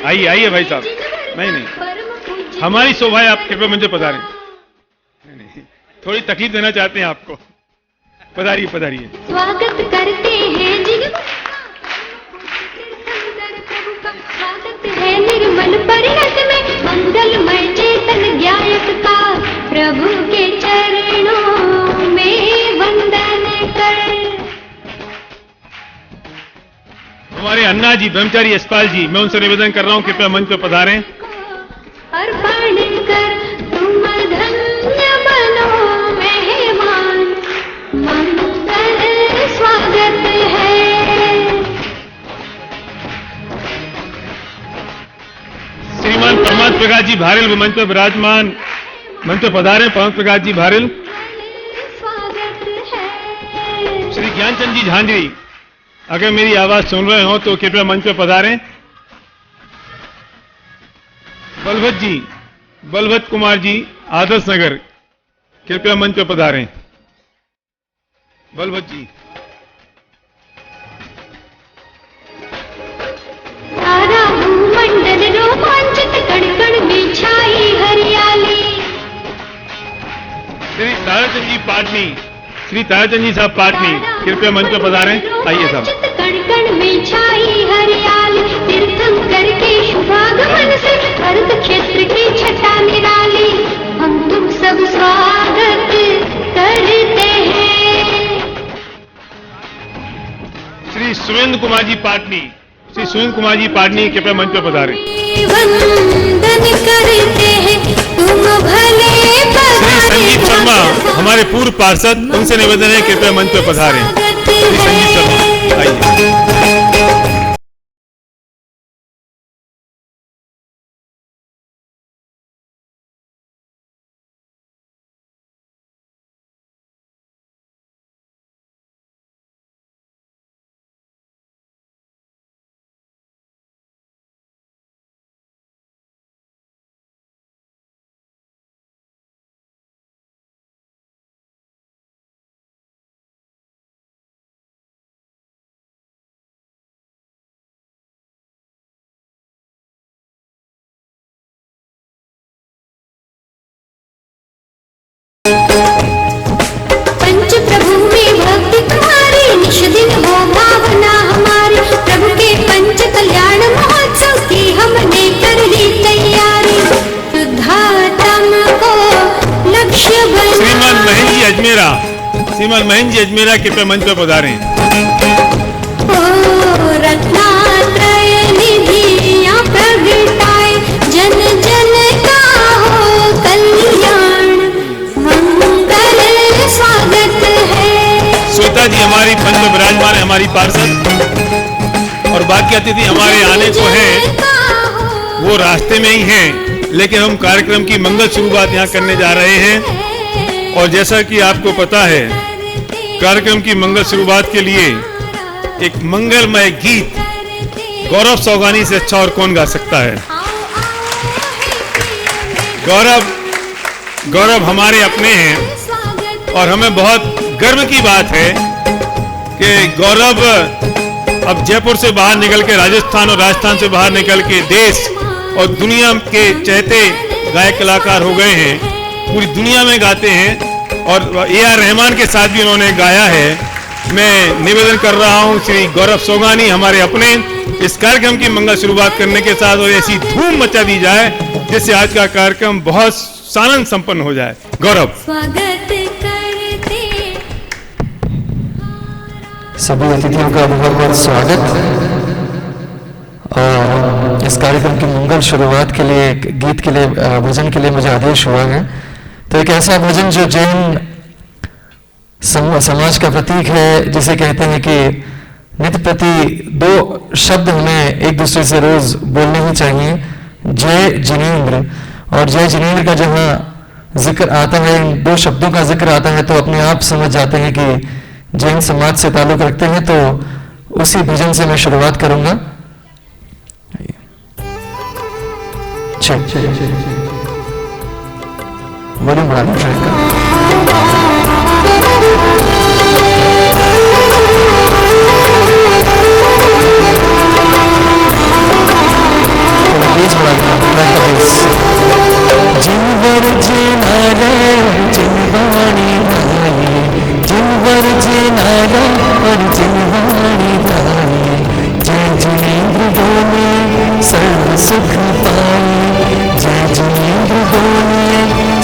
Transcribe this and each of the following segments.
आइए आइए भाई साहब। नहीं हमारी शोभा है, आप कृपया मंच पर पधारें। नहीं थोड़ी तकलीफ देना चाहते हैं आपको। पधारिए पधारिए। स्वागत करते हैं स्वागत है निर्मल परिणत में मंगलमय चेतन गायक का प्रभु के चरणों में वंदन कर। हमारे अन्ना जी ब्रह्मचारी यशपाल जी, मैं उनसे निवेदन कर रहा हूं कृपया मंच पर पधारें। अर्पण कर तुम धन्य बनो मेहमान, मंगल स्वागत है। श्रीमान प्रमोद प्रकाश जी भारिल मंच पर विराजमान, मंच पर पधारें। प्रमोद प्रकाश जी भारिल। स्वागत है। श्री ज्ञानचंद जी झांझरी, अगर मेरी आवाज सुन रहे हो तो कृपया मंच पर पधारें। बलभद्र जी, बलभद्र कुमार जी आदर्श नगर, कृपया मंच पर पधारें। बलभद्र जी। सारा भूमंडल रोमांचित, कण कण में छाई हरियाली। श्री ताराचंद जी पाटनी, श्री ताराचंद जी साहब पाटनी, कृपया मंच पर पधारें। आइए साहब। कण कण में छाई हरियाली, तीर्थंकर के शुभागमन से भरत क्षेत्र की छटा निराली। हम तुम सब स्वागत करते हैं। श्री सुरेंद्र कुमार जी पाटनी, श्री सुरेंद्र कुमार जी पाटनी, कृपया मंच पर पधारें। वंदन करते हैं तुम भले श्री संजीत शर्मा हमारे पूर्व पार्षद, उनसे निवेदन है कृपया मंच पर पधारें। श्री संजीत शर्मा आइए। पंच प्रभु में भक्ति तुम्हारी, निश दिन हो भावना हमारी। प्रभु के पंच कल्याण महोत्सव की हमने कर ली तैयारी। शुद्धात्म को लक्ष्य बना। श्रीमान महेंद्र जी अजमेरा, श्रीमान महेंद्र जी अजमेरा, कृपया मंच पर पधारें। ओ रत्नात्रय निधियां प्रगटाए, जन जन का हो कल्याण, मंगल स्वागत है। श्वेता जी हमारी पंच में विराजमान है, हमारी पार्षद, और बाकी अतिथि हमारे आने को हैं, वो रास्ते में ही हैं, लेकिन हम कार्यक्रम की मंगल शुरुआत यहाँ करने जा रहे हैं। और जैसा कि आपको पता है, कार्यक्रम की मंगल शुरुआत के लिए एक मंगलमय गीत गौरव सौगानी से अच्छा और कौन गा सकता है। गौरव हमारे अपने हैं और हमें बहुत गर्व की बात है कि गौरव अब जयपुर से बाहर निकल के राजस्थान और राजस्थान से बाहर निकल के देश और दुनिया के चहेते गायक कलाकार हो गए हैं, पूरी दुनिया में गाते हैं। और AR रहमान के साथ भी उन्होंने गाया है। मैं निवेदन कर रहा हूं श्री गौरव सौगानी हमारे अपने, इस कार्यक्रम की मंगल शुरुआत करने के साथ और ऐसी धूम मचा दी जाए जिससे आज का कार्यक्रम बहुत सानंद संपन्न हो जाए। गौरव। स्वागत करते। सभी अतिथियों का बहुत बहुत स्वागत। और इस कार्यक्रम की मंगल शुरुआत के लिए, गीत के लिए, भजन के लिए मुझे आदेश हुआ है। तो एक ऐसा भजन जो जैन समाज का प्रतीक है, जिसे कहते हैं कि नित्य प्रति 2 शब्द हमें एक दूसरे से रोज बोलने ही चाहिए, जय जिनेंद्र। और जय जिनेंद्र का जहाँ जिक्र आता है, इन 2 शब्दों का जिक्र आता है, तो अपने आप समझ जाते हैं कि जैन समाज से ताल्लुक रखते हैं। तो उसी भजन से मैं शुरुआत करूंगा। वॉल्यूम बढ़ाना ट्राई करें। जिनवर जे नारायण जिनवाणी धाये, जिनवर जे नारायण और जिनवाणी धाये, जय जिनेन्द्र बोले सर्व सुख पाए, जय जिनेन्द्र बोले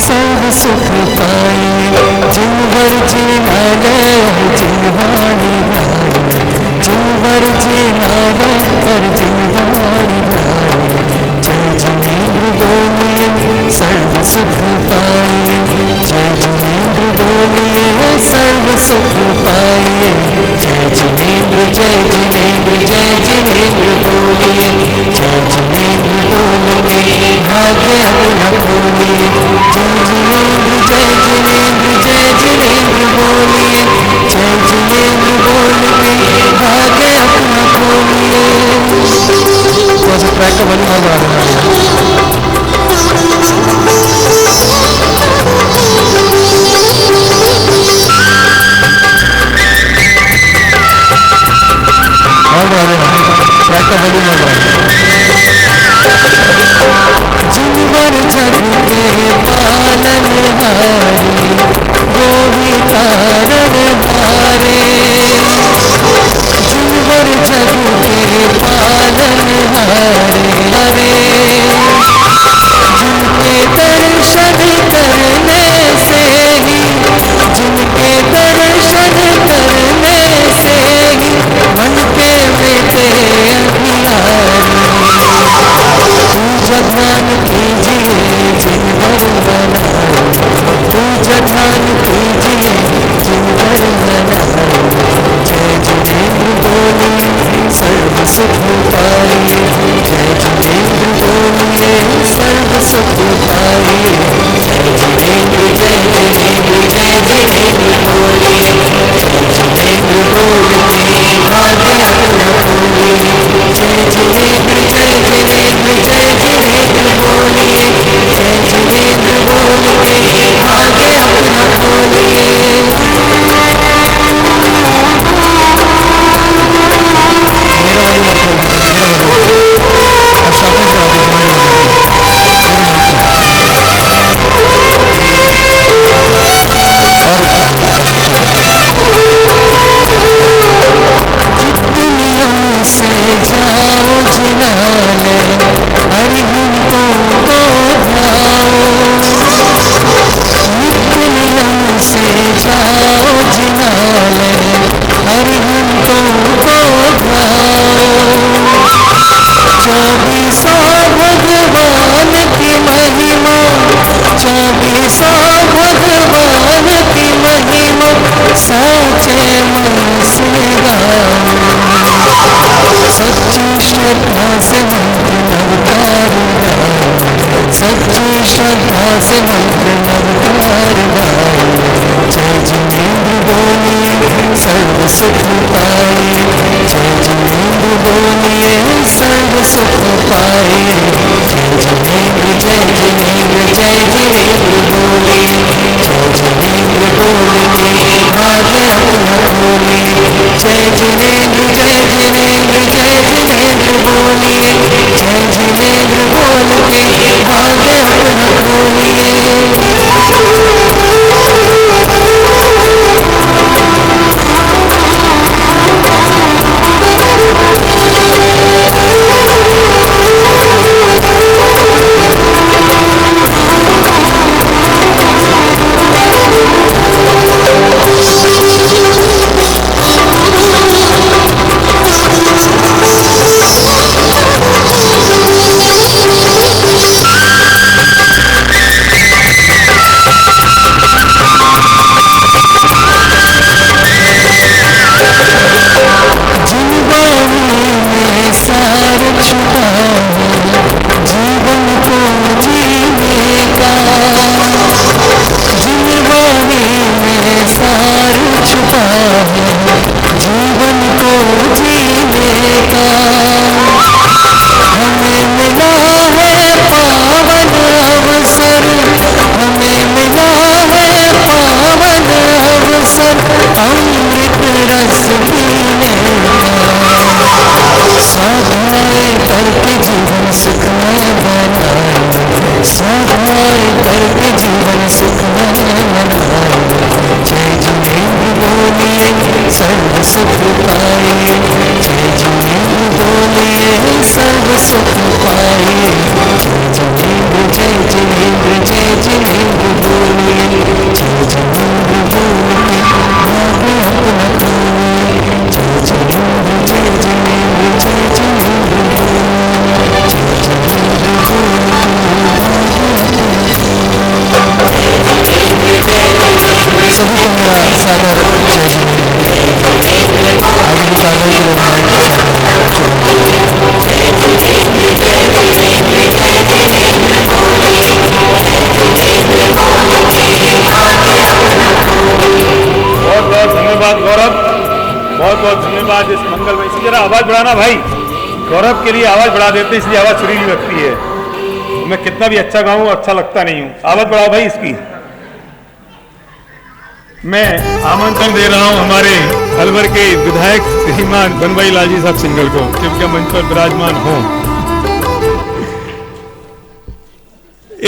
सर्व सुख पाए, जिनवर जे नारायण जिनवाणी धाये, जिनवर जे नारायण और जिनवाणी धाये, जय जिनेन्द्र बोले सर्व सुख पाए, जय जिनेन्द्र बोले सर्व सुख पाए, जय जिनेन्द्र जय जिनेन्द्र बोले, जय जिनेन्द्र बोले भाग्य अपना खोले, जय जिनेन्द्र बोले, जय जिनेन्द्र बोले भाग्य अपना खोले। तो ट्रैक का बनी मजा आ रहा है। जिनवर जग के पालन हारे, गोवी तारण हारे, जिनवर जग के पालन हारे, जिनके दर्शन करने से ही, जिनके दर्शन करने से ही मन के बेटे अंधियारे, आज इस मंगल में, इसकी जरा आवाज बढ़ाना भाई, गौरव के लिए आवाज बढ़ा देते हैं, इसलिए आवाज सुरीली लगती है। मैं कितना भी अच्छा गाऊं अच्छा लगता नहीं हूं, आवाज बढ़ाओ भाई इसकी। मैं आमंत्रण दे रहा हूं हमारे अलवर के विधायक श्रीमान बनवारी लाल जी साहब सिंघल को, कृपया मंच पर विराजमान हो।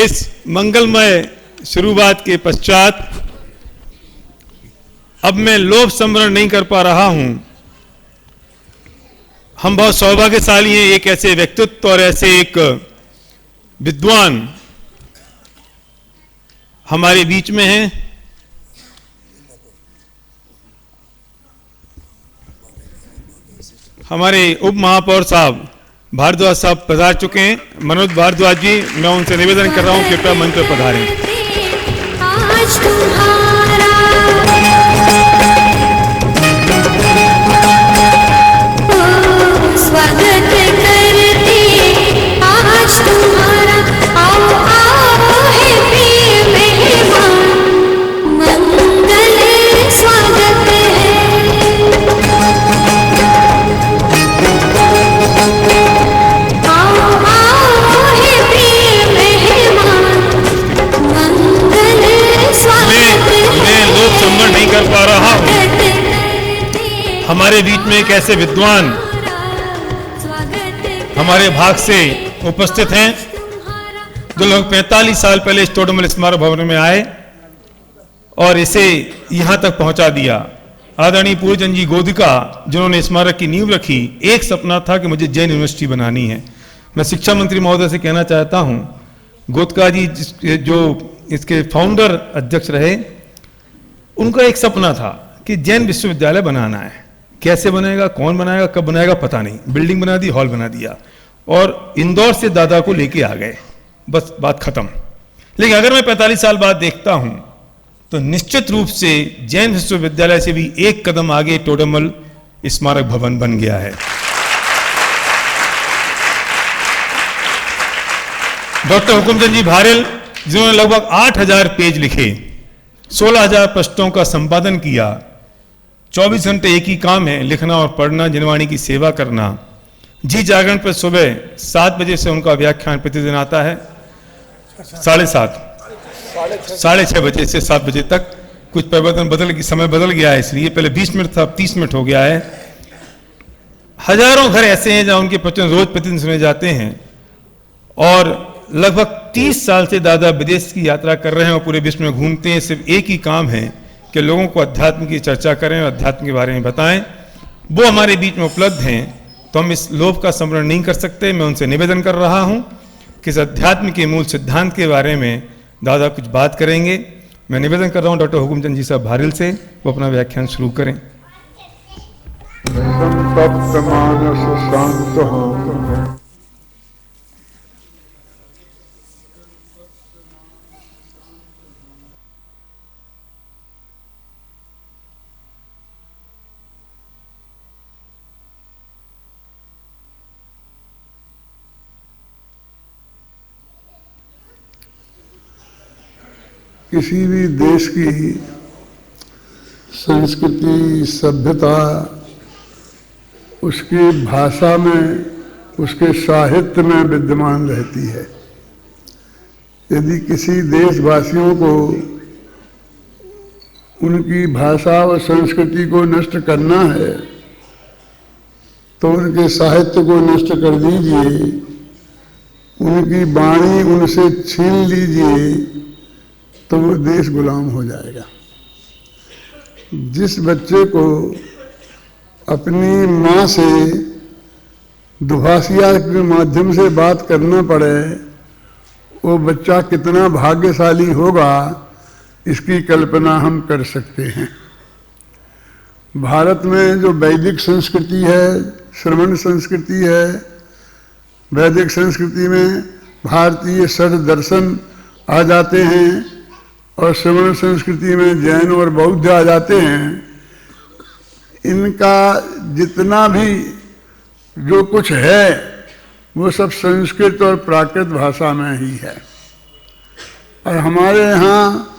इस मंगलमय शुरुआत के पश्चात अब मैं लोभ संवरण नहीं कर पा रहा हूं। हम बहुत सौभाग्यशाली हैं, एक ऐसे व्यक्तित्व और ऐसे एक विद्वान हमारे बीच में हैं। हमारे उप महापौर साहब भारद्वाज साहब पधार चुके हैं। मनोज भारद्वाज जी, मैं उनसे निवेदन कर रहा हूं कृपया मंच पर पधारें। आज तुम्हारा स्वागत करते, आज तुम्हारा आओ आओ है प्रिय मेहमान, मंगल स्वागत है। आओ आओ है प्रिय मेहमान, मंगल स्वागत है। मैं लोभ संवरण नहीं कर पा रहा हूं। हमारे बीच में एक ऐसे विद्वान हमारे भाग से उपस्थित हैं जो लोग 45 साल पहले इस टोडरमल स्मारक भवन में आए और इसे यहां तक पहुंचा दिया। आदरणीय पूज्यचंद जी गोदिका जिन्होंने स्मारक की नींव रखी, एक सपना था कि मुझे जैन यूनिवर्सिटी बनानी है। मैं शिक्षा मंत्री महोदय से कहना चाहता हूं, गोदिका जी जो इसके फाउंडर अध्यक्ष रहे, उनका एक सपना था कि जैन विश्वविद्यालय बनाना है। कैसे बनेगा, कौन बनाएगा, कब बनाएगा पता नहीं, बिल्डिंग बना दी, हॉल बना दिया और इंदौर से दादा को लेके आ गए, बस बात खत्म। लेकिन अगर मैं 45 साल बाद देखता हूं तो निश्चित रूप से जैन विश्वविद्यालय से भी एक कदम आगे टोडरमल स्मारक भवन बन गया है। डॉक्टर हुकुमचंद जी भारेल जिन्होंने लगभग 8000 पेज लिखे, 16000 पृष्ठों का संपादन किया, 24 घंटे एक ही काम है, लिखना और पढ़ना, जनवाणी की सेवा करना। जी जागरण पर सुबह 7 बजे से उनका व्याख्यान प्रतिदिन आता है, 6:30 बजे से 7 बजे तक। कुछ परिवर्तन समय बदल गया है, इसलिए पहले 20 मिनट था, अब 30 मिनट हो गया है। हजारों घर ऐसे हैं जहां उनके प्रवचन रोज प्रतिदिन सुने जाते हैं और लगभग 30 साल से दादा विदेश की यात्रा कर रहे हैं और पूरे विश्व में घूमते हैं। सिर्फ एक ही काम है कि लोगों को अध्यात्म की चर्चा करें और अध्यात्म के बारे में बताएं। वो हमारे बीच में उपलब्ध हैं, तो हम इस लोभ का संवरण नहीं कर सकते। मैं उनसे निवेदन कर रहा हूं कि इस अध्यात्म के मूल सिद्धांत के बारे में दादा कुछ बात करेंगे। मैं निवेदन कर रहा हूं डॉक्टर हुकुमचंद जी साहब भारेल से, वो अपना व्याख्यान शुरू करें। किसी भी देश की संस्कृति, सभ्यता उसकी भाषा में, उसके साहित्य में विद्यमान रहती है। यदि किसी देशवासियों को उनकी भाषा और संस्कृति को नष्ट करना है तो उनके साहित्य को नष्ट कर दीजिए, उनकी वाणी उनसे छीन लीजिए, तो वो देश गुलाम हो जाएगा। जिस बच्चे को अपनी माँ से दुभाषिया के माध्यम से बात करना पड़े, वो बच्चा कितना भाग्यशाली होगा, इसकी कल्पना हम कर सकते हैं। भारत में जो वैदिक संस्कृति है, श्रमण संस्कृति है, वैदिक संस्कृति में भारतीय षड दर्शन आ जाते हैं और श्रमण संस्कृति में जैन और बौद्ध आ जाते हैं। इनका जितना भी जो कुछ है वो सब संस्कृत और प्राकृत भाषा में ही है। और हमारे यहाँ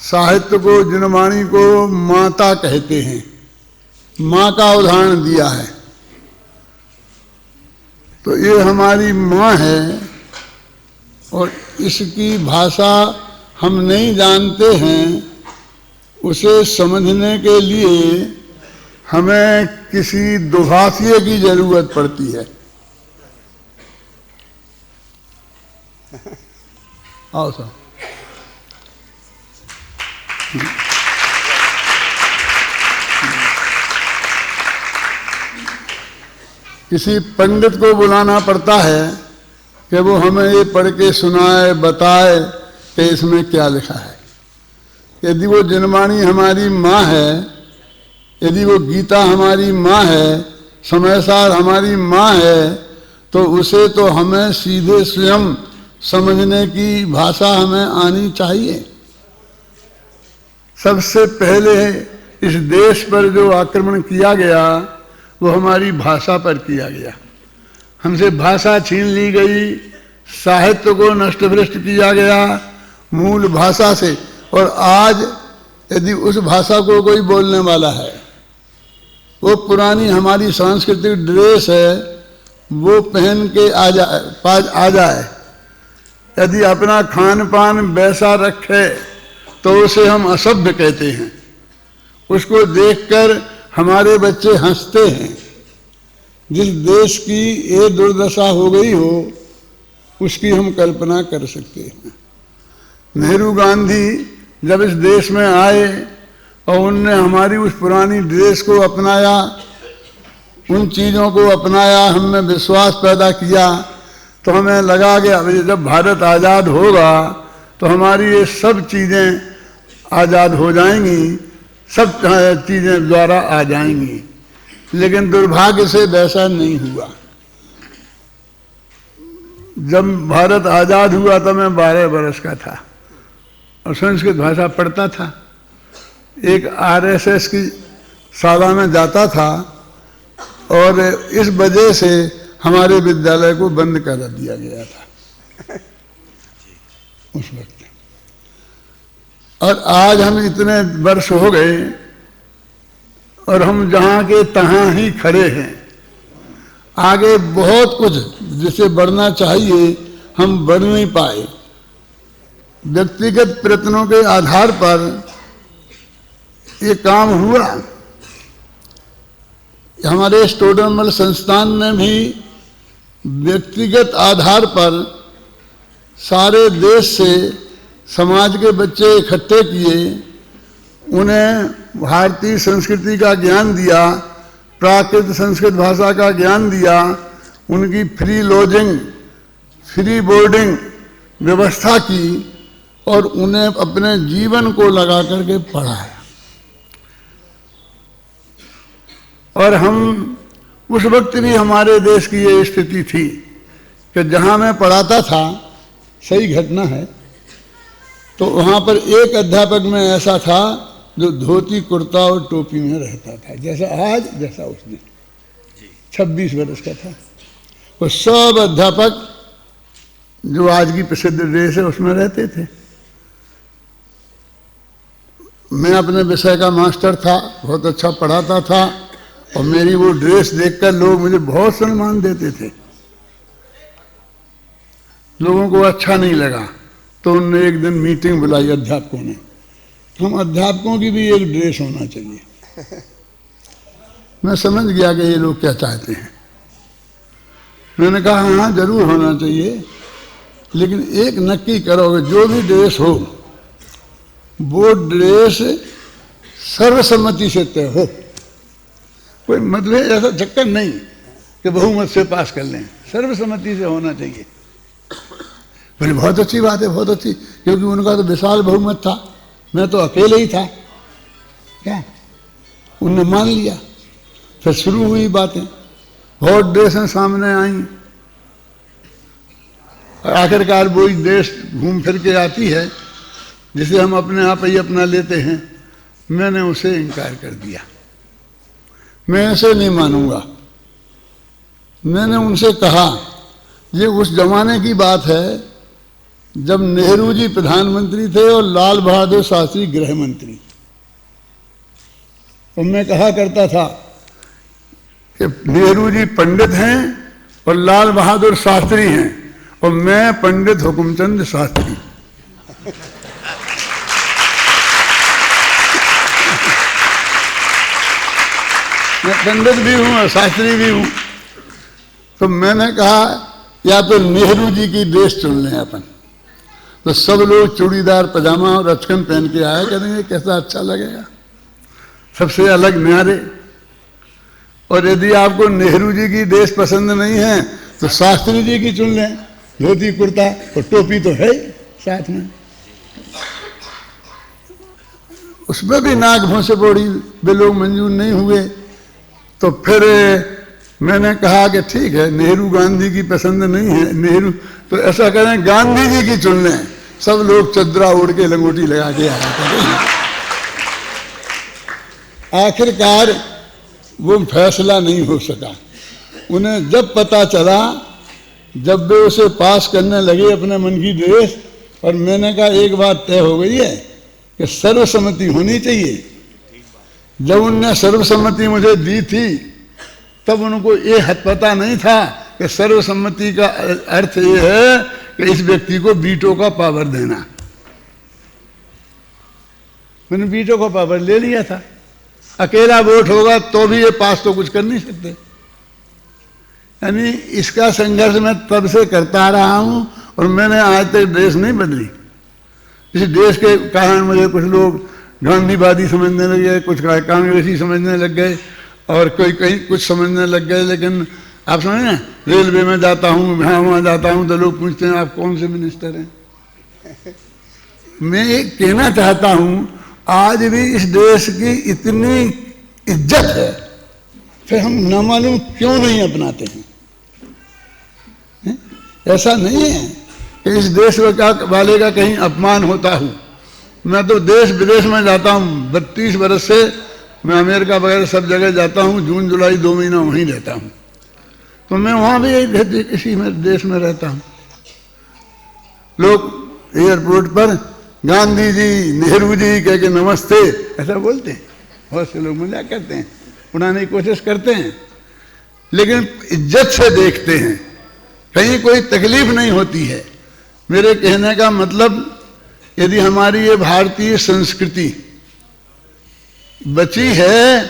साहित्य को, जनवाणी को माता कहते हैं। माँ का उदाहरण दिया है। तो ये हमारी माँ है और इसकी भाषा हम नहीं जानते हैं। उसे समझने के लिए हमें किसी दुभाषिए की जरूरत पड़ती है। आओ सर। किसी पंडित को बुलाना पड़ता है कि वो हमें ये पढ़ के सुनाए, बताए कि इसमें क्या लिखा है। यदि वो जनवाणी हमारी माँ है, यदि वो गीता हमारी माँ है, समयसार हमारी माँ है, तो उसे तो हमें सीधे स्वयं समझने की भाषा हमें आनी चाहिए। सबसे पहले इस देश पर जो आक्रमण किया गया वो हमारी भाषा पर किया गया। हमसे भाषा छीन ली गई, साहित्य को नष्ट भ्रष्ट किया गया मूल भाषा से। और आज यदि उस भाषा को कोई बोलने वाला है, वो पुरानी हमारी सांस्कृतिक ड्रेस है, वो पहन के आ जाए, यदि अपना खान पान वैसा रखे तो उसे हम असभ्य कहते हैं। उसको देखकर हमारे बच्चे हंसते हैं। जिस देश की ये दुर्दशा हो गई हो उसकी हम कल्पना कर सकते हैं। नेहरू गांधी जब इस देश में आए और उनने हमारी उस पुरानी ड्रेस को अपनाया, उन चीज़ों को अपनाया, हमें विश्वास पैदा किया, तो हमें लगा कि अभी जब भारत आज़ाद होगा तो हमारी ये सब चीज़ें आज़ाद हो जाएंगी, सब चीज़ें द्वारा आ जाएंगी। लेकिन दुर्भाग्य से वैसा नहीं हुआ। जब भारत आज़ाद हुआ तो मैं 12 वर्ष का था और संस्कृत भाषा पढ़ता था। एक आरएसएस की शाला में जाता था और इस वजह से हमारे विद्यालय को बंद कर दिया गया था उस वक्त। और आज हम इतने वर्ष हो गए और हम जहाँ के तहाँ ही खड़े हैं। आगे बहुत कुछ जिसे बढ़ना चाहिए हम बढ़ नहीं पाए। व्यक्तिगत प्रयत्नों के आधार पर ये काम हुआ। हमारे स्टोडरमल संस्थान में भी व्यक्तिगत आधार पर सारे देश से समाज के बच्चे इकट्ठे किए, उन्हें भारतीय संस्कृति का ज्ञान दिया, प्राकृत संस्कृत भाषा का ज्ञान दिया, उनकी फ्री लॉजिंग, फ्री बोर्डिंग व्यवस्था की और उन्हें अपने जीवन को लगा करके पढ़ाया। और हम उस वक्त भी हमारे देश की ये स्थिति थी कि जहाँ मैं पढ़ाता था, सही घटना है, तो वहाँ पर एक अध्यापक में ऐसा था जो धोती कुर्ता और टोपी में रहता था, जैसा आज जैसा उसने 26 वर्ष का था। वो सब अध्यापक जो आज की प्रसिद्ध ड्रेस है उसमें रहते थे। मैं अपने विषय का मास्टर था, बहुत अच्छा पढ़ाता था और मेरी वो ड्रेस देखकर लोग मुझे बहुत सम्मान देते थे। लोगों को अच्छा नहीं लगा तो उन्होंने एक दिन मीटिंग बुलाई अध्यापकों ने। हम अध्यापकों की भी एक ड्रेस होना चाहिए। मैं समझ गया कि ये लोग क्या चाहते हैं। मैंने कहा हाँ जरूर होना चाहिए, लेकिन एक नक्की करोगे जो भी ड्रेस हो वो ड्रेस सर्वसम्मति से तय हो। कोई मतलब ऐसा चक्कर नहीं कि बहुमत से पास कर लें, सर्वसम्मति से होना चाहिए। बोले बहुत अच्छी बात है, बहुत अच्छी, क्योंकि उनका तो विशाल बहुमत था, मैं तो अकेले ही था। क्या उनने मान लिया। फिर शुरू हुई बातें, बहुत ड्रेसें सामने आई और आखिरकार वो देश घूम फिर के आती है जिसे हम अपने आप ही अपना लेते हैं। मैंने उसे इनकार कर दिया, मैं ऐसे नहीं मानूंगा। मैंने उनसे कहा ये उस जमाने की बात है जब नेहरू जी प्रधानमंत्री थे और लाल बहादुर शास्त्री गृह मंत्री। तो मैं कहा करता था कि नेहरू जी पंडित हैं और लाल बहादुर शास्त्री हैं और मैं पंडित हुकुमचंद शास्त्री। मैं पंडित भी हूं और शास्त्री भी हूं। तो मैंने कहा या तो नेहरू जी की ड्रेस चुन लें अपन, तो सब लोग चूड़ीदार पजामा और अचकन पहन के आया करेंगे, कैसा अच्छा लगेगा, सबसे अलग न्यारे। और यदि आपको नेहरू जी की ड्रेस पसंद नहीं है तो शास्त्री जी की चुन लें, धोती कुर्ता और टोपी तो है साथ में, उसमें भी नाक भौंसे बोड़ी वे लोग मंजूर नहीं हुए। तो फिर मैंने कहा कि ठीक है, नेहरू गांधी की पसंद नहीं है, नेहरू तो ऐसा करें गांधी जी की चुन लें। सब लोग चदरा ओढ़ के लंगोटी लगा के आया करें। आखिरकार वो फैसला नहीं हो सका। उन्हें जब पता चला, जब वे उसे पास करने लगे अपने मन की ड्रेस, और मैंने कहा एक बात तय हो गई है कि सर्वसम्मति होनी चाहिए। जब उनने सर्वसम्मति मुझे दी थी तब उनको ये पता नहीं था कि सर्वसम्मति का अर्थ ये है कि इस व्यक्ति को वीटो का पावर देना। मैंने वीटो का पावर ले लिया था। अकेला वोट होगा तो भी ये पास तो कुछ कर नहीं सकते। यानी इसका संघर्ष मैं तब से करता रहा हूं और मैंने आज तक ड्रेस नहीं बदली। इस देश के कारण मुझे कुछ लोग गांधीवादी समझने लग गए, कुछ कांग्रेसी समझने लग गए और कोई कहीं कुछ समझने लग गए। लेकिन आप समझ ना, रेलवे में जाता हूँ, वहाँ जाता हूँ तो लोग पूछते हैं आप कौन से मिनिस्टर हैं। मैं ये कहना चाहता हूँ आज भी इस देश की इतनी इज्जत है, फिर हम न मालूम क्यों नहीं अपनाते हैं। ऐसा नहीं है कि इस देश वाले का कहीं अपमान होता हूँ। मैं तो देश विदेश में जाता हूँ, 32 वर्ष से मैं अमेरिका वगैरह सब जगह जाता हूँ, जून जुलाई 2 महीना वहीं रहता हूँ। तो मैं वहाँ भी इसी में देश में रहता हूँ। लोग एयरपोर्ट पर गांधी जी, नेहरू जी कह के नमस्ते ऐसा बोलते हैं। बहुत से लोग मजाक करते हैं, उड़ाने की कोशिश करते हैं, लेकिन इज्जत से देखते हैं, कहीं कोई तकलीफ नहीं होती है। मेरे कहने का मतलब, यदि हमारी ये भारतीय संस्कृति बची है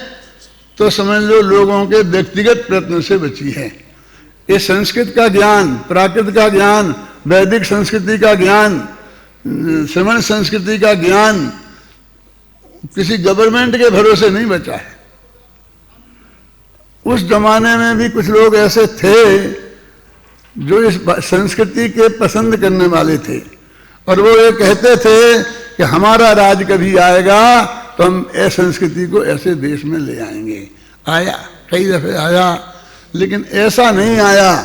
तो समझ लो लोगों के व्यक्तिगत प्रयत्न से बची है। ये संस्कृत का ज्ञान, प्राकृत का ज्ञान, वैदिक संस्कृति का ज्ञान, श्रमण संस्कृति का ज्ञान किसी गवर्नमेंट के भरोसे नहीं बचा है। उस जमाने में भी कुछ लोग ऐसे थे जो इस संस्कृति के पसंद करने वाले थे और वो ये कहते थे कि हमारा राज कभी आएगा तो हम ऐसे संस्कृति को ऐसे देश में ले आएंगे। आया, कई दफे आया, लेकिन ऐसा नहीं आया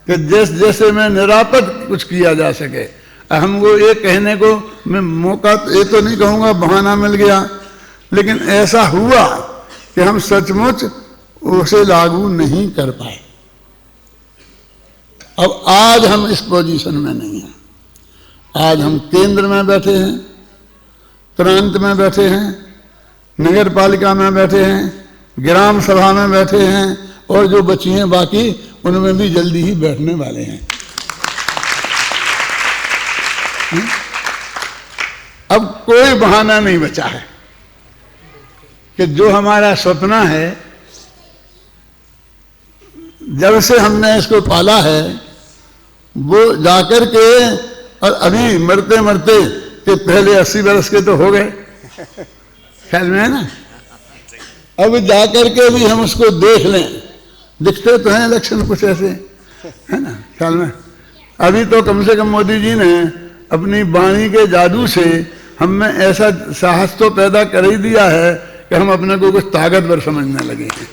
कि जैसे में निरापद कुछ किया जा सके। हमको ये कहने को मैं मौका ये तो नहीं कहूँगा बहाना मिल गया, लेकिन ऐसा हुआ कि हम सचमुच उसे लागू नहीं कर पाए। अब आज हम इस पोजीशन में नहीं हैं। आज हम केंद्र में बैठे हैं, प्रांत में बैठे हैं, नगर पालिका में बैठे हैं, ग्राम सभा में बैठे हैं और जो बची हैं बाकी उनमें भी जल्दी ही बैठने वाले हैं। अब कोई बहाना नहीं बचा है कि जो हमारा सपना है, जब से हमने इसको पाला है, वो जाकर के और अभी मरते मरते कि पहले 80 वर्ष के तो हो गए, ख्याल में है ना। अब जाकर के भी हम उसको देख लें, दिखते तो हैं लक्षण कुछ ऐसे, है ना, ख्याल में। अभी तो कम से कम मोदी जी ने अपनी वाणी के जादू से हम में ऐसा साहस तो पैदा कर ही दिया है कि हम अपने को कुछ ताकतवर समझने लगे हैं।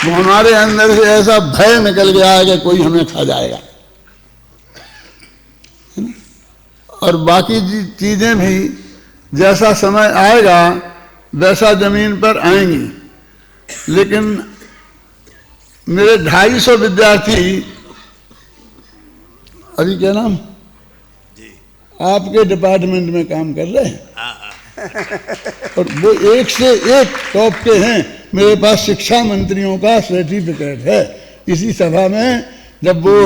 वो हमारे अंदर से ऐसा भय निकल गया है कि कोई हमें खा जाएगा। और बाकी चीजें भी जैसा समय आएगा वैसा जमीन पर आएंगी। लेकिन मेरे 250 विद्यार्थी, अभी क्या नाम, आपके डिपार्टमेंट में काम कर रहे हैं। और वो एक से एक टॉप के हैं। मेरे पास शिक्षा मंत्रियों का सर्टिफिकेट है। इसी सभा में जब वो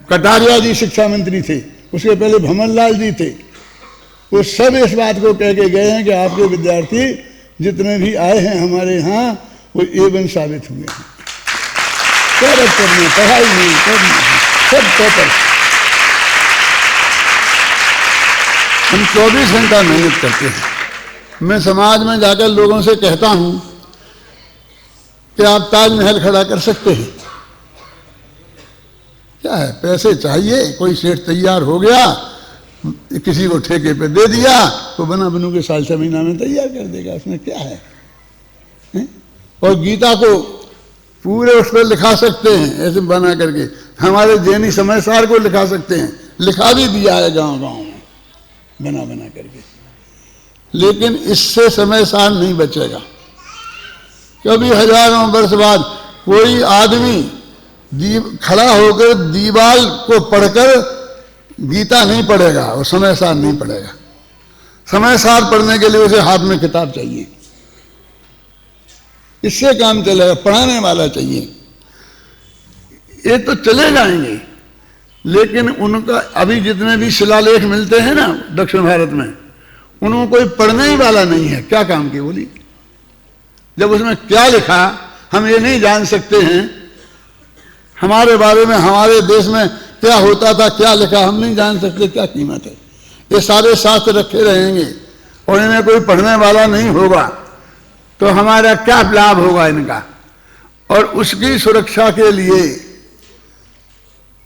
कटारिया जी शिक्षा मंत्री थे, उसके पहले भंवरलाल जी थे, वो सब इस बात को कह के गए हैं कि आपके विद्यार्थी जितने भी आए हैं हमारे यहाँ वो A1 साबित हुए हैं। क्या करने, पढ़ाई नहीं करनी, सब टॉपर। हम 24 घंटा मेहनत करते हैं। मैं समाज में जाकर लोगों से कहता हूं कि आप ताजमहल खड़ा कर सकते हैं, क्या है, पैसे चाहिए, कोई सेठ तैयार हो गया, किसी को ठेके पे दे दिया तो बना बनू के साल 6 महीना में तैयार कर देगा, उसमें क्या है? और गीता को पूरे उस पर लिखा सकते हैं ऐसे बना करके। हमारे जैनी समयसार को लिखा सकते हैं, लिखा भी दिया है गांव गांव में बना बना करके। लेकिन इससे समयसार नहीं बचेगा। कभी हजारों वर्ष बाद कोई आदमी खड़ा होकर दीवार को पढ़कर गीता नहीं पढ़ेगा और समयसार नहीं पढ़ेगा। समयसार पढ़ने के लिए उसे हाथ में किताब चाहिए, इससे काम चलेगा, पढ़ाने वाला चाहिए। ये तो चले जाएंगे, लेकिन उनका अभी जितने भी शिलालेख मिलते हैं ना दक्षिण भारत में, उनको कोई पढ़ने ही वाला नहीं है। क्या काम की बोली? जब उसमें क्या लिखा हम ये नहीं जान सकते हैं, हमारे बारे में, हमारे देश में क्या होता था, क्या लिखा हम नहीं जान सकते, क्या कीमत है? ये सारे शास्त्र रखे रहेंगे और इन्हें कोई पढ़ने वाला नहीं होगा तो हमारा क्या लाभ होगा इनका? और उसकी सुरक्षा के लिए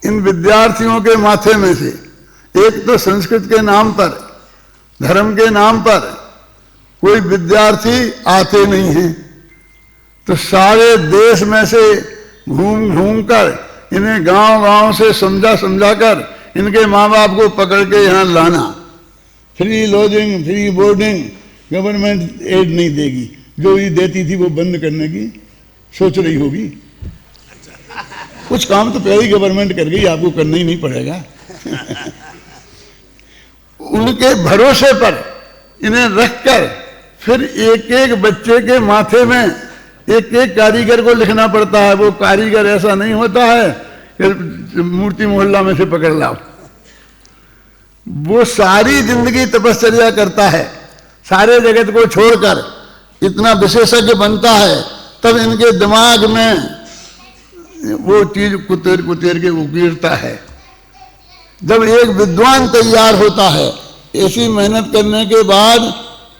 इन विद्यार्थियों के माथे में से एक तो संस्कृत के नाम पर, धर्म के नाम पर कोई विद्यार्थी आते नहीं हैं, तो सारे देश में से घूम घूम कर इन्हें गांव गांव से समझा समझा कर इनके माँ बाप को पकड़ के यहाँ लाना। Free lodging, free boarding government aid नहीं देगी, जो ही देती थी वो बंद करने की सोच रही होगी। कुछ काम तो पहले ही गवर्नमेंट कर गई, आपको करना ही नहीं पड़ेगा। उनके भरोसे पर इन्हें रखकर फिर एक एक बच्चे के माथे में एक एक कारीगर को लिखना पड़ता है। वो कारीगर ऐसा नहीं होता है कि मूर्ति मोहल्ला में से पकड़ लाओ। वो सारी जिंदगी तपश्चर्या करता है, सारे जगत को छोड़कर इतना विशेषज्ञ बनता है, तब इनके दिमाग में वो चीज कुतेर कुतेर के उकीरता है। जब एक विद्वान तैयार होता है, ऐसी मेहनत करने के बाद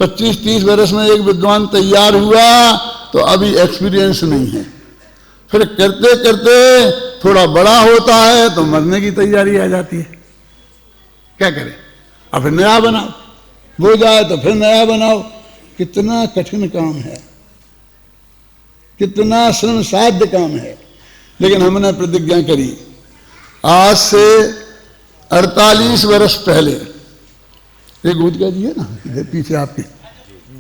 25-30 वर्ष में एक विद्वान तैयार हुआ तो अभी एक्सपीरियंस नहीं है। फिर करते करते थोड़ा बड़ा होता है तो मरने की तैयारी आ जाती है। क्या करें? अब फिर नया बनाओ, वो जाए तो फिर नया बनाओ। कितना कठिन काम है, कितना श्रम साध्य काम है। लेकिन हमने प्रतिज्ञा करी, आज से 48 वर्ष पहले, एक गूद कह दिए ना इधर पीछे आपके,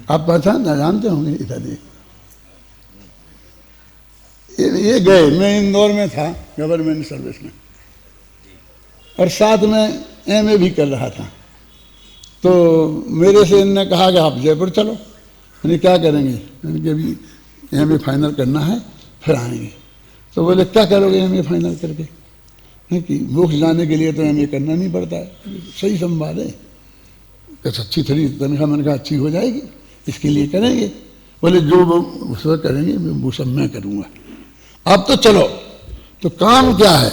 आप पहचान ना जानते होंगे इधर। ये गए, मैं इंदौर में था गवर्नमेंट सर्विस में और साथ में एमए भी कर रहा था। तो मेरे से इनने कहा कि आप जयपुर चलो। मैंने क्या करेंगे? मैंने कि अभी एमए फाइनल करना है फिर आएंगे। तो बोले क्या करोगे एमए फाइनल करके? नहीं कि मोक्ष जाने के लिए तो एमए करना नहीं पड़ता है। सही संवाद है, कुछ अच्छी थोड़ी तनख्वाह मनख्वाह अच्छी हो जाएगी, इसके लिए करेंगे। बोले जो उस वक्त करेंगे वो सब मैं करूँगा, अब तो चलो। तो काम क्या है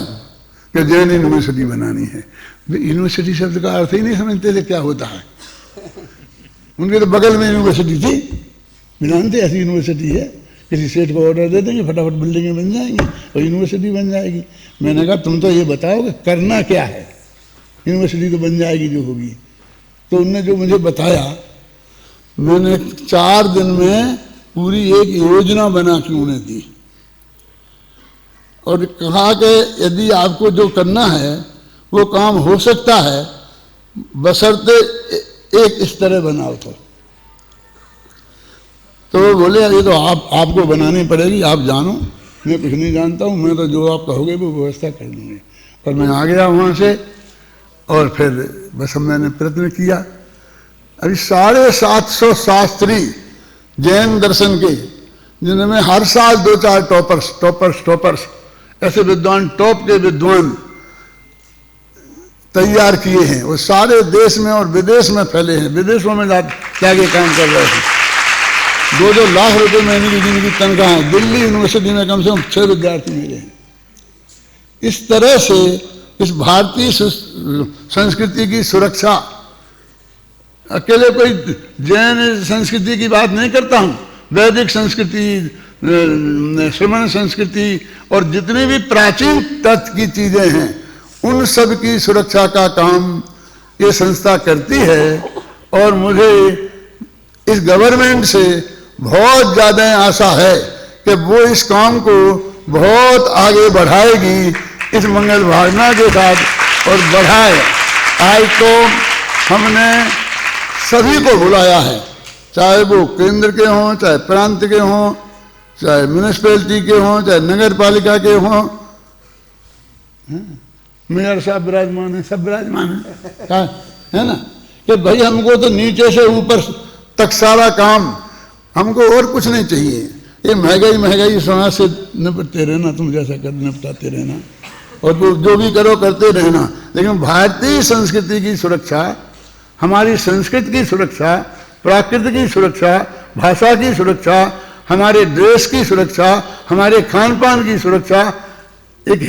कि जैन यूनिवर्सिटी बनानी है। यूनिवर्सिटी शब्द का अर्थ ही नहीं समझते थे क्या होता है। उनके तो बगल में यूनिवर्सिटी थी, जानते ऐसी यूनिवर्सिटी है, किसी सेठ को ऑर्डर दे देंगे, फटाफट बिल्डिंगें बन जाएंगी और यूनिवर्सिटी बन जाएगी। मैंने कहा तुम तो ये बताओ कि करना क्या है, यूनिवर्सिटी तो बन जाएगी जो होगी। तो उनने जो मुझे बताया, मैंने 4 दिन में पूरी एक योजना बना के उन्हें दी और कहा कि यदि आपको जो करना है वो काम हो सकता है, बशर्ते एक इस तरह बनाओ। तो वो बोले ये तो आपको बनानी पड़ेगी, आप जानो, मैं कुछ नहीं जानता हूँ, मैं तो जो आप कहोगे वो व्यवस्था कर दूँगी। और मैं आ गया वहाँ से और फिर बस मैंने प्रयत्न किया अभी 750 शास्त्री जैन दर्शन के, जिनमें हर साल 2-4 टॉपर्स ऐसे विद्वान, टॉप के विद्वान तैयार किए हैं। वो सारे देश में और विदेश में फैले हैं, विदेशों में जाके काम कर रहे हैं। 2-2 लाख रुपए महीने की जिनकी तनख्वाह है। दिल्ली यूनिवर्सिटी में कम से कम 6 विद्यार्थी मिले हैं। इस तरह से इस भारतीय संस्कृति की सुरक्षा, अकेले कोई जैन संस्कृति की बात नहीं करता हूं, वैदिक संस्कृति, श्रमण संस्कृति और जितनी भी प्राचीन तत्व की चीजें हैं, उन सब की सुरक्षा का काम ये संस्था करती है। और मुझे इस गवर्नमेंट से बहुत ज्यादा आशा है कि वो इस काम को बहुत आगे बढ़ाएगी इस मंगल भावना के साथ और बढ़ाए। आज तो हमने सभी को बुलाया है, चाहे वो केंद्र के हों, चाहे प्रांत के हों, चाहे म्यूनिसिपैलिटी के हों, चाहे नगर पालिका के हों। मेयर साहब विराजमान है, सब विराजमान है ना, कि भाई हमको तो नीचे से ऊपर तक सारा काम, हमको और कुछ नहीं चाहिए। ये महंगाई समाज से निपटते रहना, तुम जैसा कर निपटाते रहना, और जो भी करो करते रहना। लेकिन भारतीय संस्कृति की सुरक्षा, हमारी संस्कृति की सुरक्षा, प्राकृतिक की सुरक्षा, भाषा की सुरक्षा, हमारे ड्रेस की सुरक्षा, हमारे खान पान की सुरक्षा, एक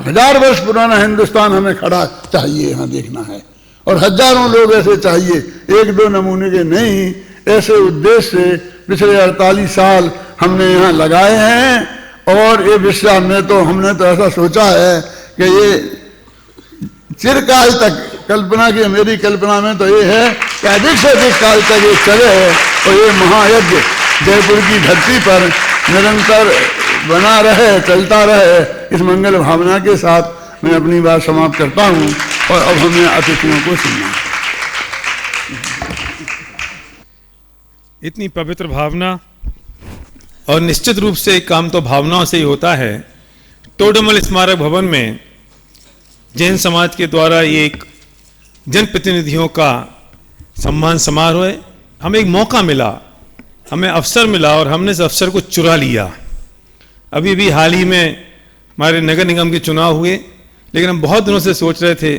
1000 वर्ष पुराना हिंदुस्तान हमें खड़ा चाहिए, यहाँ देखना है। और हजारों लोग ऐसे चाहिए, 1-2 नमूने के नहीं। ऐसे उद्देश्य से पिछले 48 साल हमने यहाँ लगाए हैं। और ये विश्वास में तो हमने तो ऐसा सोचा है कि ये चिरकाल तक, कल्पना की मेरी कल्पना में तो ये है कि अधिक से अधिक काल तक ये चले और ये महायज्ञ जयपुर की धरती पर निरंतर बना रहे, चलता रहे। इस मंगल भावना के साथ मैं अपनी बात समाप्त करता हूँ और अब हमें अतिथियों को सुनना। इतनी पवित्र भावना, और निश्चित रूप से काम तो भावनाओं से ही होता है। टोडरमल स्मारक भवन में जैन समाज के द्वारा ये एक जनप्रतिनिधियों का सम्मान समारोह है। हमें एक मौका मिला, हमें अवसर मिला और हमने इस अवसर को चुरा लिया। अभी भी हाल ही में हमारे नगर निगम के चुनाव हुए, लेकिन हम बहुत दिनों से सोच रहे थे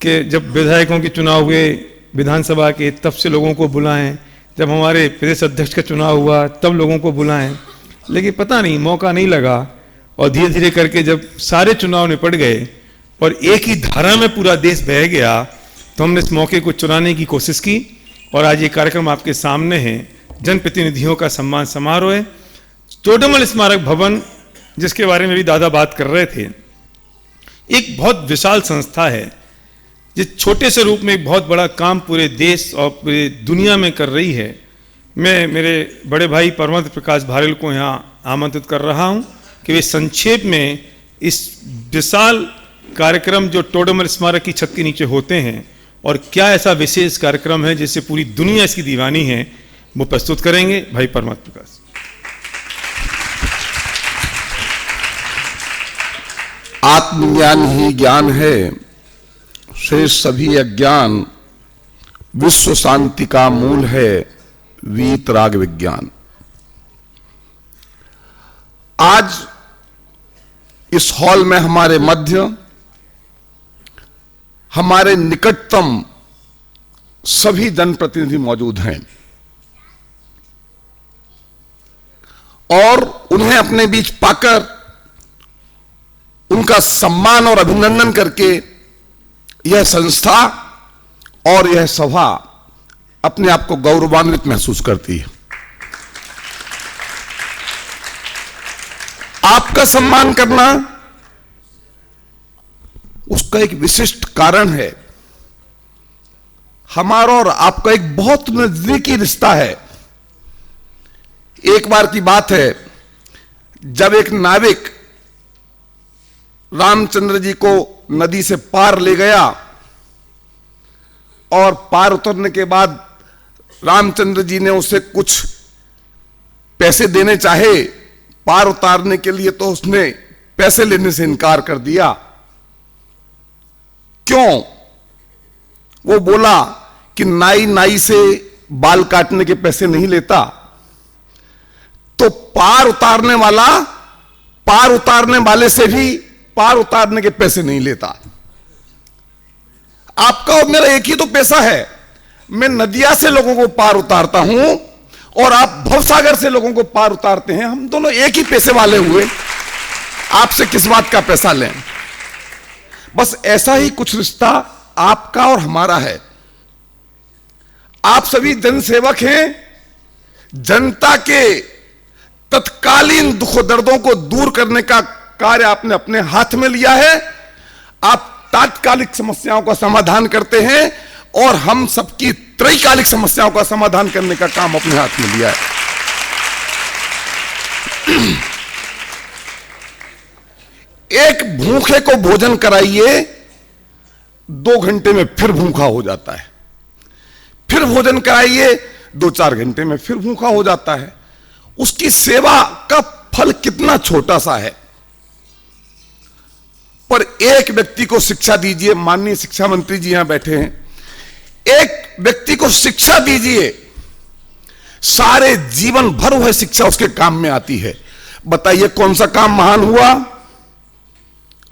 कि जब विधायकों के चुनाव हुए विधानसभा के, तब से लोगों को बुलाएं। जब हमारे प्रदेश अध्यक्ष का चुनाव हुआ तब लोगों को बुलाएं, लेकिन पता नहीं मौका नहीं लगा। और धीरे धीरे करके जब सारे चुनाव निपट गए और एक ही धारा में पूरा देश बह गया, तो हमने इस मौके को चुराने की कोशिश की। और आज ये कार्यक्रम आपके सामने है, जनप्रतिनिधियों का सम्मान समारोह है। टोडरमल स्मारक भवन, जिसके बारे में भी दादा बात कर रहे थे, एक बहुत विशाल संस्था है जिस छोटे से रूप में एक बहुत बड़ा काम पूरे देश और पूरे दुनिया में कर रही है। मैं मेरे बड़े भाई परमहंस प्रकाश भारेल को यहाँ आमंत्रित कर रहा हूँ कि वे संक्षेप में इस विशाल कार्यक्रम जो टोडरमल स्मारक की छत के नीचे होते हैं और क्या ऐसा विशेष कार्यक्रम है जिससे पूरी दुनिया इसकी दीवानी है, वो प्रस्तुत करेंगे भाई परमहंस प्रकाश। आत्मज्ञान ही ज्ञान है, शेष सभी अज्ञान, विश्व शांति का मूल है वीतराग विज्ञान। आज इस हॉल में हमारे मध्य हमारे निकटतम सभी जनप्रतिनिधि मौजूद हैं और उन्हें अपने बीच पाकर उनका सम्मान और अभिनंदन करके यह संस्था और यह सभा अपने आप को गौरवान्वित महसूस करती है। आपका सम्मान करना उसका एक विशिष्ट कारण है। हमारा और आपका एक बहुत नजदीकी रिश्ता है। एक बार की बात है, जब एक नाविक रामचंद्र जी को नदी से पार ले गया और पार उतरने के बाद रामचंद्र जी ने उसे कुछ पैसे देने चाहे पार उतारने के लिए, तो उसने पैसे लेने से इनकार कर दिया। क्यों? वो बोला कि नाई नाई से बाल काटने के पैसे नहीं लेता, तो पार उतारने वाला पार उतारने वाले से भी पार उतारने के पैसे नहीं लेता। आपका और मेरा एक ही तो पैसा है। मैं नदिया से लोगों को पार उतारता हूं और आप भवसागर से लोगों को पार उतारते हैं। हम दोनों एक ही पैसे वाले हुए, आपसे किस बात का पैसा लें। बस ऐसा ही कुछ रिश्ता आपका और हमारा है। आप सभी जनसेवक हैं। जनता के तत्कालीन दुख दर्दों को दूर करने का कार्य आपने अपने हाथ में लिया है। आप तात्कालिक समस्याओं का समाधान करते हैं और हम सबकी त्रैकालिक समस्याओं का समाधान करने का काम अपने हाथ में लिया है। एक भूखे को भोजन कराइए, 2 घंटे में फिर भूखा हो जाता है। फिर भोजन कराइए, 2-4 घंटे में फिर भूखा हो जाता है। उसकी सेवा का फल कितना छोटा सा है। पर एक व्यक्ति को शिक्षा दीजिए, माननीय शिक्षा मंत्री जी यहां बैठे हैं, एक व्यक्ति को शिक्षा दीजिए, सारे जीवन भर वह शिक्षा उसके काम में आती है। बताइए कौन सा काम महान हुआ?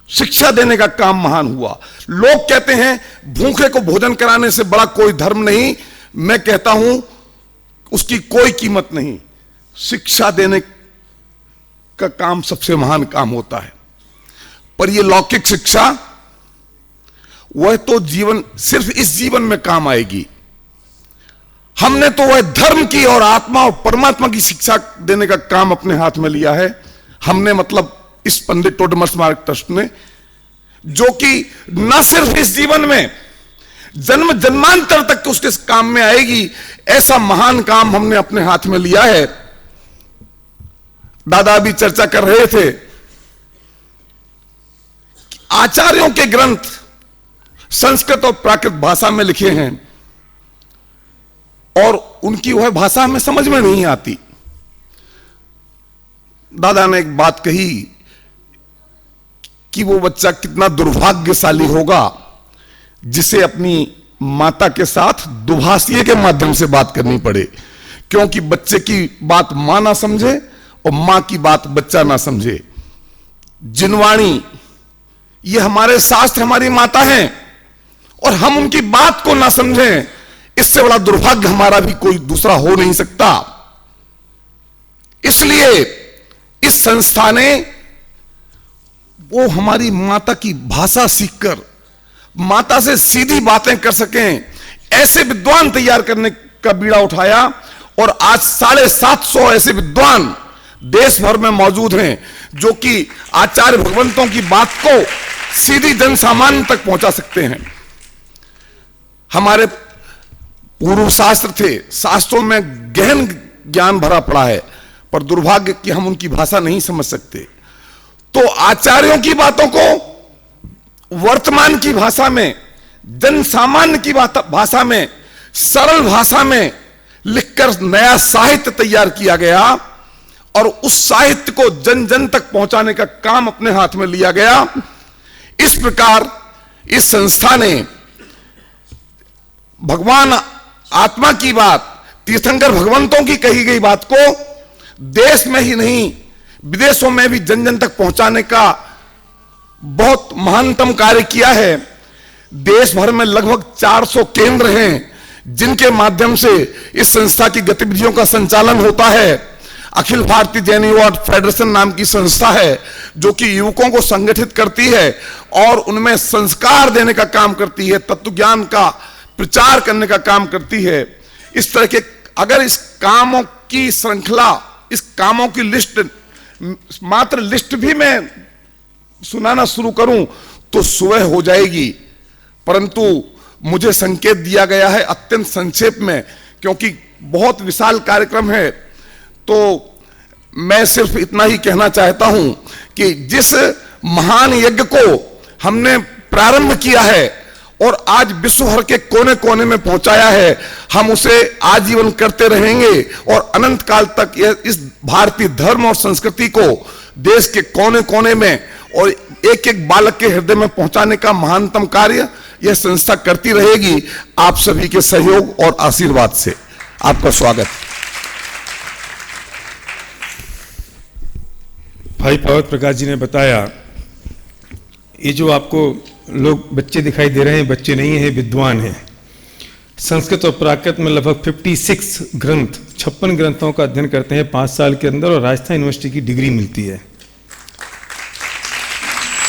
शिक्षा देने का काम महान हुआ। लोग कहते हैं भूखे को भोजन कराने से बड़ा कोई धर्म नहीं। मैं कहता हूं उसकी कोई कीमत नहीं। शिक्षा देने का काम सबसे महान काम होता है। पर यह लौकिक शिक्षा, वह तो जीवन सिर्फ इस जीवन में काम आएगी। हमने तो वह धर्म की और आत्मा और परमात्मा की शिक्षा देने का काम अपने हाथ में लिया है। हमने मतलब इस पंडित टोडरमल स्मारक ट्रस्ट ने, जो कि न सिर्फ इस जीवन में, जन्म जन्मांतर तक उसके काम में आएगी, ऐसा महान काम हमने अपने हाथ में लिया है। दादा अभी चर्चा कर रहे थे, आचार्यों के ग्रंथ संस्कृत और प्राकृत भाषा में लिखे हैं और उनकी वह भाषा हमें समझ में नहीं आती। दादा ने एक बात कही कि वो बच्चा कितना दुर्भाग्यशाली होगा जिसे अपनी माता के साथ दुभाषिए के माध्यम से बात करनी पड़े, क्योंकि बच्चे की बात मां ना समझे और मां की बात बच्चा ना समझे। जिनवाणी, ये हमारे शास्त्र हमारी माता हैं और हम उनकी बात को ना समझें, इससे बड़ा दुर्भाग्य हमारा भी कोई दूसरा हो नहीं सकता। इसलिए इस संस्था ने वो हमारी माता की भाषा सीखकर माता से सीधी बातें कर सकें, ऐसे विद्वान तैयार करने का बीड़ा उठाया और आज 750 ऐसे विद्वान देश भर में मौजूद हैं जो कि आचार्य भगवंतों की बात को सीधी जन सामान्य तक पहुंचा सकते हैं। हमारे पूर्व शास्त्र थे, शास्त्रों में गहन ज्ञान भरा पड़ा है, पर दुर्भाग्य कि हम उनकी भाषा नहीं समझ सकते। तो आचार्यों की बातों को वर्तमान की भाषा में, जन सामान्य की भाषा में, सरल भाषा में लिखकर नया साहित्य तैयार किया गया और उस साहित्य को जन जन तक पहुंचाने का काम अपने हाथ में लिया गया। इस प्रकार इस संस्था ने भगवान आत्मा की बात, तीर्थंकर भगवंतों की कही गई बात को देश में ही नहीं विदेशों में भी जन जन तक पहुंचाने का बहुत महानतम कार्य किया है। देश भर में लगभग 400 केंद्र हैं जिनके माध्यम से इस संस्था की गतिविधियों का संचालन होता है। अखिल भारतीय जैन युवा फेडरेशन नाम की संस्था है जो कि युवकों को संगठित करती है और उनमें संस्कार देने का काम करती है, तत्व ज्ञान का प्रचार करने का काम करती है। इस तरह के अगर इस कामों की श्रृंखला, इस कामों की लिस्ट, मात्र लिस्ट भी मैं सुनाना शुरू करूं तो सुबह हो जाएगी, परंतु मुझे संकेत दिया गया है अत्यंत संक्षेप में, क्योंकि बहुत विशाल कार्यक्रम है। तो मैं सिर्फ इतना ही कहना चाहता हूं कि जिस महान यज्ञ को हमने प्रारंभ किया है और आज विश्व भर के कोने कोने में पहुंचाया है, हम उसे आजीवन करते रहेंगे और अनंत काल तक इस भारतीय धर्म और संस्कृति को देश के कोने कोने में और एक एक बालक के हृदय में पहुंचाने का महानतम कार्य यह संस्था करती रहेगी, आप सभी के सहयोग और आशीर्वाद से। आपका स्वागत। भाई पवत प्रकाश जी ने बताया, ये जो आपको लोग बच्चे दिखाई दे रहे हैं, बच्चे नहीं हैं, विद्वान हैं। संस्कृत और प्राकृत में लगभग 56 ग्रंथ, 56 ग्रंथों का अध्ययन करते हैं 5 साल के अंदर, और राजस्थान यूनिवर्सिटी की डिग्री मिलती है।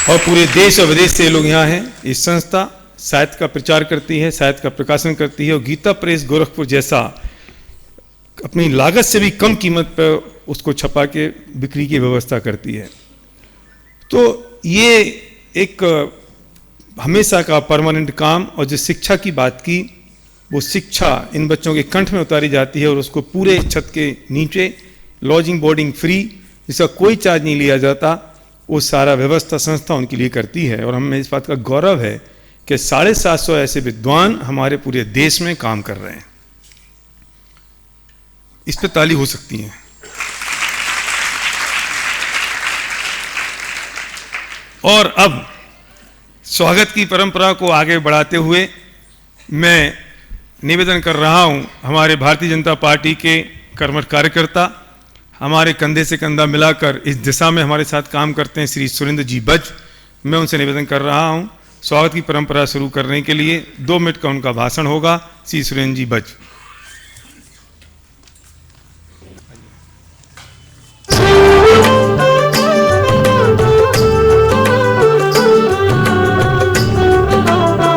और पूरे देश और विदेश से लोग यहाँ हैं। इस संस्था साहित्य का प्रचार करती है, साहित्य का प्रकाशन करती है, और गीता प्रेस गोरखपुर जैसा अपनी लागत से भी कम कीमत पर उसको छपा के बिक्री की व्यवस्था करती है। तो ये एक हमेशा का परमानेंट काम। और जो शिक्षा की बात की, वो शिक्षा इन बच्चों के कंठ में उतारी जाती है, और उसको पूरे छत के नीचे लॉजिंग बोर्डिंग फ्री, जिसका कोई चार्ज नहीं लिया जाता, वो सारा व्यवस्था संस्था उनके लिए करती है। और हमें इस बात का गौरव है कि 750 ऐसे विद्वान हमारे पूरे देश में काम कर रहे हैं। इस पर ताली हो सकती है। और अब स्वागत की परंपरा को आगे बढ़ाते हुए मैं निवेदन कर रहा हूं, हमारे भारतीय जनता पार्टी के कर्मठ कार्यकर्ता हमारे कंधे से कंधा मिलाकर इस दिशा में हमारे साथ काम करते हैं, श्री सुरेंद्र जी बज, मैं उनसे निवेदन कर रहा हूं स्वागत की परंपरा शुरू करने के लिए 2 मिनट का उनका भाषण होगा। श्री सुरेंद्र जी बज।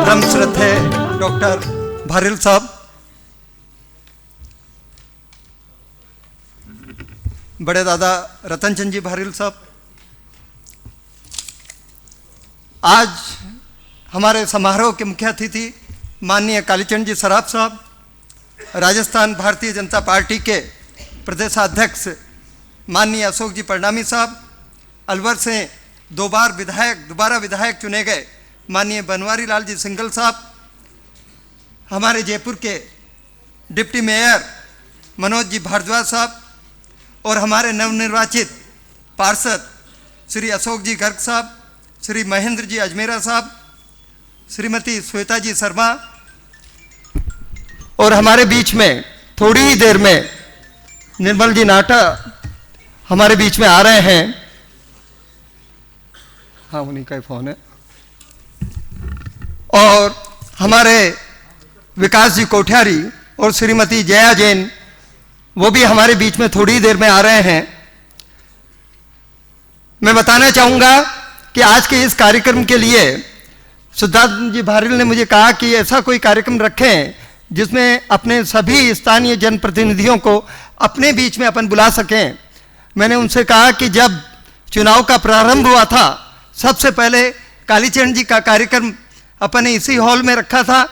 परम श्रद्धेय डॉक्टर भारिल साहब, बड़े दादा रतन चंद जी भारिल साहब, आज हमारे समारोह के मुख्य अतिथि माननीय कालीचंद जी सराफ साहब, राजस्थान भारतीय जनता पार्टी के प्रदेशाध्यक्ष माननीय अशोक जी परनामी साहब, अलवर से दोबारा विधायक चुने गए माननीय बनवारी लाल जी सिंघल साहब, हमारे जयपुर के डिप्टी मेयर मनोज जी भारद्वाज साहब, और हमारे नवनिर्वाचित पार्षद श्री अशोक जी गर्ग साहब, श्री महेंद्र जी अजमेरा साहब, श्रीमती श्वेता जी शर्मा, और हमारे बीच में थोड़ी ही देर में निर्मल जी नाटा हमारे बीच में आ रहे हैं। हाँ, उन्हीं का ही फोन है। और हमारे विकास जी कोठियारी और श्रीमती जया जैन, वो भी हमारे बीच में थोड़ी देर में आ रहे हैं। मैं बताना चाहूँगा कि आज के इस कार्यक्रम के लिए सिद्धार्थ जी भारिल ने मुझे कहा कि ऐसा कोई कार्यक्रम रखें जिसमें अपने सभी स्थानीय जनप्रतिनिधियों को अपने बीच में अपन बुला सकें। मैंने उनसे कहा कि जब चुनाव का प्रारंभ हुआ था, सबसे पहले कालीचंद जी का कार्यक्रम अपन ने इसी हॉल में रखा था,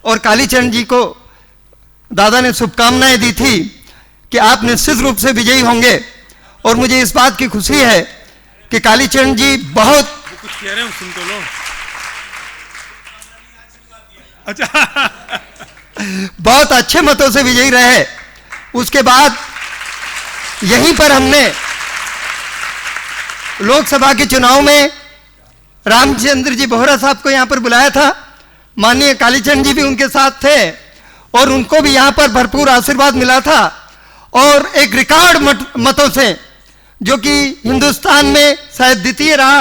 और कालीचंद जी को दादा ने शुभकामनाएं दी थी कि आप निश्चित रूप से विजयी होंगे। और मुझे इस बात की खुशी है कि कालीचंद जी बहुत कुछ कह रहे हो, सुन तो लो। अच्छा बहुत अच्छे मतों से विजयी रहे। उसके बाद यहीं पर हमने लोकसभा के चुनाव में रामचंद्र जी बोहरा साहब को यहां पर बुलाया था, माननीय कालीचंद जी भी उनके साथ थे, और उनको भी यहां पर भरपूर आशीर्वाद मिला था। और एक रिकॉर्ड मतों से, जो कि हिंदुस्तान में शायद द्वितीय रहा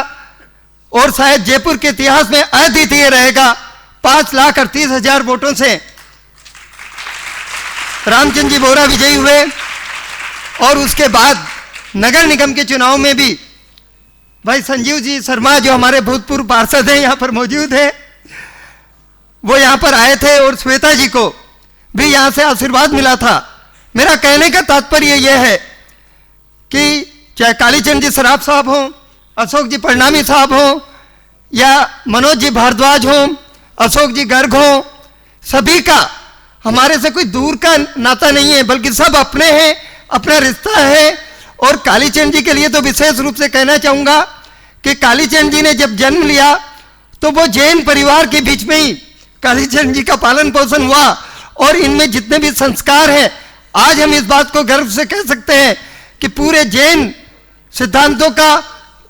और शायद जयपुर के इतिहास में अद्वितीय रहेगा, 5,38,000 वोटों से रामचंद्र जी बोहरा विजयी हुए। और उसके बाद नगर निगम के चुनाव में भी भाई संजीव जी शर्मा, जो हमारे भूतपूर्व पार्षद हैं, यहाँ पर मौजूद हैं, वो यहाँ पर आए थे, और श्वेता जी को भी यहाँ से आशीर्वाद मिला था। मेरा कहने का तात्पर्य यह है कि चाहे कालीचंद जी सराफ साहब हों, अशोक जी परनामी साहब हों, या मनोज जी भारद्वाज हों, अशोक जी गर्ग हों, सभी का हमारे से कोई दूर का नाता नहीं है, बल्कि सब अपने हैं, अपना रिश्ता है। और कालीचंद जी के लिए तो विशेष रूप से कहना चाहूँगा कि कालीचंद जी ने जब जन्म लिया तो वो जैन परिवार के बीच में ही कालीचंद जी का पालन पोषण हुआ, और इनमें जितने भी संस्कार हैं, आज हम इस बात को गर्व से कह सकते हैं कि पूरे जैन सिद्धांतों का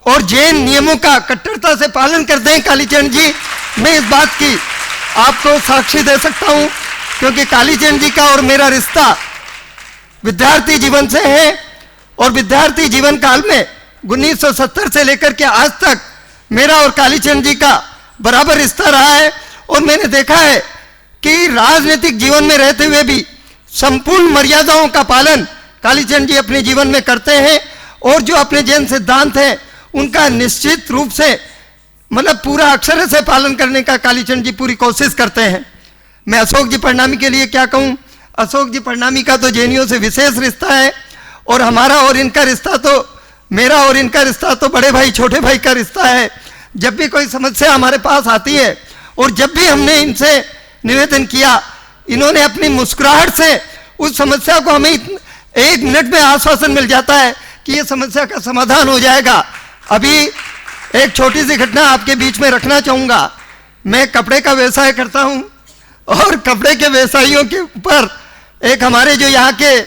और जैन नियमों का कट्टरता से पालन करते हैं कालीचरण जी। मैं इस बात की आपको साक्षी दे सकता हूं, क्योंकि कालीचरण जी का और मेरा रिश्ता विद्यार्थी जीवन से है, और विद्यार्थी जीवन काल में 1970 से लेकर के आज तक मेरा और कालीचरण जी का बराबर रिश्ता रहा है। और मैंने देखा है कि राजनीतिक जीवन में रहते हुए भी संपूर्ण मर्यादाओं का पालन कालीचरण जी अपने जीवन में करते हैं, और जो अपने जैन सिद्धांत हैं उनका निश्चित रूप से मतलब पूरा अक्षर से पालन करने का कालीचरण जी पूरी कोशिश करते हैं। मैं अशोक जी परनामी के लिए क्या कहूँ, अशोक जी परनामी का तो जैनियों से विशेष रिश्ता है, और हमारा और इनका रिश्ता तो, मेरा और इनका रिश्ता तो बड़े भाई छोटे भाई का रिश्ता है। जब भी कोई समस्या हमारे पास आती है और जब भी हमने इनसे निवेदन किया, इन्होंने अपनी मुस्कुराहट से उस समस्या को हमें 1 मिनट में आश्वासन मिल जाता है कि ये समस्या का समाधान हो जाएगा। अभी एक छोटी सी घटना आपके बीच में रखना चाहूँगा। मैं कपड़े का व्यवसाय करता हूँ, और कपड़े के व्यवसायियों के ऊपर एक हमारे जो यहाँ के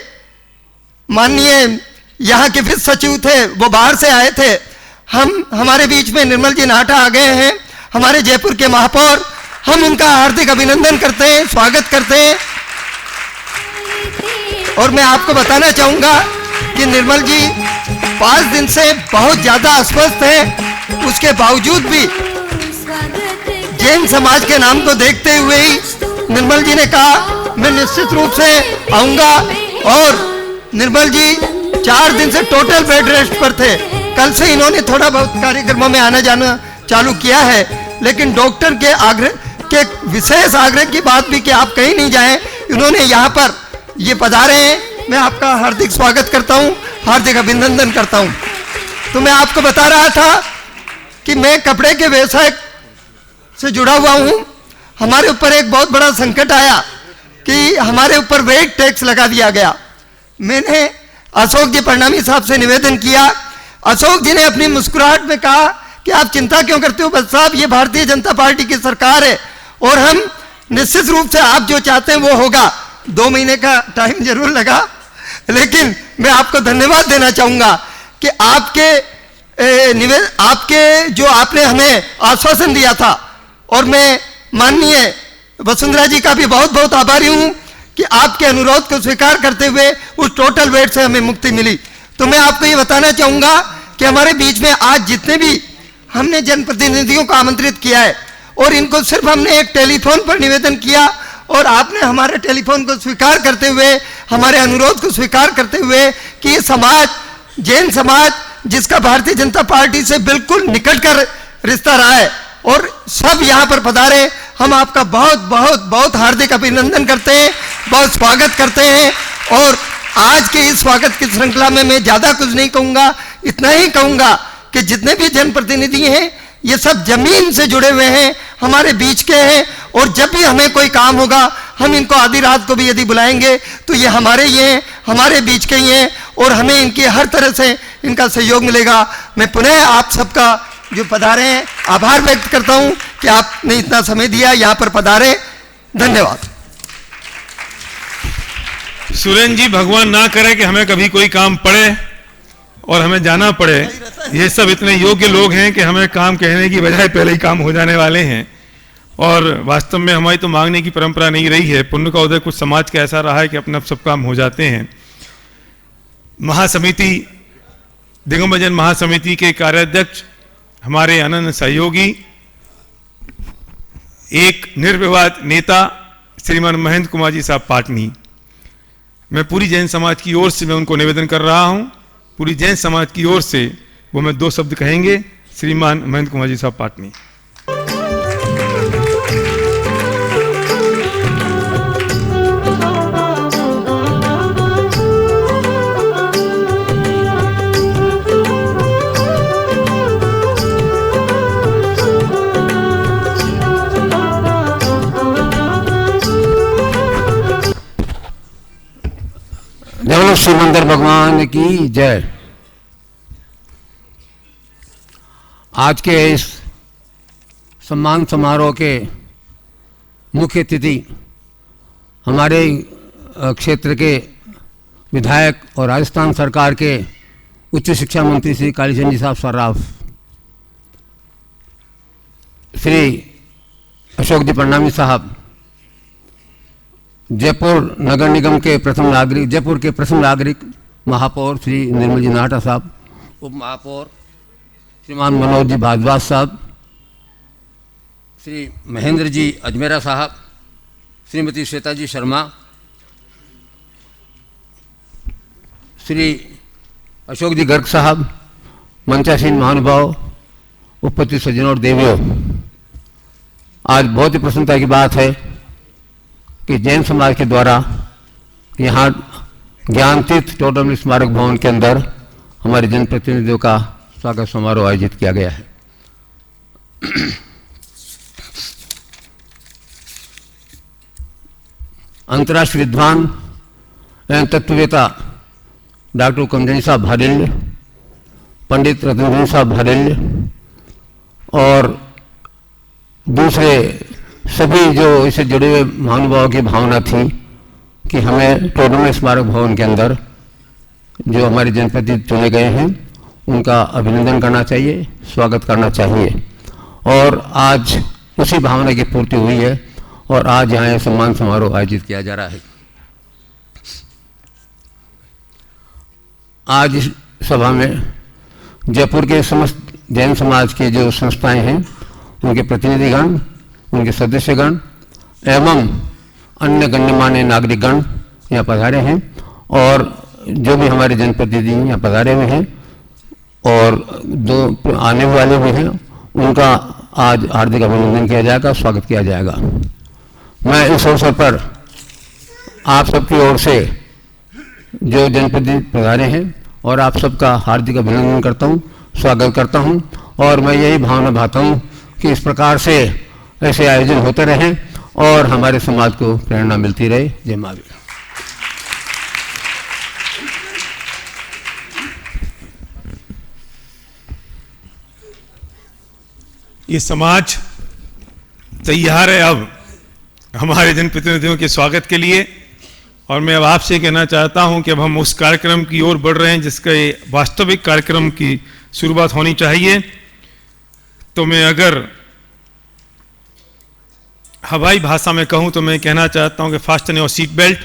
माननीय यहाँ के वित्त सचिव थे, वो बाहर से आए थे। हमारे बीच में निर्मल जी नाटा आ गए हैं, हमारे जयपुर के महापौर। हम उनका हार्दिक अभिनंदन करते हैं, स्वागत करते हैं। और मैं आपको बताना चाहूँगा कि निर्मल जी 5 दिन से बहुत ज़्यादा अस्वस्थ हैं, उसके बावजूद भी जैन समाज के नाम को देखते हुए ही निर्मल जी ने कहा मैं निश्चित रूप से आऊँगा। और निर्मल जी 4 दिन से टोटल बेड रेस्ट पर थे। कल से इन्होंने थोड़ा बहुत कार्यक्रमों में आना जाना चालू किया है, लेकिन डॉक्टर के आग्रह के विशेष आग्रह की बात भी कि आप कहीं नहीं जाएं, इन्होंने यहाँ पर ये पधारे हैं। मैं आपका हार्दिक स्वागत करता हूँ, हार्दिक अभिनंदन करता हूँ। तो मैं आपको बता रहा था कि मैं कपड़े के व्यवसाय से जुड़ा हुआ हूँ। हमारे ऊपर एक बहुत बड़ा संकट आया कि हमारे ऊपर वेट टैक्स लगा दिया गया। मैंने अशोक जी परनामी साहब से निवेदन किया। अशोक जी ने अपनी मुस्कुराहट में कहा कि आप चिंता क्यों करते हो बस साहब, ये भारतीय जनता पार्टी की सरकार है और हम निश्चित रूप से आप जो चाहते हैं वो होगा। 2 महीने का टाइम जरूर लगा, लेकिन मैं आपको धन्यवाद देना चाहूँगा कि आपके जो आपने हमें आश्वासन दिया था, और मैं माननीय वसुंधरा जी का भी बहुत बहुत आभारी हूँ कि आपके अनुरोध को स्वीकार करते हुए उस टोटल वेट से हमें मुक्ति मिली। तो मैं आपको ये बताना चाहूँगा कि हमारे बीच में आज जितने भी हमने जनप्रतिनिधियों को आमंत्रित किया है, और इनको सिर्फ हमने एक टेलीफोन पर निवेदन किया, और आपने हमारे टेलीफोन को स्वीकार करते हुए, हमारे अनुरोध को स्वीकार करते हुए कि ये समाज, जैन समाज जिसका भारतीय जनता पार्टी से बिल्कुल निकट का रिश्ता रहा है, और सब यहाँ पर पधारे। हम आपका बहुत बहुत बहुत हार्दिक अभिनंदन करते हैं, बहुत स्वागत करते हैं। और आज के इस स्वागत की श्रृंखला में मैं ज़्यादा कुछ नहीं कहूँगा, इतना ही कहूँगा कि जितने भी जनप्रतिनिधि हैं ये सब जमीन से जुड़े हुए हैं, हमारे बीच के हैं, और जब भी हमें कोई काम होगा हम इनको आधी रात को भी यदि बुलाएंगे तो ये हमारे ही हैं, हमारे बीच के ही हैं, और हमें इनकी हर तरह से इनका सहयोग मिलेगा। मैं पुनः आप सबका जो पधारे हैं आभार व्यक्त करता हूं कि आपने इतना समय दिया, यहाँ पर पधारे। धन्यवाद। सुरेंद्र जी, भगवान ना करे कि हमें कभी कोई काम पड़े और हमें जाना पड़े। ये सब इतने योग्य लोग हैं कि हमें काम कहने की बजाय पहले ही काम हो जाने वाले हैं। और वास्तव में हमारी तो मांगने की परंपरा नहीं रही है। पुण्य का उदय कुछ समाज का ऐसा रहा है कि अपने सब काम हो जाते हैं। महासमिति, दिगंबर जैन महासमिति के कार्याध्यक्ष, हमारे अनन्य सहयोगी, एक निर्विवाद नेता श्रीमान महेंद्र कुमार जी साहब पाटनी, मैं पूरी जैन समाज की ओर से मैं उनको निवेदन कर रहा हूं, पूरी जैन समाज की ओर से वो मैं 2 शब्द कहेंगे। श्रीमान महेंद्र कुमार जी साहब पाटनी। जय श्री मंदिर भगवान की जय। आज के इस सम्मान समारोह के मुख्य अतिथि हमारे क्षेत्र के विधायक और राजस्थान सरकार के उच्च शिक्षा मंत्री श्री कालीचरण जी साहब सर्राफ, श्री अशोक जी परनामी साहब, जयपुर नगर निगम के प्रथम नागरिक, जयपुर के प्रथम नागरिक महापौर श्री निर्मल जी नाहटा साहब, उप महापौर श्रीमान मनोज जी भारद्वाज साहब, श्री महेंद्र जी अजमेरा साहब, श्रीमती श्वेता जी शर्मा, श्री अशोक जी गर्ग साहब, मंचासीन महानुभाव, उपस्थित सज्जनों और देवियों, आज बहुत ही प्रसन्नता की बात है कि जैन समाज के द्वारा यहाँ ज्ञानतीर्थ टोडरमल स्मारक भवन के अंदर हमारे जनप्रतिनिधियों का स्वागत समारोह आयोजित किया गया है। अंतर्राष्ट्रीय विद्वान एवं तत्ववेता डॉक्टर कमजनी साहब भारेल्य, पंडित रतनजनी साहब भारेल्य और दूसरे सभी जो इससे जुड़े हुए महानुभावों की भावना थी कि हमें टोडरमल स्मारक भवन के अंदर जो हमारे जनप्रतिनिधि चुने गए हैं उनका अभिनंदन करना चाहिए, स्वागत करना चाहिए। और आज उसी भावना की पूर्ति हुई है और आज यहाँ सम्मान समारोह आयोजित किया जा रहा है। आज इस सभा में जयपुर के समस्त जैन समाज के जो संस्थाएं हैं उनके प्रतिनिधिगण, उनके सदस्यगण एवं अन्य गण्यमान्य नागरिकगण यहाँ पधारे हैं और जो भी हमारे जनप्रतिनिधि यहाँ पधारे हुए हैं और दो आने वाले हुए हैं उनका आज हार्दिक अभिनंदन किया जाएगा, स्वागत किया जाएगा। मैं इस अवसर पर आप सबकी ओर से जो जनप्रतिनिधि पधारे हैं और आप सबका हार्दिक अभिनंदन करता हूँ, स्वागत करता हूँ और मैं यही भावना भाता हूँ कि इस प्रकार से ऐसे आयोजन होते रहें और हमारे समाज को प्रेरणा मिलती रहे। जय महावीर। ये समाज तैयार है अब हमारे जनप्रतिनिधियों के स्वागत के लिए और मैं अब आपसे कहना चाहता हूं कि अब हम उस कार्यक्रम की ओर बढ़ रहे हैं जिसका ये वास्तविक कार्यक्रम की शुरुआत होनी चाहिए। तो मैं अगर हवाई भाषा में कहूं तो मैं कहना चाहता हूं कि फास्टन योर सीट बेल्ट।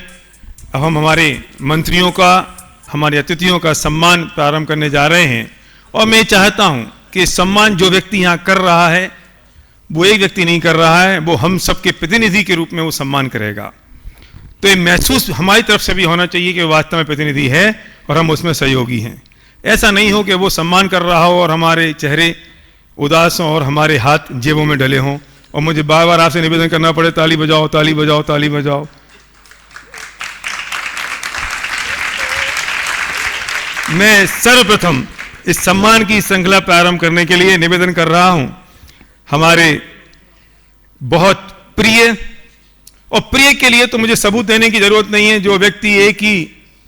अब हम हमारे मंत्रियों का, हमारे अतिथियों का सम्मान प्रारंभ करने जा रहे हैं और मैं चाहता हूं कि सम्मान जो व्यक्ति यहाँ कर रहा है वो एक व्यक्ति नहीं कर रहा है, वो हम सबके प्रतिनिधि के रूप में वो सम्मान करेगा। तो ये महसूस हमारी तरफ से भी होना चाहिए कि वास्तव में प्रतिनिधि है और हम उसमें सहयोगी हैं। ऐसा नहीं हो कि वो सम्मान कर रहा हो और हमारे चेहरे उदास हों और हमारे हाथ जेबों में डले हों और मुझे बार बार आपसे निवेदन करना पड़े ताली बजाओ, ताली बजाओ, ताली बजाओ। मैं सर्वप्रथम इस सम्मान की श्रृंखला प्रारंभ करने के लिए निवेदन कर रहा हूं हमारे बहुत प्रिय, और प्रिय के लिए तो मुझे सबूत देने की जरूरत नहीं है, जो व्यक्ति एक ही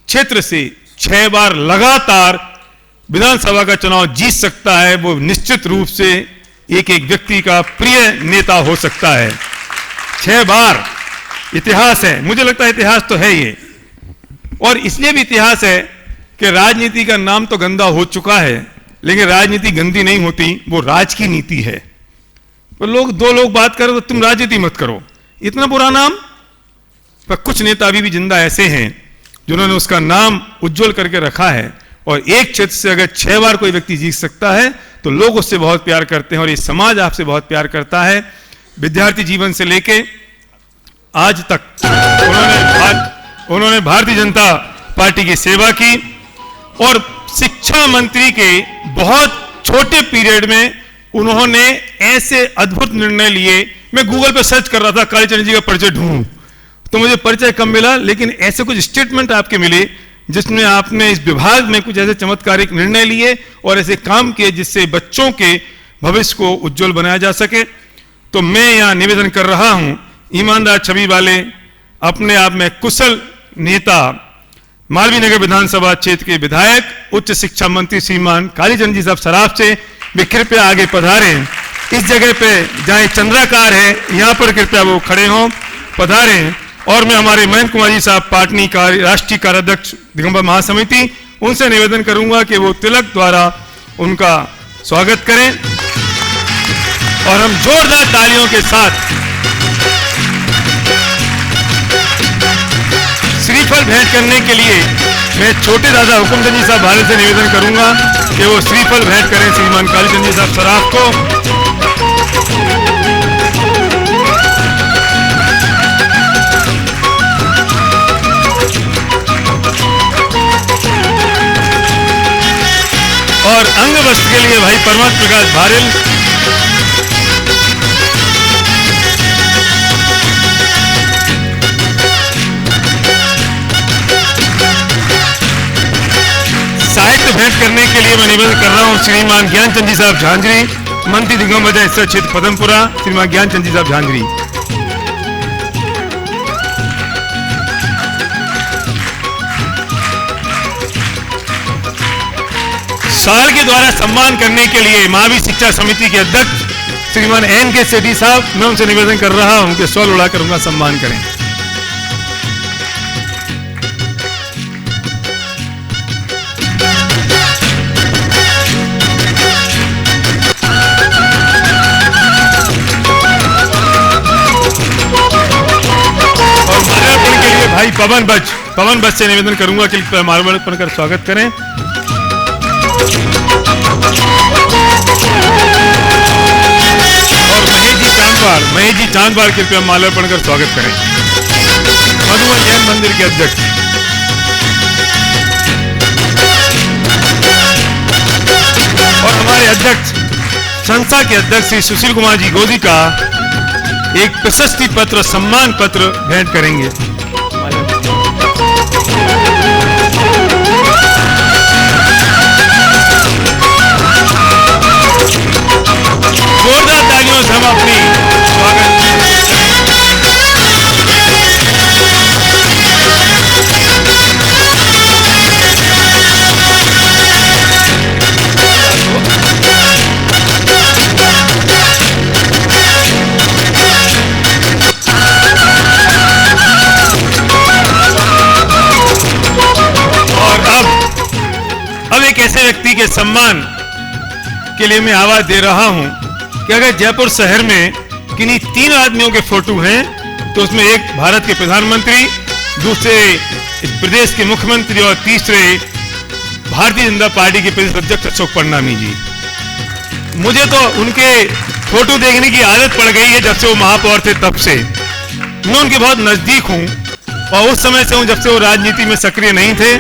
क्षेत्र से 6 बार लगातार विधानसभा का चुनाव जीत सकता है वो निश्चित रूप से एक एक व्यक्ति का प्रिय नेता हो सकता है। 6 बार इतिहास है, मुझे लगता है इतिहास तो है ये, और इसलिए भी इतिहास है कि राजनीति का नाम तो गंदा हो चुका है लेकिन राजनीति गंदी नहीं होती, वो राज की नीति है। तो दो लोग बात करो तो तुम राजनीति मत करो, इतना बुरा नाम। पर कुछ नेता अभी भी जिंदा ऐसे हैं जिन्होंने उसका नाम उज्जवल करके रखा है और एक क्षेत्र से अगर 6 बार कोई व्यक्ति जीत सकता है तो लोग उससे बहुत प्यार करते हैं और ये समाज आपसे बहुत प्यार करता है। विद्यार्थी जीवन से लेके आज तक उन्होंने भारतीय जनता पार्टी की सेवा की और शिक्षा मंत्री के बहुत छोटे पीरियड में उन्होंने ऐसे अद्भुत निर्णय लिए। मैं गूगल पे सर्च कर रहा था कालीचरण जी का परिचय ढूंढूं तो मुझे परिचय कम मिला, लेकिन ऐसे कुछ स्टेटमेंट आपके मिले जिसमें आपने इस विभाग में कुछ ऐसे चमत्कारिक निर्णय लिए और ऐसे काम किए जिससे बच्चों के भविष्य को उज्जवल बनाया जा सके। तो मैं यहाँ निवेदन कर रहा हूं, ईमानदार छवि वाले, अपने आप में कुशल नेता, मालवीय नगर विधानसभा क्षेत्र के विधायक, उच्च शिक्षा मंत्री श्रीमान कालीचरण जी साहब सराफ से वे कृपया आगे पधारें। इस जगह पे जहाँ चंद्राकार है यहाँ पर कृपया वो खड़े हों, पधारें। और मैं हमारे महेंद्र कुमार जी साहब पाटनी का राष्ट्रीय कार्याध्यक्ष दिगंबर महासमिति, उनसे निवेदन करूंगा कि वो तिलक द्वारा उनका स्वागत करें। और हम जोरदार तालियों के साथ श्रीफल भेंट करने के लिए मैं छोटे दादा हुकुमचंद जी साहब भारत से निवेदन करूंगा कि वो श्रीफल भेंट करें श्रीमान कालीचंद जी साहब सराफ को। और अंग वस्त्र के लिए भाई परमात्म प्रकाश भारेल। साहित्य भेंट करने के लिए मैं निवेदन कर रहा हूं श्रीमान ज्ञानचंद जी साहब झांझरी, मंत्री दिगंबर इसका क्षेत्र पदमपुरा, श्रीमान ज्ञानचंद जी साहब झांझरी। साल के द्वारा सम्मान करने के लिए महावीर शिक्षा समिति के अध्यक्ष श्रीमान एन के सेठी साहब, मैं उनसे निवेदन कर रहा हूं कि शॉल उड़ाकर उनका सम्मान करें। और माल्यार्पण के लिए भाई पवन बच से निवेदन करूंगा कि माल्यार्पण कर स्वागत करें। और महेश जी चांदवार कृपया माल्यार्पण कर स्वागत करें। मधुबन जैन मंदिर के अध्यक्ष और हमारे अध्यक्ष संस्था के अध्यक्ष श्री सुशील कुमार जी गोदी का एक प्रशस्ति पत्र सम्मान पत्र भेंट करेंगे। जोरदार तालियों से हम अपनी स्वागत। और अब एक ऐसे व्यक्ति के सम्मान के लिए मैं आवाज दे रहा हूं कि अगर जयपुर शहर में किन्हीं 3 आदमियों के फोटो हैं तो उसमें एक भारत के प्रधानमंत्री, दूसरे प्रदेश के मुख्यमंत्री और तीसरे भारतीय जनता पार्टी के प्रदेश अध्यक्ष अशोक परनामी जी। मुझे तो उनके फोटो देखने की आदत पड़ गई है जब से वो महापौर थे तब से। मैं उनके बहुत नजदीक हूं और उस समय से हूं जब से वो राजनीति में सक्रिय नहीं थे।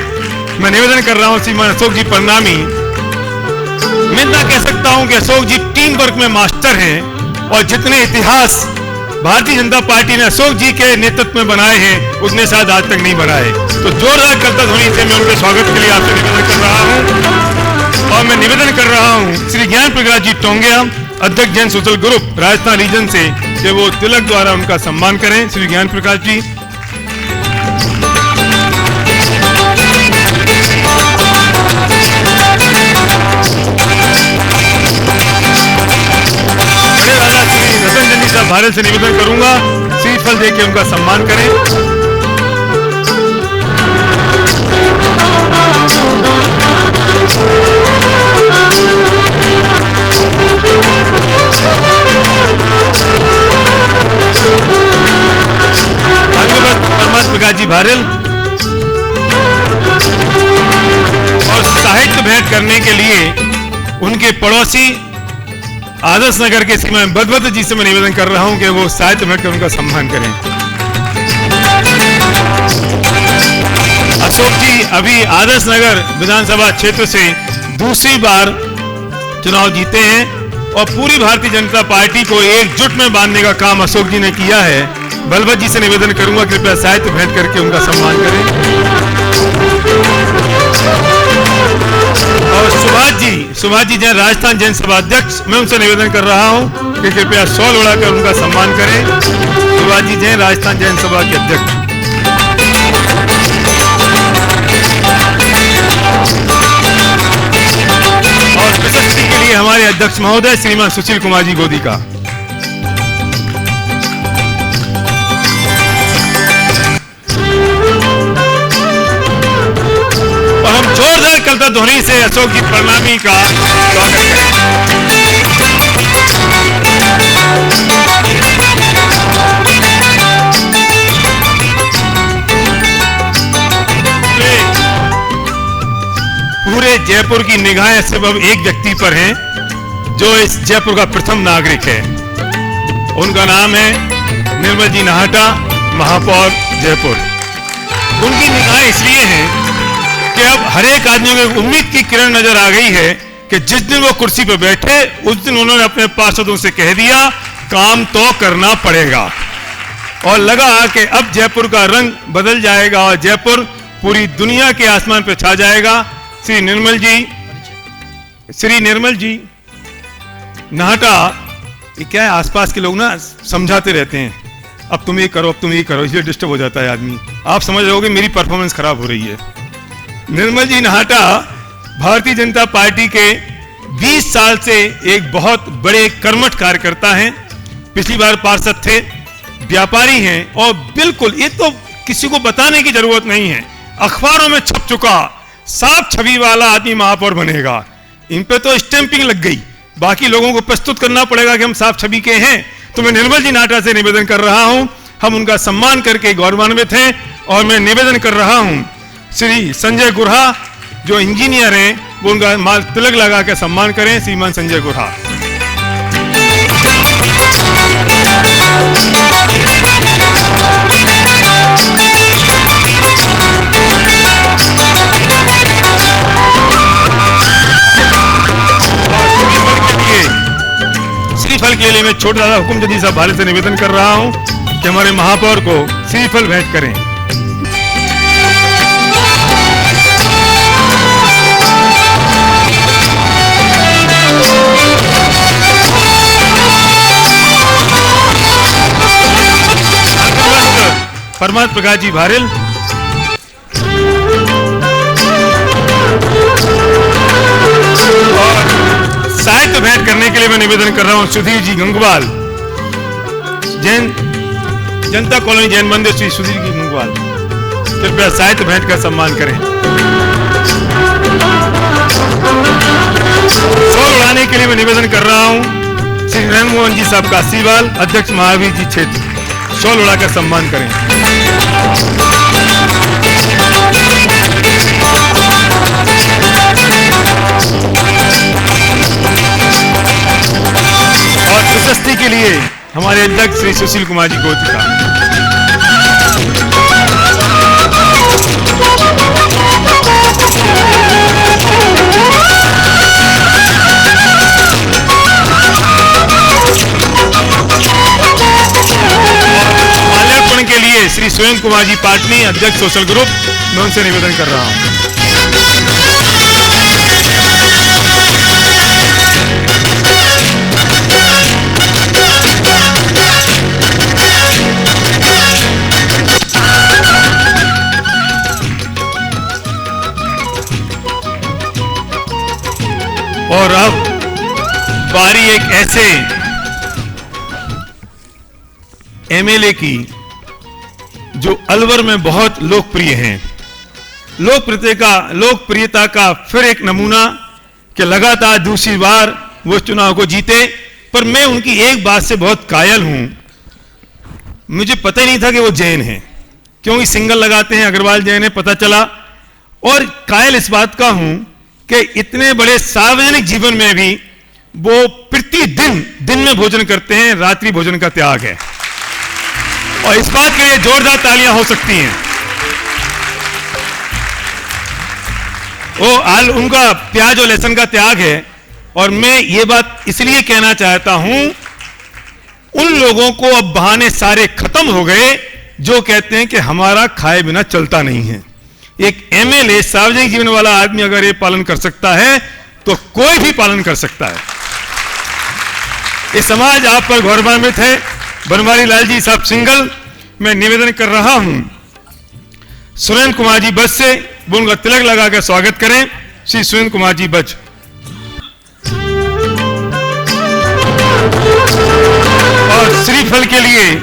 मैं निवेदन कर रहा हूं श्रीमान अशोक जी परनामी, मैं इतना कह सकता हूं कि अशोक जी टीम वर्क में मास्टर हैं और जितने इतिहास भारतीय जनता पार्टी ने अशोक जी के नेतृत्व में बनाए हैं उतने शायद आज तक नहीं बनाए। तो जोरदार करतब ध्वनि से मैं उनके स्वागत के लिए आपसे निवेदन कर रहा हूं। और मैं निवेदन कर रहा हूं श्री ज्ञान प्रकाश जी टोंगिया, अध्यक्ष Jain social group Rajasthan region से, कि वो तिलक द्वारा उनका सम्मान करें। श्री ज्ञान प्रकाश जी। भारत से निवेदन करूंगा श्रीफल देकर उनका सम्मान करें। परमात्म प्रकाश जी भारेल। और साहित्य भेंट करने के लिए उनके पड़ोसी आदर्श नगर के श्रीमान बदवत जी से मैं निवेदन कर रहा हूं कि वो साहित्य भेंट कर उनका सम्मान करें। अशोक जी अभी आदर्श नगर विधानसभा क्षेत्र से दूसरी बार चुनाव जीते हैं और पूरी भारतीय जनता पार्टी को एकजुट में बांधने का काम अशोक जी ने किया है। बलवत जी से निवेदन करूंगा कृपया साहित्य भेंट करके उनका सम्मान करें। और सुभाष जी जैन राजस्थान जैन सभा अध्यक्ष, मैं उनसे निवेदन कर रहा हूं कि कृपया शॉल उड़ाकर उनका सम्मान करें। सुभाष जी जैन राजस्थान जैन सभा के अध्यक्ष। और प्रशस्ति के लिए हमारे अध्यक्ष महोदय श्रीमान सुशील कुमार जी गोदी का। जोरदार करतब ध्वनि से अशोक जी परनामी का स्वागत करें। पूरे जयपुर की निगाहें सिर्फ अब एक व्यक्ति पर हैं जो इस जयपुर का प्रथम नागरिक है। उनका नाम है निर्मल जी नाहटा, महापौर जयपुर। उनकी निगाहें इसलिए हैं कि अब हर एक आदमी को उम्मीद की किरण नजर आ गई है कि जिस दिन वो कुर्सी पर बैठे उस दिन उन्होंने अपने पार्षदों से कह दिया काम तो करना पड़ेगा, और लगा कि अब जयपुर का रंग बदल जाएगा और जयपुर पूरी दुनिया के आसमान पर छा जाएगा। श्री निर्मल जी नाहटा, ये क्या है, आसपास के लोग ना समझाते रहते हैं अब तुम ये करो, अब तुम ये करो, इसलिए डिस्टर्ब हो जाता है आदमी। आप समझ रहे होगे मेरी परफॉर्मेंस खराब हो रही है। निर्मल जी नाहटा भारतीय जनता पार्टी के 20 साल से एक बहुत बड़े कर्मठ कार्यकर्ता हैं। पिछली बार पार्षद थे, व्यापारी हैं, और बिल्कुल ये तो किसी को बताने की जरूरत नहीं है, अखबारों में छप चुका साफ छवि वाला आदमी महापौर बनेगा। इन पे तो स्टैंपिंग लग गई, बाकी लोगों को प्रस्तुत करना पड़ेगा कि हम साफ छवि के हैं। तो मैं निर्मल जी नाहटा से निवेदन कर रहा हूं, हम उनका सम्मान करके गौरवान्वित हैं, और मैं निवेदन कर रहा हूं श्री संजय गुरहा जो इंजीनियर हैं वो उनका माल तिलक लगा के सम्मान करें। श्रीमान संजय गुरहा। श्रीफल के लिए मैं छोटा दादा हुकुम जदी साहब भाले से निवेदन कर रहा हूं कि हमारे महापौर को श्रीफल भेंट करें। परमात्मा प्रकाश जी भारेल। और साहित्य भेंट करने के लिए मैं निवेदन कर रहा हूं सुधीर जी गंगवाल, जैन जनता कॉलोनी जैन मंदिर, श्री सुधीर जी गंगवाल, कृपया साहित्य भेंट का सम्मान करें। शॉल उड़ाने के लिए मैं निवेदन कर रहा हूं श्री नरेंद्र मोहन जी साहब काशीवाल, अध्यक्ष महावीर जी क्षेत्र, शॉल उड़ाकर सम्मान करें। और प्रशस्ति के लिए हमारे अध्यक्ष श्री सुशील कुमार जी गोतिका। माल्यार्पण के लिए श्री स्वयं कुमार जी पाटनी, अध्यक्ष सोशल ग्रुप, मैं उनसे निवेदन कर रहा हूं। और अब बारी एक ऐसे एमएलए की जो अलवर में बहुत लोकप्रिय हैं। लोकप्रियता का फिर एक नमूना कि लगातार दूसरी बार वो चुनाव को जीते, पर मैं उनकी एक बात से बहुत कायल हूं। मुझे पता ही नहीं था कि वो जैन हैं, क्योंकि सिंगल लगाते हैं, अग्रवाल जैन है, पता चला। और कायल इस बात का हूं कि इतने बड़े सार्वजनिक जीवन में भी वो प्रतिदिन दिन में भोजन करते हैं, रात्रि भोजन का त्याग है, और इस बात के लिए जोरदार तालियां हो सकती हैं। उनका प्याज और लहसुन का त्याग है। और मैं ये बात इसलिए कहना चाहता हूं, उन लोगों को अब बहाने सारे खत्म हो गए जो कहते हैं कि हमारा खाए बिना चलता नहीं है। एक एमएलए, सार्वजनिक जीवन वाला आदमी अगर ये पालन कर सकता है तो कोई भी पालन कर सकता है। ये समाज आप पर गौरवान्वित है। बनवारी लाल जी साहब सिंगल, मैं निवेदन कर रहा हूं सुरेंद्र कुमार जी बच से, वो उनका तिलक लगा कर स्वागत करें। श्री सुरेंद्र कुमार जी बच। और श्रीफल के लिए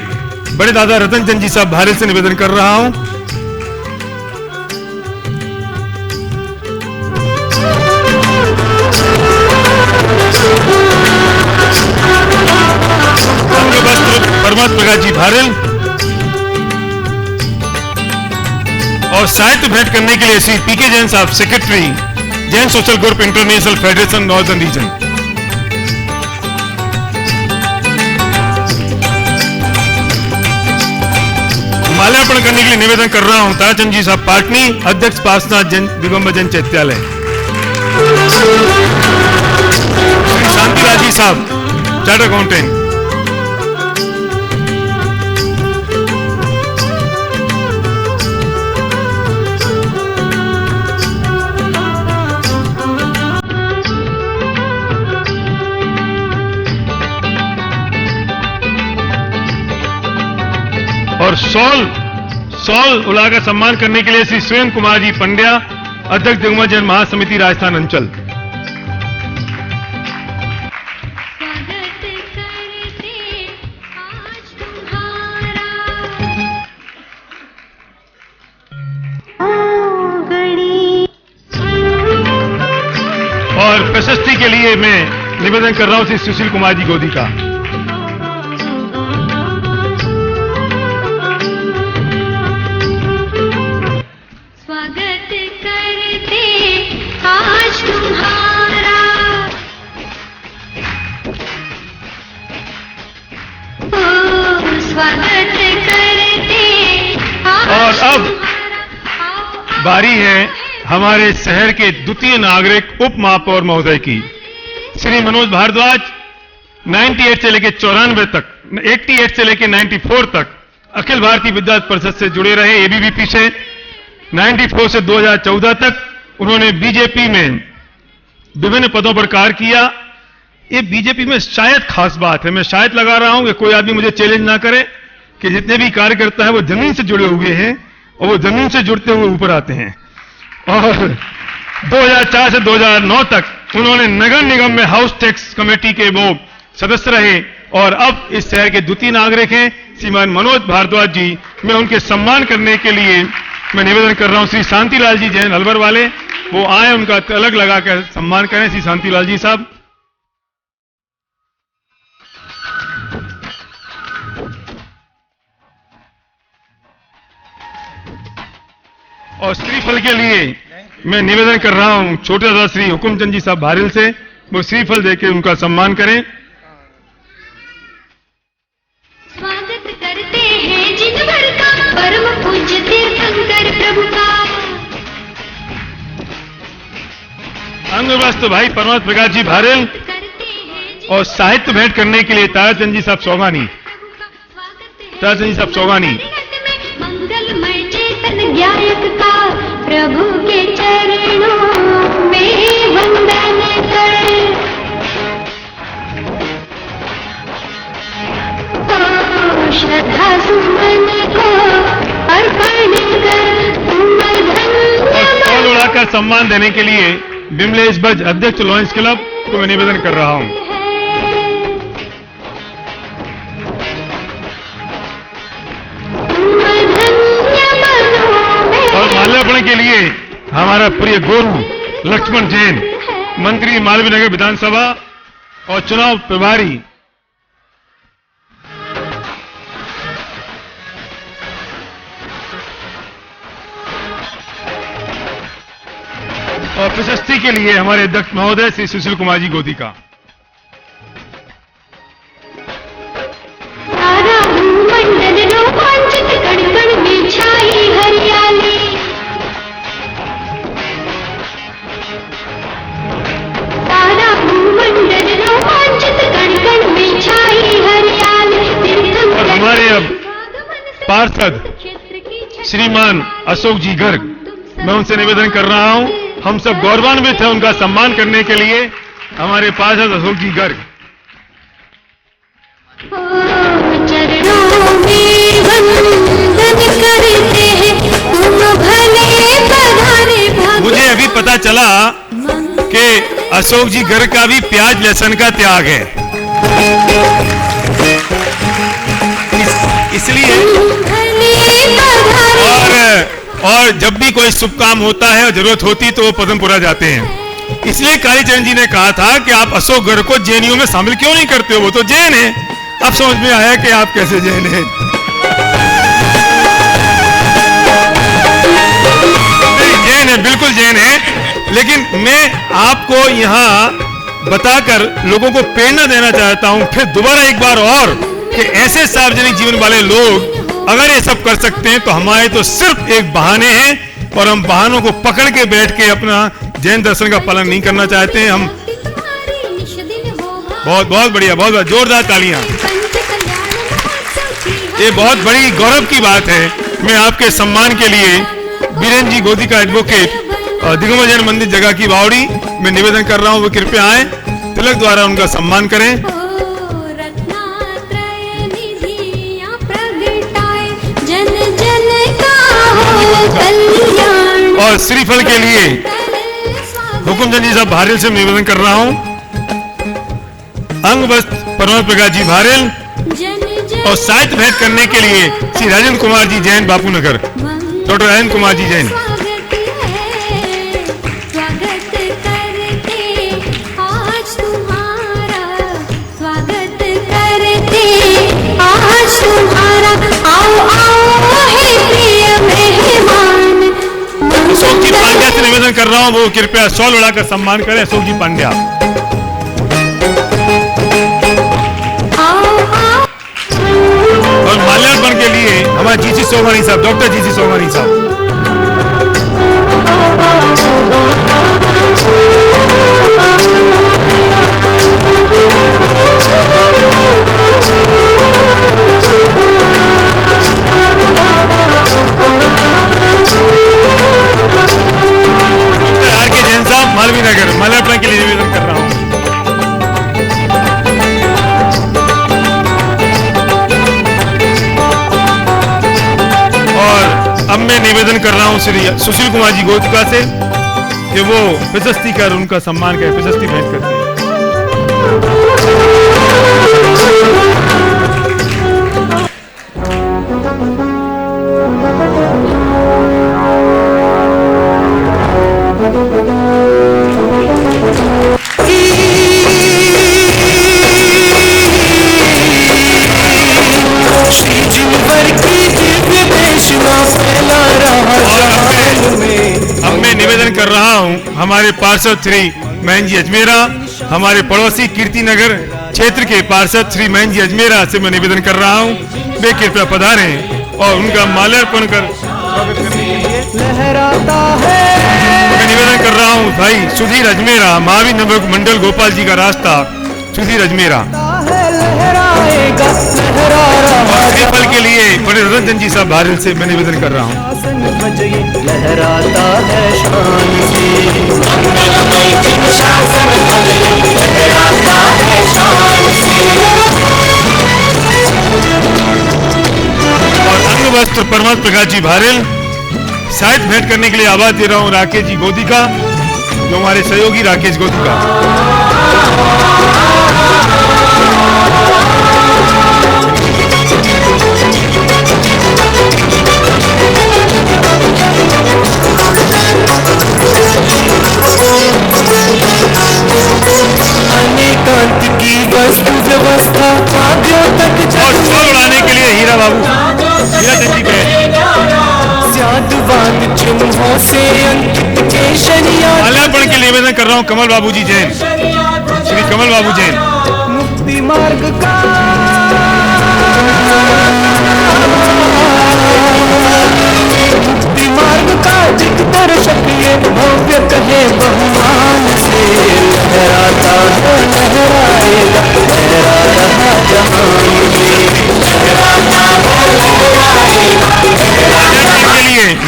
बड़े दादा रतन चंद जी साहब भारत से निवेदन कर रहा हूं। प्रमोद प्रकाश जी भारेल और साहित्य भेंट करने के लिए श्री पीके जैन साहब, secretary Jain social group international federation northern region. माल्यार्पण करने के लिए निवेदन कर रहा हूं ताराचंद जी साहब पाटनी, अध्यक्ष पार्श्वनाथ जैन दिगंबर जैन चैत्यालय। श्री शांतिलाल जी साहब, चार्टर्ड अकाउंटेंट। और सॉल उलाकर सम्मान करने के लिए श्री सुरेंद्र कुमार जी पंड्या, अध्यक्ष दिगंबर जैन महासमिति राजस्थान अंचल। और प्रशस्ति के लिए मैं निवेदन कर रहा हूं श्री सुशील कुमार जी गोदी का। और अब बारी है हमारे शहर के द्वितीय नागरिक उप महापौर महोदय की, श्री मनोज भारद्वाज। 98 से लेकर 94 तक, 88 से लेकर 94 तक अखिल भारतीय विद्यार्थी परिषद से जुड़े रहे, एबीवीपी से। 94 से 2014 तक उन्होंने बीजेपी में विभिन्न पदों पर कार्य किया। ये बीजेपी में शायद खास बात है, मैं शायद लगा रहा हूं कि कोई आदमी मुझे चैलेंज ना करे, कि जितने भी कार्यकर्ता है वो जमीन से जुड़े हुए हैं और वो जमीन से जुड़ते हुए ऊपर आते हैं। और 2004 से 2009 तक उन्होंने नगर निगम में हाउस टैक्स कमेटी के वो सदस्य रहे और अब इस शहर के द्वितीय नागरिक हैं श्रीमान मनोज भारद्वाज जी। मैं उनके सम्मान करने के लिए मैं निवेदन कर रहा हूं श्री शांतिलाल जी जैन अलवर वाले, वो आए, उनका तिलक लगाकर सम्मान करें। श्री शांतिलाल जी साहब। और श्रीफल के लिए मैं निवेदन कर रहा हूं छोटा सा श्री हुकुमचंद जी साहब भारेल से, वो श्रीफल देकर उनका सम्मान करें। स्वागत करते हैं जिनवर का, परम पूज्य तीर्थंकर प्रभु का। अंगवस्त भाई प्रमोद प्रकाश जी भारेल और साहित्य भेंट करने के लिए ताराचंद जी साहब सौगानी। ताराचंद जी साहब सौगानी। मंगलमय चेतन गायक का, प्रभु के चरणों में वंदन कर। श्रद्धा सुमन को अर्पण कर, तुम धन्य। और कॉल उड़ाकर सम्मान देने के लिए विमलेश बज, अध्यक्ष लॉयंस क्लब को मैं निवेदन कर रहा हूं। और माल्यार्पण के लिए हमारा प्रिय गुरु लक्ष्मण जैन, मंत्री मालवीय नगर विधानसभा और चुनाव प्रभारी। और प्रशस्ति के लिए हमारे अध्यक्ष महोदय श्री सुशील कुमार जी गोदी का। सारा भूमंडल रोमांचित, कण कण में छाई हरियाली। सारा भूमंडल रोमांचित, कण कण में छाई हरियाली। और हमारे अब पार्षद श्रीमान अशोक जी गर्ग, मैं उनसे निवेदन कर रहा हूं, हम सब गौरवान्वित हैं उनका सम्मान करने के लिए। हमारे पार्षद अशोक जी गर्ग। चरणों में वंदन करते हैं, तुम भले पधारे भगवान। मुझे अभी पता चला कि अशोक जी गर्ग का भी प्याज लहसुन का त्याग है, इसलिए और जब भी कोई शुभ काम होता है और जरूरत होती तो वो पद्मपुरा जाते हैं। इसलिए कालीचरण जी ने कहा था कि आप अशोक गर्ग को जेएनयू में शामिल क्यों नहीं करते हो, वो तो जैन है। अब समझ में आया कि आप कैसे जैन हैं। जैन है, बिल्कुल जैन है, लेकिन मैं आपको यहाँ बताकर लोगों को प्रेरणा देना चाहता हूँ फिर दोबारा एक बार और कि ऐसे सार्वजनिक जीवन वाले लोग अगर ये सब कर सकते हैं तो हमारे तो सिर्फ एक बहाने हैं और हम बहानों को पकड़ के बैठ के अपना जैन दर्शन का पालन नहीं करना चाहते हैं। हम बहुत बहुत बढ़िया, बहुत बहुत जोरदार तालियां। ये बहुत बड़ी गौरव की बात है। मैं आपके सम्मान के लिए बीरेन जी गोदी का एडवोकेट दिगंबर जैन मंदिर जगह की बावड़ी में निवेदन कर रहा हूँ, वो कृपया आए, तिलक द्वारा उनका सम्मान करें। और श्रीफल के लिए हुकुमचंद जी साहब भारेल से निवेदन कर रहा हूँ, अंग वस्त्र परमत प्रकाश जी भारेल और साहित्य भेंट करने के लिए श्री राजेंद्र कुमार जी जैन बापू नगर, डॉक्टर राजेंद्र कुमार जी जैन। अशोक जी पांड्या से निवेदन कर रहा हूं, वो कृपया शॉल उड़ाकर सम्मान करें। अशोक जी पांड्या। और माल्यार्पण के लिए हमारे जीसी सोमानी साहब, डॉक्टर जीसी सोमानी साहब। मालवीय नगर माल्यार्पण के लिए निवेदन कर रहा हूं। और अब मैं निवेदन कर रहा हूं श्री सुशील कुमार जी गोदका से कि वो प्रशस्ति कर उनका सम्मान करें, प्रशस्ति भेंट करते हैं। कर रहा हूं हमारे पार्षद श्री महन जी अजमेरा, हमारे पड़ोसी कीर्ति नगर क्षेत्र के पार्षद श्री महन जी अजमेरा से मैं निवेदन कर रहा हूं वे कृपया पधारें और उनका माल्यार्पण कर स्वागत करने के लिए मैं निवेदन कर रहा हूं भाई सुधीर अजमेरा, महावीर नगर मंडल गोपाल जी का रास्ता, सुधीर अजमेरा। श्रीफल के लिए बड़े रतन जी साहब भारेल से मैं निवेदन कर रहा हूँ। और अंग वस्त्र परमत प्रकाश जी भारेल, साहित्य भेंट करने के लिए आवाज दे रहा हूँ राकेश जी गोदी का, जो हमारे सहयोगी राकेश गोदी का। और शॉल उड़ाने के लिए हीरा बाबू, हीरा चंदी पे माल्यार्पण के लिए निवेदन कर रहा हूँ कमल बाबू जी जैन, श्री कमल बाबू जैन। मुक्ति मार्ग का मुक्ति मार्ग का दिग्दर्शक ये भव्य कहे बहुमान से लहराता है लहराएगा लहरा रहा जहां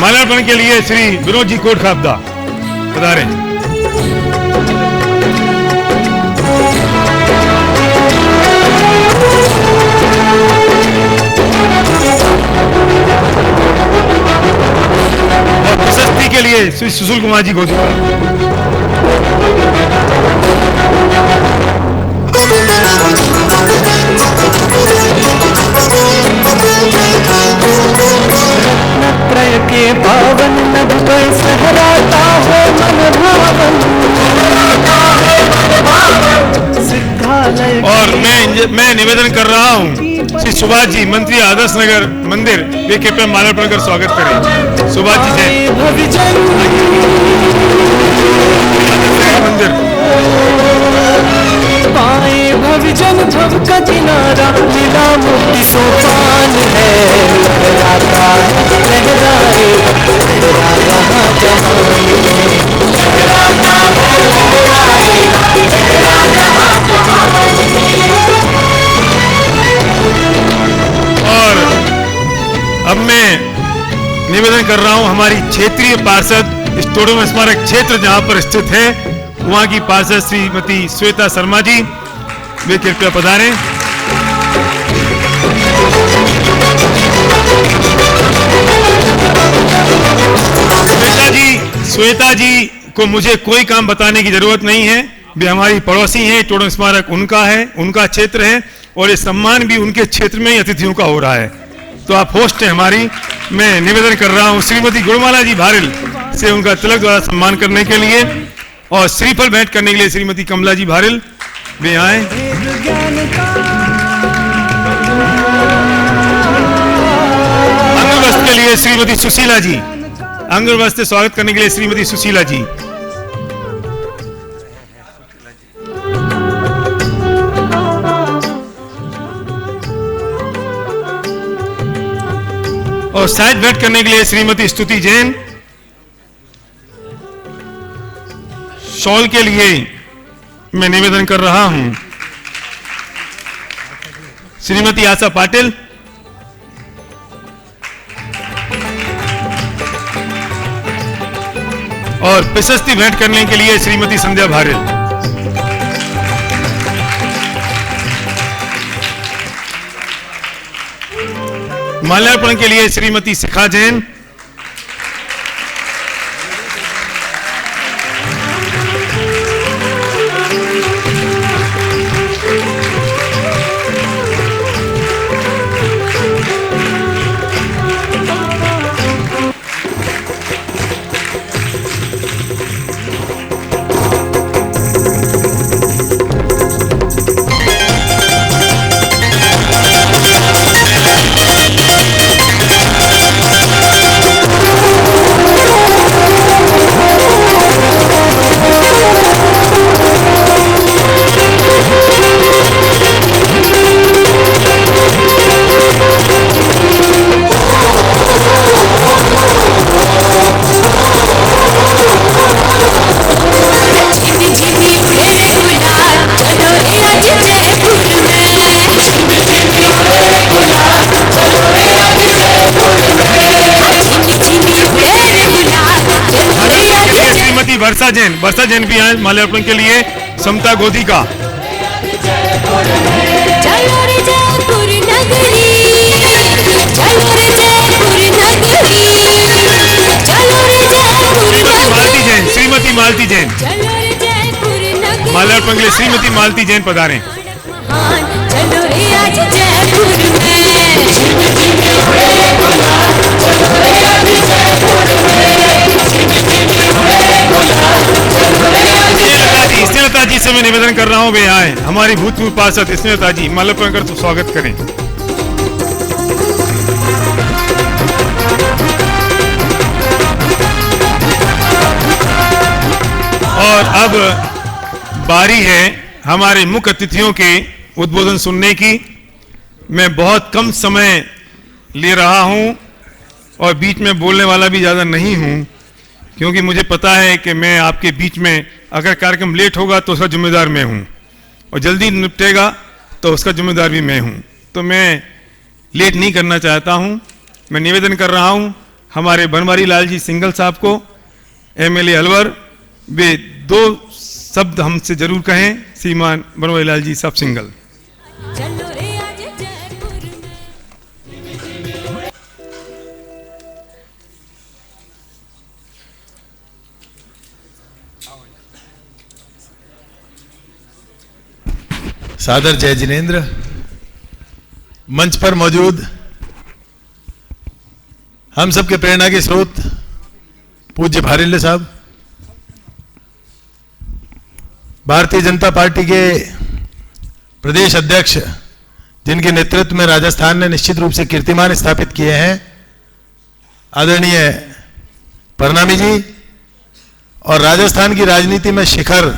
माल्यार्पण के लिए श्री विनोद जी कोट खापदा पधारे। और प्रशस्ति के लिए श्री सुशील कुमार जी गोदी। त्रय के पावन नभ पर सहराता है मन भावन। और मैं निवेदन कर रहा हूं श्री सुभाष जी, मंत्री आदर्श नगर मंदिर, वे कृपया माल्यार्पण कर स्वागत करें। सुभाष जी जय मंदिर। पाए भविजन भव का किनारा, लीला मुक्ति सोपान है, लहराता है लहराए लहरा रहा जहान में, लहराता है लहराए लहरा रहा जहान में। और अब मैं निवेदन कर रहा हूं हमारी क्षेत्रीय पार्षद, स्टोडम स्मारक क्षेत्र जहां पर स्थित है, वहां की पार्षद श्रीमती श्वेता शर्मा जी, वे कृपया पधारें। श्वेता जी को मुझे कोई काम बताने की जरूरत नहीं है, वे हमारी पड़ोसी हैं, स्टोडम स्मारक उनका है, उनका क्षेत्र है, और ये सम्मान भी उनके क्षेत्र में ही अतिथियों का हो रहा है। तो आप होस्ट हैं हमारी। मैं निवेदन कर रहा हूं श्रीमती गुणमाला जी भारिल से उनका तिलक द्वारा सम्मान करने के लिए, और श्रीफल भेंट करने के लिए श्रीमती कमला जी भारिल वे आए। अंगवस्त्र के लिए श्रीमती सुशीला जी, अंगवस्त्र स्वागत करने के लिए श्रीमती सुशीला जी। और साइड भेंट करने के लिए श्रीमती स्तुति जैन। शॉल के लिए मैं निवेदन कर रहा हूं श्रीमती आशा पाटिल। और प्रशस्ति भेंट करने के लिए श्रीमती संध्या भारिल। माल्यार्पण के लिए श्रीमती शिखा जैन। वर्षा जैन भी आए माल्यार्पण के लिए। समता गोदी का मालती जैन, श्रीमती मालती जैन माल्यार्पण के लिए श्रीमती मालती जैन पधारें। स्नेहलता जी से मैं निवेदन कर रहा हूं वे आए, हमारी भूतपूर्व पार्षद स्नेहलता जी माल्यार्पण कर तो स्वागत करें। और अब बारी है हमारे मुख्य अतिथियों के उद्बोधन सुनने की। मैं बहुत कम समय ले रहा हूं और बीच में बोलने वाला भी ज़्यादा नहीं हूं, क्योंकि मुझे पता है कि मैं आपके बीच में अगर कार्यक्रम लेट होगा तो उसका जिम्मेदार मैं हूं, और जल्दी निपटेगा तो उसका जिम्मेदार भी मैं हूं। तो मैं लेट नहीं करना चाहता हूं। मैं निवेदन कर रहा हूं हमारे बनवारी लाल जी सिंघल साहब को, एमएलए अलवर, वे 2 शब्द हमसे जरूर कहें। श्रीमान बनवारी लाल जी साहब सिंघल। सादर जय जिनेंद्र। मंच पर मौजूद हम सबके प्रेरणा के स्रोत पूज्य भारिल्ले साहब, भारतीय जनता पार्टी के प्रदेश अध्यक्ष जिनके नेतृत्व में राजस्थान ने निश्चित रूप से कीर्तिमान स्थापित किए हैं, आदरणीय परनामी जी, और राजस्थान की राजनीति में शिखर,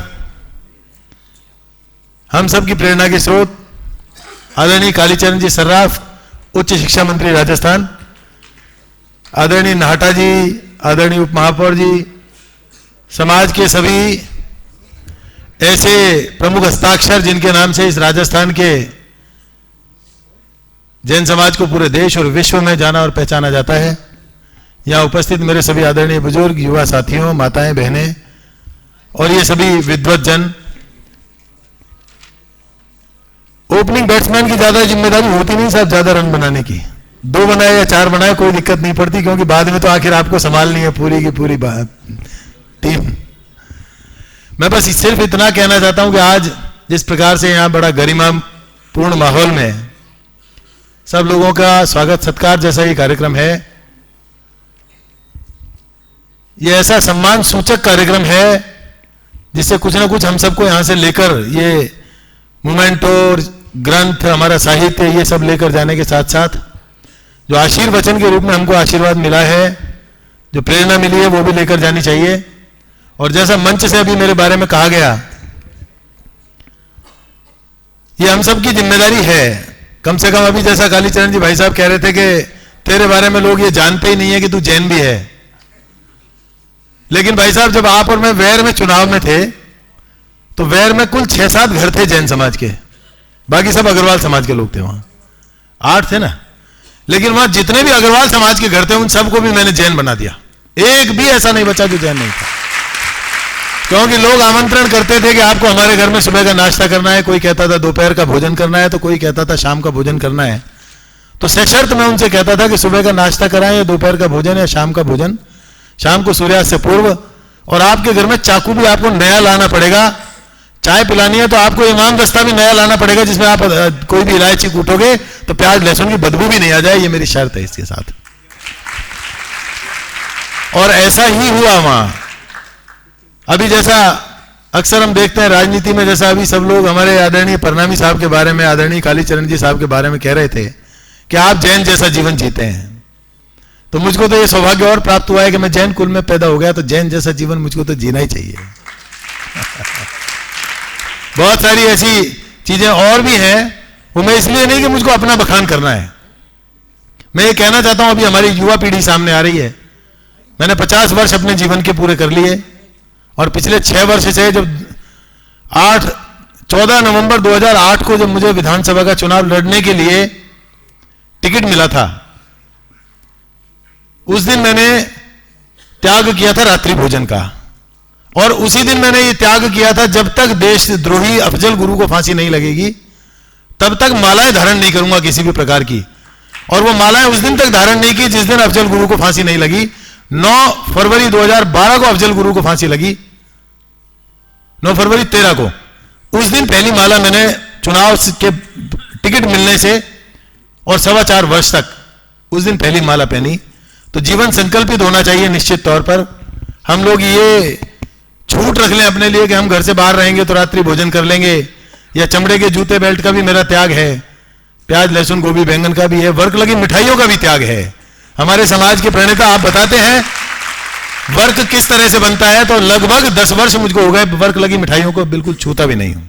हम सब की प्रेरणा के स्रोत आदरणीय कालीचरण जी सर्राफ, उच्च शिक्षा मंत्री राजस्थान, आदरणीय नाहटा जी, आदरणीय उप महापौर जी, समाज के सभी ऐसे प्रमुख हस्ताक्षर जिनके नाम से इस राजस्थान के जैन समाज को पूरे देश और विश्व में जाना और पहचाना जाता है। यहाँ उपस्थित मेरे सभी आदरणीय बुजुर्ग, युवा साथियों, माताएं, बहनें और ये सभी विद्वत जन, ओपनिंग बैट्समैन की ज्यादा जिम्मेदारी होती नहीं साहब, ज्यादा रन बनाने की। 2 बनाए या 4 बनाए कोई दिक्कत नहीं पड़ती, क्योंकि बाद में तो आखिर आपको संभालनी है पूरी की पूरी टीम। मैं बस सिर्फ इतना कहना चाहता हूं कि आज जिस प्रकार से यहां बड़ा गरिमापूर्ण माहौल में सब लोगों का स्वागत सत्कार जैसा ये कार्यक्रम है, ये ऐसा सम्मान सूचक कार्यक्रम है जिससे कुछ ना कुछ हम सबको यहां से लेकर, ये मोमेंटो, ग्रंथ, हमारा साहित्य, ये सब लेकर जाने के साथ साथ जो आशीर्वचन के रूप में हमको आशीर्वाद मिला है, जो प्रेरणा मिली है, वो भी लेकर जानी चाहिए। और जैसा मंच से अभी मेरे बारे में कहा गया, ये हम सब की जिम्मेदारी है। कम से कम अभी जैसा कालीचरण जी भाई साहब कह रहे थे कि तेरे बारे में लोग ये जानते ही नहीं है कि तू जैन भी है, लेकिन भाई साहब जब आप और मैं वैर में चुनाव में थे तो वैर में कुल 6-7 घर थे जैन समाज के, बाकी सब अग्रवाल समाज के लोग थे। वहां 8 थे ना, लेकिन वहां जितने भी अग्रवाल समाज के घर थे उन सबको भी मैंने जैन बना दिया, एक भी ऐसा नहीं बचा जो जैन नहीं था। क्योंकि लोग आमंत्रण करते थे कि आपको हमारे घर में सुबह का नाश्ता करना है, कोई कहता था दोपहर का भोजन करना है, तो कोई कहता था शाम का भोजन करना है। तो सशर्त मैं उनसे कहता था कि सुबह का नाश्ता कराएं या दोपहर का भोजन या शाम का भोजन, शाम को सूर्यास्त से पूर्व। और आपके घर में चाकू भी आपको नया लाना पड़ेगा, चाय पिलानी है तो आपको इमाम दस्ता भी नया लाना पड़ेगा, जिसमें आप कोई भी इलायची कूटोगे तो प्याज लहसुन की बदबू भी नहीं आ जाए, ये मेरी शर्त है इसके साथ। और ऐसा ही हुआ वहां। अभी जैसा अक्सर हम देखते हैं राजनीति में, जैसा अभी सब लोग हमारे आदरणीय परनामी साहब के बारे में, आदरणीय कालीचरण जी साहब के बारे में कह रहे थे कि आप जैन जैसा जीवन जीते हैं, तो मुझको तो ये सौभाग्य और प्राप्त हुआ है कि मैं जैन कुल में पैदा हो गया, तो जैन जैसा जीवन मुझको तो जीना ही चाहिए। बहुत सारी ऐसी चीजें और भी हैं, वो मैं इसलिए नहीं कि मुझको अपना बखान करना है, मैं ये कहना चाहता हूं अभी हमारी युवा पीढ़ी सामने आ रही है। मैंने 50 वर्ष अपने जीवन के पूरे कर लिए, और पिछले 6 वर्ष से जब 14 नवंबर 2008 को जब मुझे विधानसभा का चुनाव लड़ने के लिए टिकट मिला था, उस दिन मैंने त्याग किया था रात्रि भोजन का, और उसी दिन मैंने ये त्याग किया था जब तक देशद्रोही अफजल गुरु को फांसी नहीं लगेगी तब तक मालाएं धारण नहीं करूंगा किसी भी प्रकार की। और वो मालाएं उस दिन तक धारण नहीं की जिस दिन अफजल गुरु को फांसी नहीं लगी। 9 फरवरी 2012 को अफजल गुरु को फांसी लगी, 9 फरवरी 13 को, उस दिन पहली माला मैंने चुनाव के टिकट मिलने से और 4.25 वर्ष तक उस दिन पहली माला पहनी। तो जीवन संकल्पित होना चाहिए निश्चित तौर पर। हम लोग ये छूट रख लें अपने लिए कि हम घर से बाहर रहेंगे तो रात्रि भोजन कर लेंगे, या चमड़े के जूते बेल्ट का भी मेरा त्याग है, प्याज लहसुन गोभी बैंगन का भी है, वर्क लगी मिठाइयों का भी त्याग है। हमारे समाज के प्रणेता आप बताते हैं वर्क किस तरह से बनता है, तो लगभग 10 वर्ष मुझको हो गए वर्क लगी मिठाइयों को बिल्कुल छूता भी नहीं हूं,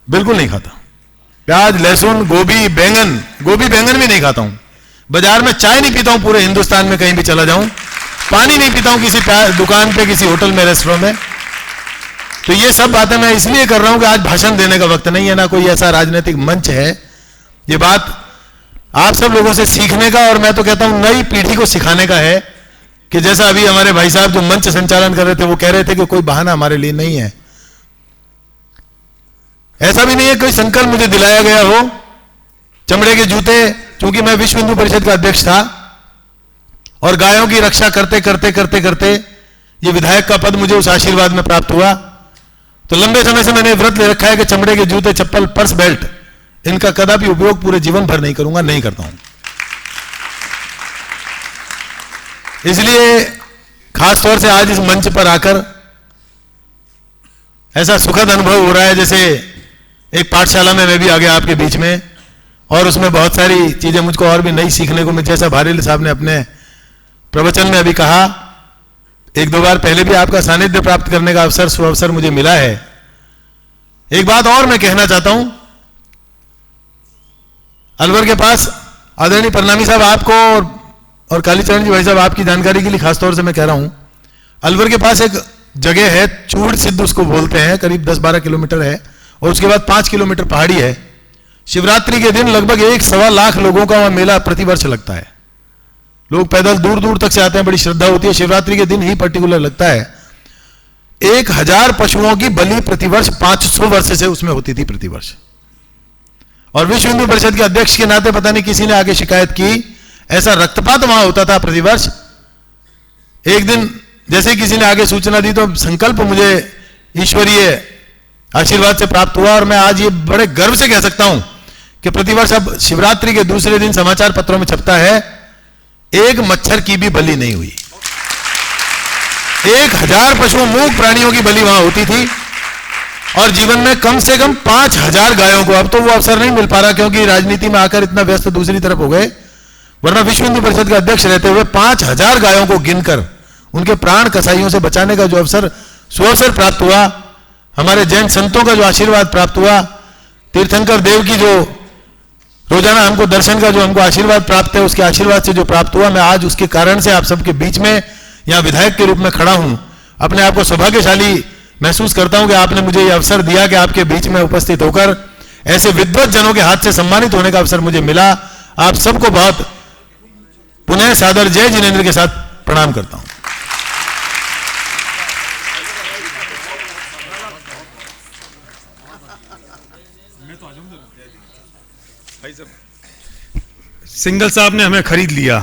बिल्कुल नहीं खाता। प्याज लहसुन गोभी बैंगन, गोभी बैंगन भी नहीं खाता हूं। बाजार में चाय नहीं पीता हूं, पूरे हिंदुस्तान में कहीं भी चला जाऊं, पानी नहीं पीता हूं किसी दुकान पे, किसी होटल में, रेस्टोरेंट में। तो ये सब बातें मैं इसलिए कर रहा हूं कि आज भाषण देने का वक्त नहीं है, ना कोई ऐसा राजनीतिक मंच है। ये बात आप सब लोगों से सीखने का, और मैं तो कहता हूं नई पीढ़ी को सिखाने का है कि जैसा अभी हमारे भाई साहब जो मंच संचालन कर रहे थे वो कह रहे थे कि कोई बहाना हमारे लिए नहीं है। ऐसा भी नहीं है कोई संकल्प मुझे दिलाया गया हो। चमड़े के जूते, क्योंकि मैं विश्व हिंदू परिषद का अध्यक्ष था और गायों की रक्षा करते करते करते करते ये विधायक का पद मुझे उस आशीर्वाद में प्राप्त हुआ, तो लंबे समय से मैंने व्रत ले रखा है कि चमड़े के जूते, चप्पल, पर्स, बेल्ट, इनका कदापि उपयोग पूरे जीवन भर नहीं करूंगा, नहीं करता हूं। इसलिए खासतौर से आज इस मंच पर आकर ऐसा सुखद अनुभव हो रहा है जैसे एक पाठशाला में मैं भी आ गया आपके बीच में, और उसमें बहुत सारी चीजें मुझको और भी नई सीखने को मिली। जैसा भारील साहब ने अपने प्रवचन में अभी कहा, एक दो बार पहले भी आपका सानिध्य प्राप्त करने का सुअवसर मुझे मिला है। एक बात और मैं कहना चाहता हूं, अलवर के पास आदरणीय प्रणामी साहब आपको और कालीचरण जी भाई साहब आपकी जानकारी के लिए खासतौर से मैं कह रहा हूं, अलवर के पास एक जगह है, चूड़ सिद्ध उसको बोलते हैं, करीब 10-12 किलोमीटर है, और उसके बाद 5 किलोमीटर पहाड़ी है। शिवरात्रि के दिन लगभग 1-1.25 लाख लोगों का वहां मेला प्रतिवर्ष लगता है। लोग पैदल दूर दूर तक से आते हैं, बड़ी श्रद्धा होती है। शिवरात्रि के दिन ही पर्टिकुलर लगता है। 1000 पशुओं की बलि प्रतिवर्ष 500 वर्ष से उसमें होती थी प्रतिवर्ष। और विश्व हिंदू परिषद के अध्यक्ष के नाते पता नहीं किसी ने आगे शिकायत की, ऐसा रक्तपात वहां होता था प्रतिवर्ष। एक दिन जैसे किसी ने आगे सूचना दी तो संकल्प मुझे ईश्वरीय आशीर्वाद से प्राप्त हुआ, और मैं आज ये बड़े गर्व से कह सकता हूं कि प्रतिवर्ष अब शिवरात्रि के दूसरे दिन समाचार पत्रों में छपता है, एक मच्छर की भी बलि नहीं हुई। 1000 पशुओं मूक प्राणियों की बलि वहां होती थी, और जीवन में कम से कम 5000 गायों को, अब तो वो अवसर नहीं मिल पा रहा क्योंकि राजनीति में आकर इतना व्यस्त दूसरी तरफ हो गए, वरना विश्व हिंदू परिषद के अध्यक्ष रहते हुए 5000 गायों को गिनकर उनके प्राण कसाईयों से बचाने का जो सुअवसर प्राप्त हुआ, हमारे जैन संतों का जो आशीर्वाद प्राप्त हुआ, तीर्थंकर देव की जो रोजाना हमको दर्शन का जो हमको आशीर्वाद प्राप्त है, उसके आशीर्वाद से जो प्राप्त हुआ, मैं आज उसके कारण से आप सबके बीच में यहां विधायक के रूप में खड़ा हूं। अपने आप को सौभाग्यशाली महसूस करता हूं कि आपने मुझे यह अवसर दिया कि आपके बीच में उपस्थित होकर ऐसे विद्वत जनों के हाथ से सम्मानित होने का अवसर मुझे मिला। आप सबको बहुत पुनः सादर जय जिनेंद्र के साथ प्रणाम करता हूं। सिंगल साहब ने हमें खरीद लिया,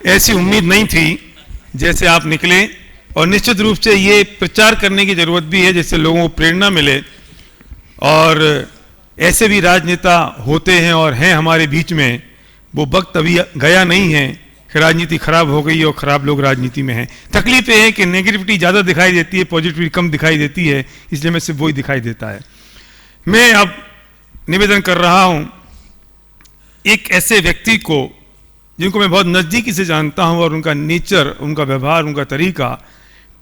ऐसी उम्मीद नहीं थी जैसे आप निकले, और निश्चित रूप से ये प्रचार करने की जरूरत भी है जिससे लोगों को प्रेरणा मिले। और ऐसे भी राजनेता होते हैं और हैं हमारे बीच में, वो वक्त अभी गया नहीं है कि राजनीति खराब हो गई और खराब लोग राजनीति में हैं। तकलीफ ये है कि नेगेटिविटी ज़्यादा दिखाई देती है, पॉजिटिविटी कम दिखाई देती है, इसलिए मैं सिर्फ वही दिखाई देता है। मैं अब निवेदन कर रहा हूं एक ऐसे व्यक्ति को जिनको मैं बहुत नज़दीकी से जानता हूं, और उनका नेचर, उनका व्यवहार, उनका तरीका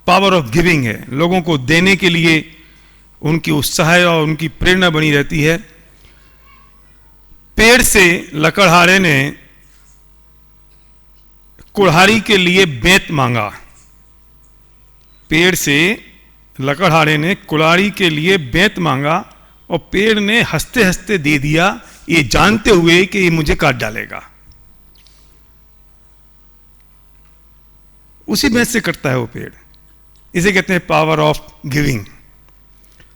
पावर ऑफ गिविंग है। लोगों को देने के लिए उनकी उत्साह और उनकी प्रेरणा बनी रहती है। पेड़ से लकड़हारे ने कुल्हाड़ी के लिए बेंत मांगा, पेड़ से लकड़हारे ने कुल्हाड़ी के लिए बेंत मांगा, और पेड़ ने हंसते हंसते दे दिया, ये जानते हुए कि ये मुझे काट डालेगा। उसी बेंत से कटता है वो पेड़। इसे कहते हैं पावर ऑफ गिविंग।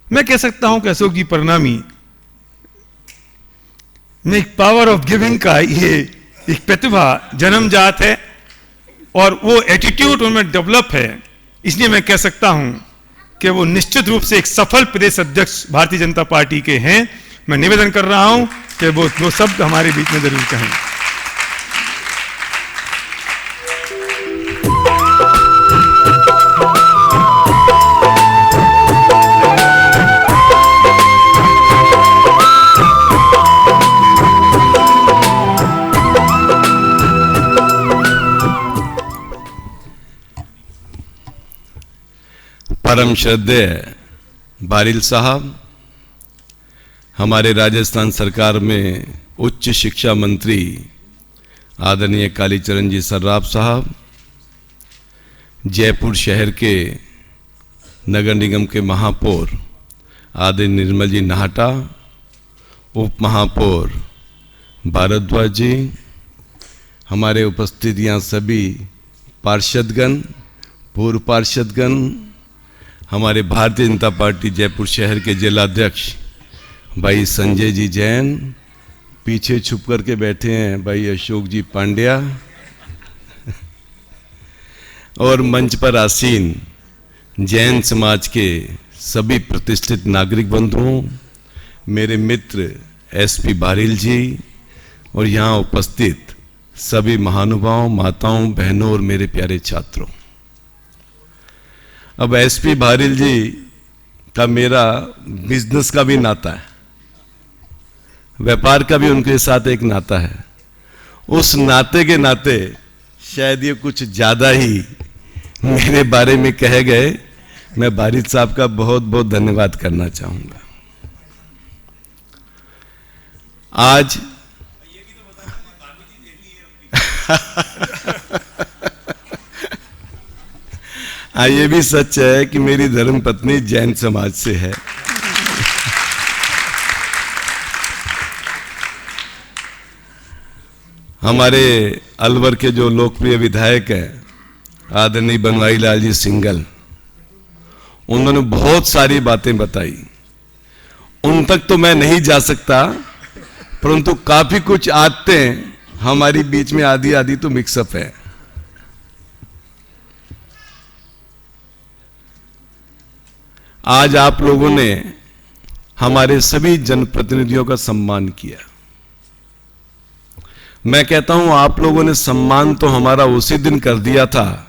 मैं कह सकता हूं कि अशोक जी प्रणामी ने पावर ऑफ गिविंग का ये एक प्रतिभा जन्मजात है, और वो एटीट्यूड उनमें डेवलप है। इसलिए मैं कह सकता हूं कि वो निश्चित रूप से एक सफल प्रदेश अध्यक्ष भारतीय जनता पार्टी के हैं। मैं निवेदन कर रहा हूं कि वो दो शब्द हमारे बीच में जरूर कहें। परम श्रद्धेय भारील साहब, हमारे राजस्थान सरकार में उच्च शिक्षा मंत्री आदरणीय कालीचरण जी सर्राफ साहब, जयपुर शहर के नगर निगम के महापौर आदरणीय निर्मल जी नाहटा, उप महापौर भारद्वाज जी, हमारे उपस्थित यहाँ सभी पार्षदगण, पूर्व पार्षदगण, हमारे भारतीय जनता पार्टी जयपुर शहर के जिलाध्यक्ष भाई संजय जी जैन, पीछे छुप करके बैठे हैं भाई अशोक जी पांड्या, और मंच पर आसीन जैन समाज के सभी प्रतिष्ठित नागरिक बंधुओं, मेरे मित्र एसपी भारील जी, और यहाँ उपस्थित सभी महानुभावों, माताओं, बहनों और मेरे प्यारे छात्रों। अब एसपी भारील जी का मेरा बिजनेस का भी नाता है, व्यापार का भी उनके साथ एक नाता है। उस नाते के नाते शायद ये कुछ ज्यादा ही मेरे बारे में कहे गए। मैं बारिश साहब का बहुत बहुत धन्यवाद करना चाहूंगा। आज ये भी सच है कि मेरी धर्मपत्नी जैन समाज से है। हमारे अलवर के जो लोकप्रिय विधायक हैं आदरणीय बनवारी लाल जी सिंघल, उन्होंने बहुत सारी बातें बताई। उन तक तो मैं नहीं जा सकता, परंतु काफी कुछ आदतें हमारी बीच में आधी आधी तो मिक्सअप है। आज आप लोगों ने हमारे सभी जनप्रतिनिधियों का सम्मान किया। मैं कहता हूं आप लोगों ने सम्मान तो हमारा उसी दिन कर दिया था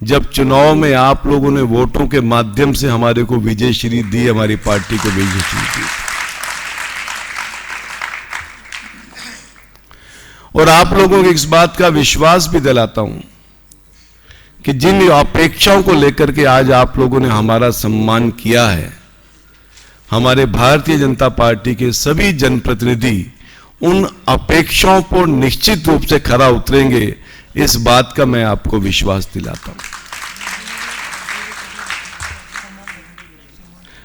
जब चुनाव में आप लोगों ने वोटों के माध्यम से हमारे को विजय श्री दी, हमारी पार्टी को विजय श्री दी। और आप लोगों को इस बात का विश्वास भी दिलाता हूं कि जिन अपेक्षाओं को लेकर के आज आप लोगों ने हमारा सम्मान किया है, हमारे भारतीय जनता पार्टी के सभी जनप्रतिनिधि उन अपेक्षाओं पर निश्चित रूप से खरा उतरेंगे, इस बात का मैं आपको विश्वास दिलाता हूं।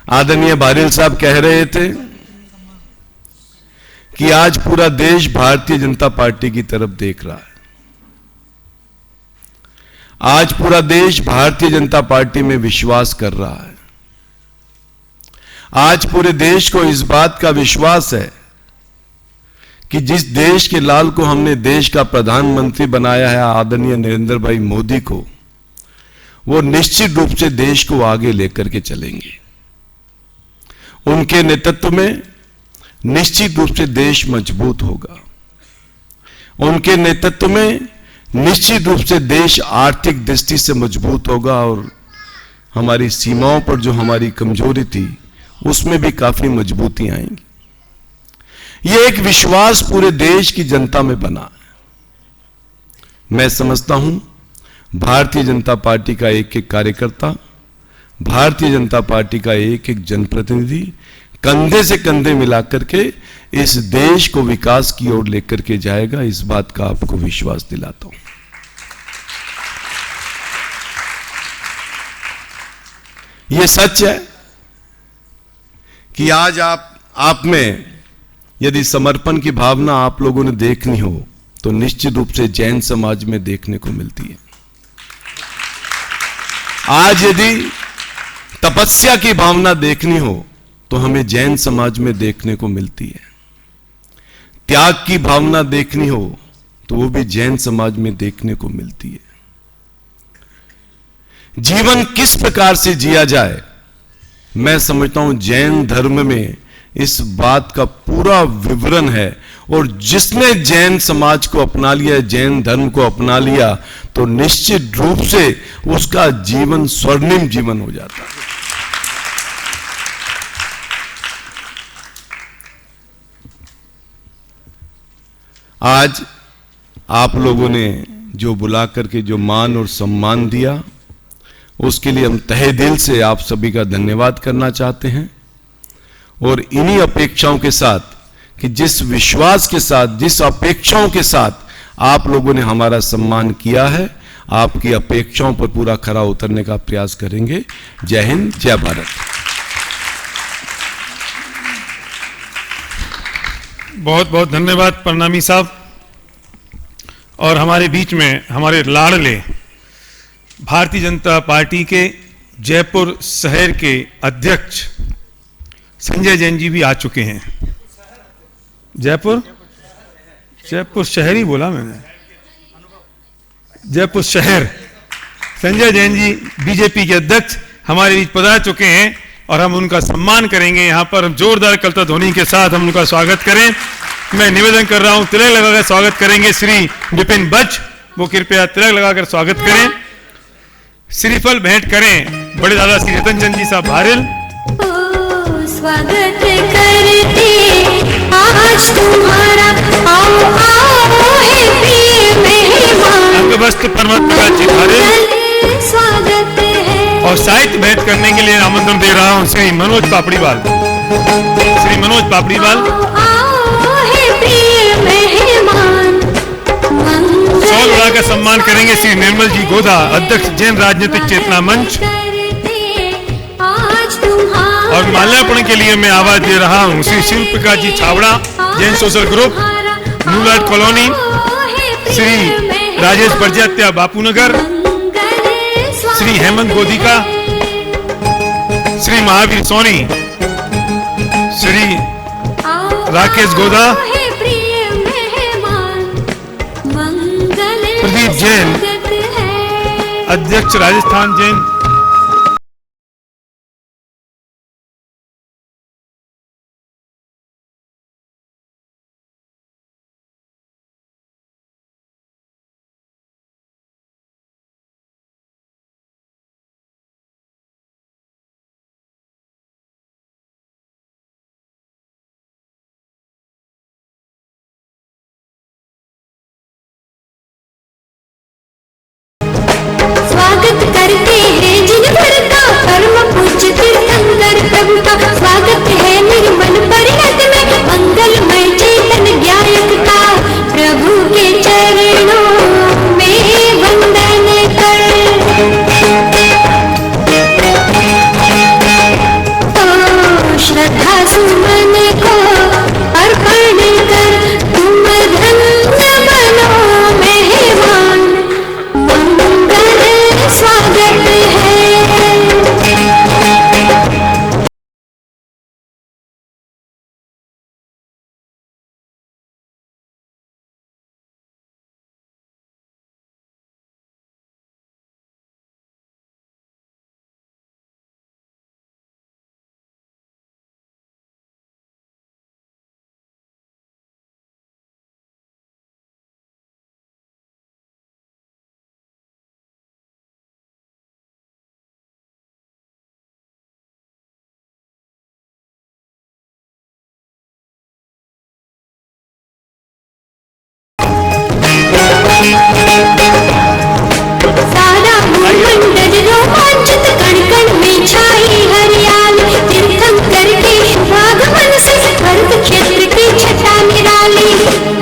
आदरणीय बारिल साहब कह रहे थे कि आज पूरा देश भारतीय जनता पार्टी की तरफ देख रहा है। आज पूरा देश भारतीय जनता पार्टी में विश्वास कर रहा है। आज पूरे देश को इस बात का विश्वास है कि जिस देश के लाल को हमने देश का प्रधानमंत्री बनाया है, आदरणीय नरेंद्र भाई मोदी को, वो निश्चित रूप से देश को आगे लेकर के चलेंगे। उनके नेतृत्व में निश्चित रूप से देश मजबूत होगा। उनके नेतृत्व में निश्चित रूप से देश आर्थिक दृष्टि से मजबूत होगा और हमारी सीमाओं पर जो हमारी कमजोरी थी उसमें भी काफी मजबूती आएंगी। यह एक विश्वास पूरे देश की जनता में बना है। मैं समझता हूं भारतीय जनता पार्टी का एक एक कार्यकर्ता, भारतीय जनता पार्टी का एक एक जनप्रतिनिधि कंधे से कंधे मिलाकर के इस देश को विकास की ओर लेकर के जाएगा, इस बात का आपको विश्वास दिलाता हूं। यह सच है कि आज आप में यदि समर्पण की भावना आप लोगों ने देखनी हो तो निश्चित रूप से जैन समाज में देखने को मिलती है। आज यदि तपस्या की भावना देखनी हो तो हमें जैन समाज में देखने को मिलती है। त्याग की भावना देखनी हो तो वो भी जैन समाज में देखने को मिलती है। जीवन किस प्रकार से जिया जाए, मैं समझता हूं जैन धर्म में इस बात का पूरा विवरण है। और जिसने जैन समाज को अपना लिया, जैन धर्म को अपना लिया, तो निश्चित रूप से उसका जीवन स्वर्णिम जीवन हो जाता है। आज आप लोगों ने जो बुला करके जो मान और सम्मान दिया, उसके लिए हम तहे दिल से आप सभी का धन्यवाद करना चाहते हैं। और इन्हीं अपेक्षाओं के साथ कि जिस विश्वास के साथ, जिस अपेक्षाओं के साथ आप लोगों ने हमारा सम्मान किया है, आपकी अपेक्षाओं पर पूरा खरा उतरने का प्रयास करेंगे। जय हिंद, जय भारत। बहुत बहुत धन्यवाद प्रणामी साहब। और हमारे बीच में हमारे लाडले भारतीय जनता पार्टी के जयपुर शहर के अध्यक्ष संजय जैन जी भी आ चुके हैं। जयपुर शहर ही बोला मैंने, जयपुर शहर। संजय जैन जी बीजेपी के अध्यक्ष हमारे बीच पधार चुके हैं और हम उनका सम्मान करेंगे। यहाँ पर हम जोरदार कलता ध्वनि के साथ हम उनका स्वागत करें। मैं निवेदन कर रहा हूं, तिलक लगाकर स्वागत करेंगे श्री विपिन बच, वो कृपया तिलक लगाकर स्वागत करें। श्रीफल भेंट करें बड़े दादा श्री रतन चंद जी साहब भारिल स्वागत करते आज तुम्हारा, आओ आओ हे प्रिय मेहमान, अंगवस्त्र परमात्मा जी धारे स्वागत है। और साहित्य भेंट करने के लिए आमंत्रण दे रहा हूँ श्री मनोज पापड़ीवाल। श्री मनोज पापड़ीवाल शॉल उड़ाकर सम्मान करेंगे श्री निर्मल जी गोदा, अध्यक्ष जैन राजनीतिक चेतना मंच। और माल्यार्पण के लिए मैं आवाज दे रहा हूँ Shri Shiv Prakash ji Chhawra, Jain social group, new light colony, Shri Rajesh Prajatya Bapunagar, Shri Hemant Godika, Shri Mahavir Soni, Shri Rakesh Goda, Pradeep Jain, अध्यक्ष राजस्थान जैन। स्वागत करते हैं जिन भर का परम पूज्य तीर्थंकर प्रभु का, स्वागत है निर्मल परिणत में मंगलमय चेतन ज्ञायक का, प्रभु के चरणों में वंदन कर, तो श्रद्धा सुमन को अर्पण कर, तुम धन्य बनो मेहमान, स्वागत है। सारा भूमंडल रोमांचित, कण कण में छाई हरियाली, तीर्थंकर के शुभागमन से भरत क्षेत्र की छटा निराली,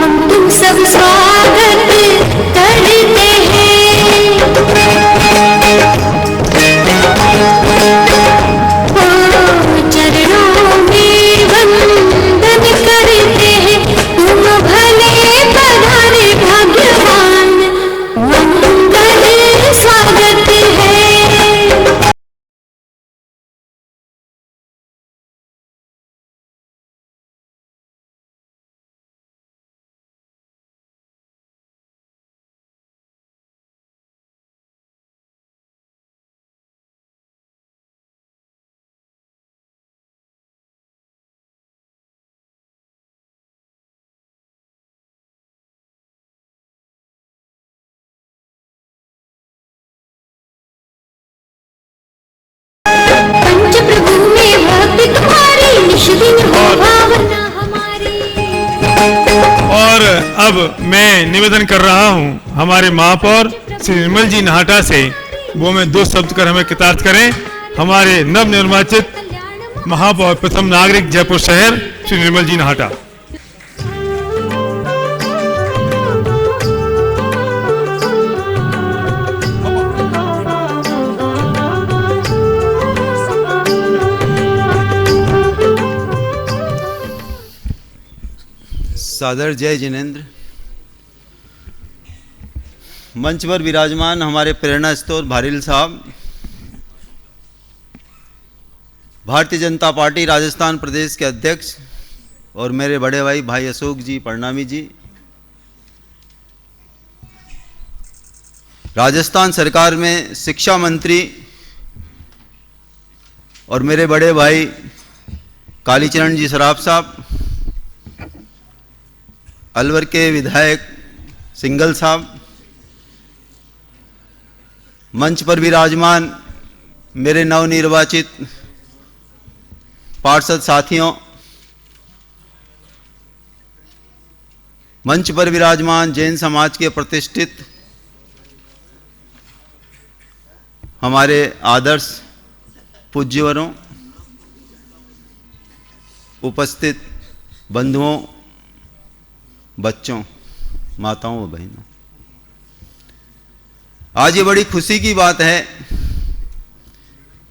हम तुम सब स्वागत करते हैं। चरणों में वंदन करते हैं, तुम भले पधारे भाग्यवान, मंगल स्वागत है। पंच प्रभु में भक्ति तुम्हारी, निश दिन हो भावना हमारी। और अब मैं निवेदन कर रहा हूं हमारे महापौर श्री निर्मल जी नाहटा से, वो में 2 शब्द कर हमें कृतार्थ करें। हमारे नव निर्वाचित महापौर प्रथम नागरिक जयपुर शहर श्री निर्मल जी नाहटा। सादर जय जिनेंद्र। मंच पर विराजमान हमारे प्रेरणा स्रोत भारिल साहब, भारतीय जनता पार्टी राजस्थान प्रदेश के अध्यक्ष, और मेरे बड़े भाई अशोक जी परनामी जी, राजस्थान सरकार में शिक्षा मंत्री, और मेरे बड़े भाई कालीचरण जी सराफ साहब, अलवर के विधायक सिंगल साहब, मंच पर विराजमान मेरे नवनिर्वाचित पार्षद साथियों, मंच पर विराजमान जैन समाज के प्रतिष्ठित हमारे आदर्श पूज्यवरों, उपस्थित बंधुओं, बच्चों, माताओं व बहनों, आज ये बड़ी खुशी की बात है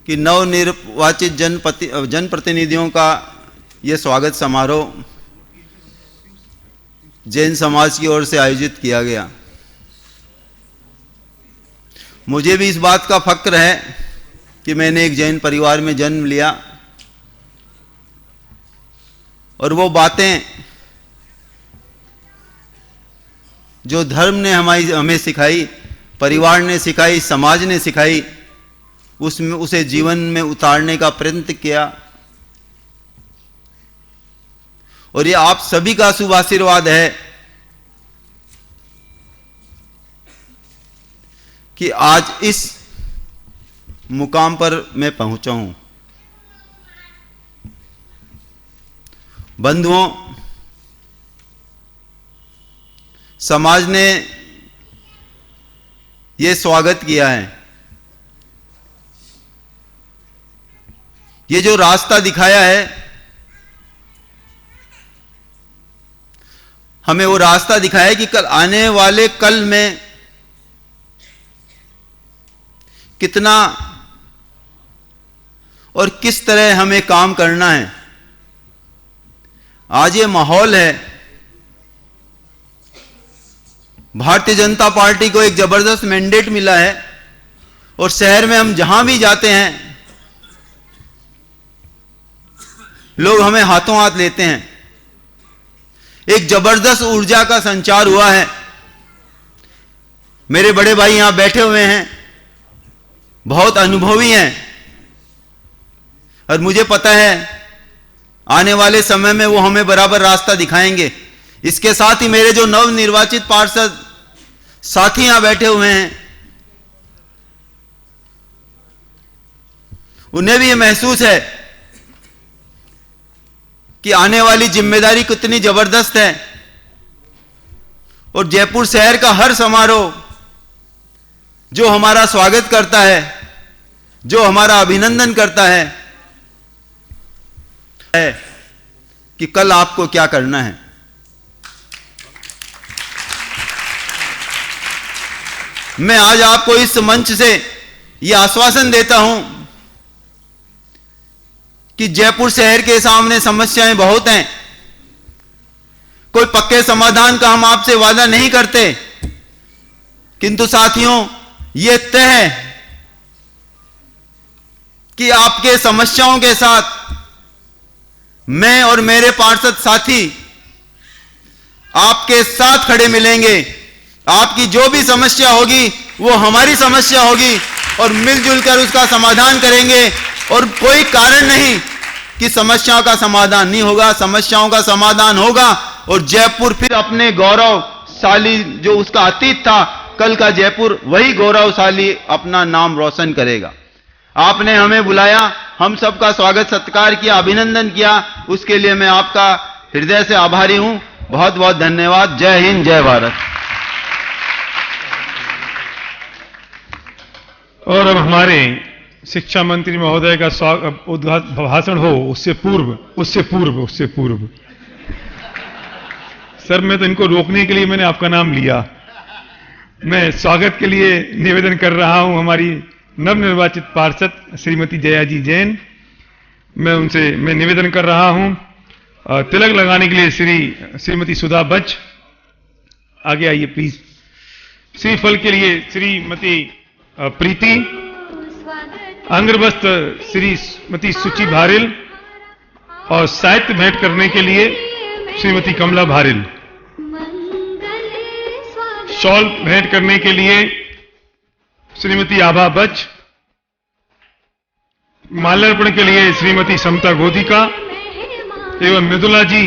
कि नवनिर्वाचित जनप्रतिनिधियों का ये स्वागत समारोह जैन समाज की ओर से आयोजित किया गया। मुझे भी इस बात का फक्र है कि मैंने एक जैन परिवार में जन्म लिया और वो बातें जो धर्म ने हमें सिखाई, परिवार ने सिखाई, समाज ने सिखाई, उसमें उसे जीवन में उतारने का प्रयत्न किया। और ये आप सभी का शुभ आशीर्वाद है कि आज इस मुकाम पर मैं पहुंचा हूं। बंधुओं, समाज ने ये स्वागत किया है, ये जो रास्ता दिखाया है, हमें वो रास्ता दिखाया है कि कल आने वाले कल में कितना और किस तरह हमें काम करना है। आज ये माहौल है, भारतीय जनता पार्टी को एक जबरदस्त मैंडेट मिला है और शहर में हम जहां भी जाते हैं लोग हमें हाथों हाथ लेते हैं। एक जबरदस्त ऊर्जा का संचार हुआ है। मेरे बड़े भाई यहां बैठे हुए हैं, बहुत अनुभवी हैं और मुझे पता है आने वाले समय में वो हमें बराबर रास्ता दिखाएंगे। इसके साथ ही मेरे जो नवनिर्वाचित पार्षद साथी यहां बैठे हुए हैं, उन्हें भी ये महसूस है कि आने वाली जिम्मेदारी कितनी जबरदस्त है और जयपुर शहर का हर समारोह जो हमारा स्वागत करता है, जो हमारा अभिनंदन करता है कि कल आपको क्या करना है। मैं आज आपको इस मंच से यह आश्वासन देता हूं कि जयपुर शहर के सामने समस्याएं बहुत हैं। कोई पक्के समाधान का हम आपसे वादा नहीं करते, किंतु साथियों ये तय है कि आपके समस्याओं के साथ मैं और मेरे पार्षद साथी आपके साथ खड़े मिलेंगे। आपकी जो भी समस्या होगी वो हमारी समस्या होगी और मिलजुल कर उसका समाधान करेंगे। और कोई कारण नहीं कि समस्याओं का समाधान नहीं होगा, समस्याओं का समाधान होगा और जयपुर फिर अपने गौरवशाली जो उसका अतीत था, कल का जयपुर वही गौरवशाली अपना नाम रोशन करेगा। आपने हमें बुलाया, हम सबका स्वागत सत्कार किया, अभिनंदन किया, उसके लिए मैं आपका हृदय से आभारी हूं। बहुत बहुत धन्यवाद। जय हिंद, जय भारत। और अब हमारे शिक्षा मंत्री महोदय का भाषण हो, उससे पूर्व सर, मैं तो इनको रोकने के लिए मैंने आपका नाम लिया। मैं स्वागत के लिए निवेदन कर रहा हूं हमारी नवनिर्वाचित पार्षद श्रीमती जया जी जैन। मैं निवेदन कर रहा हूं तिलक लगाने के लिए श्रीमती सुधा बच आगे आइए प्लीज। श्रीफल के लिए श्रीमती प्रीति, अंग्रवस्त्र श्रीमती सुचि भारिल और साहित्य भेंट करने के लिए श्रीमती कमला भारिल, शॉल भेंट करने के लिए श्रीमती आभा बच, माल्यार्पण के लिए श्रीमती समता गोधिका एवं मृदुला जी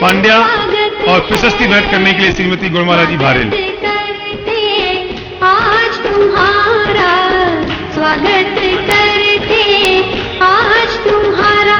पांड्या और प्रशस्ति भेंट करने के लिए श्रीमती गुणमाला जी भारिल। आज तुम्हारा स्वागत करते, आज तुम्हारा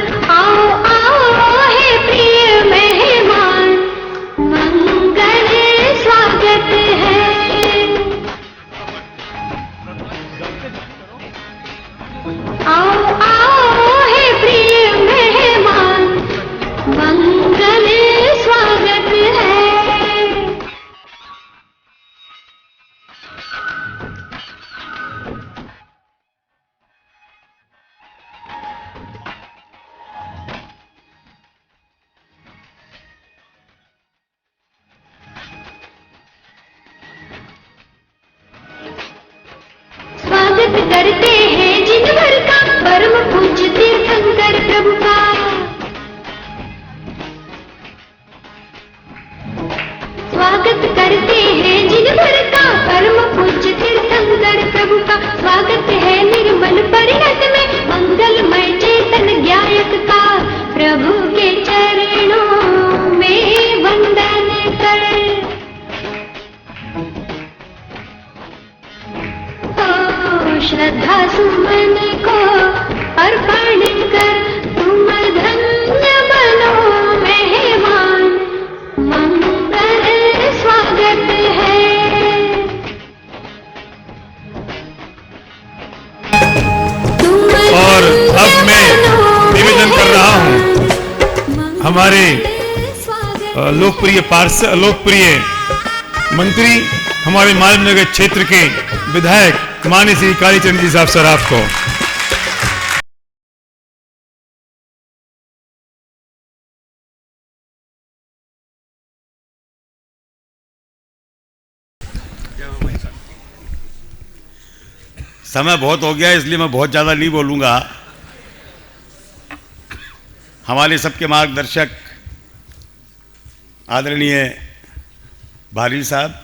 प्रभु के चरणों में वंदन कर, ओ श्रद्धा सुमन को अर्पण कर, तुम धन्य बनो मेहमान, मंगल स्वागत है। और अब मैं निवेदन कर रहा हूं हमारे लोकप्रिय मंत्री, हमारे मालवीय क्षेत्र के विधायक माननीय श्री कालीचरण जी साहब सराफ को। समय बहुत हो गया है, इसलिए मैं बहुत ज़्यादा नहीं बोलूँगा। हमारे सबके मार्गदर्शक आदरणीय भारी साहब,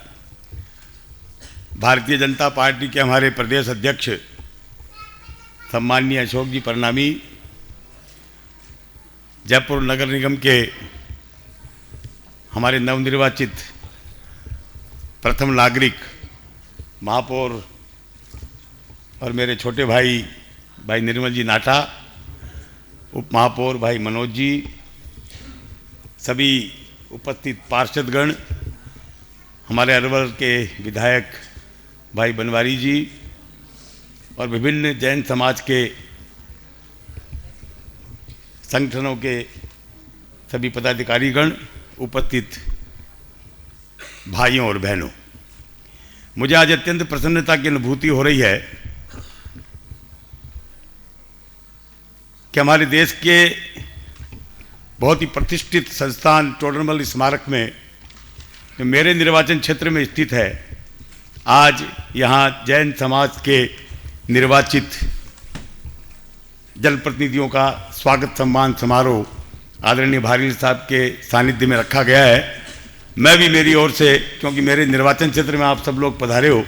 भारतीय जनता पार्टी के हमारे प्रदेश अध्यक्ष सम्माननीय अशोक जी परनामी, जयपुर नगर निगम के हमारे नवनिर्वाचित प्रथम नागरिक महापौर और मेरे छोटे भाई निर्मल जी नाटा, उप महापौर भाई मनोज जी, सभी उपस्थित पार्षदगण, हमारे अरवल के विधायक भाई बनवारी जी और विभिन्न जैन समाज के संगठनों के सभी पदाधिकारीगण, उपस्थित भाइयों और बहनों, मुझे आज अत्यंत प्रसन्नता की अनुभूति हो रही है कि हमारे देश के बहुत ही प्रतिष्ठित संस्थान टोडरमल स्मारक में, जो मेरे निर्वाचन क्षेत्र में स्थित है, आज यहाँ जैन समाज के निर्वाचित जनप्रतिनिधियों का स्वागत सम्मान समारोह आदरणीय भारी साहब के सानिध्य में रखा गया है। मैं भी मेरी ओर से, क्योंकि मेरे निर्वाचन क्षेत्र में आप सब लोग पधारे हो,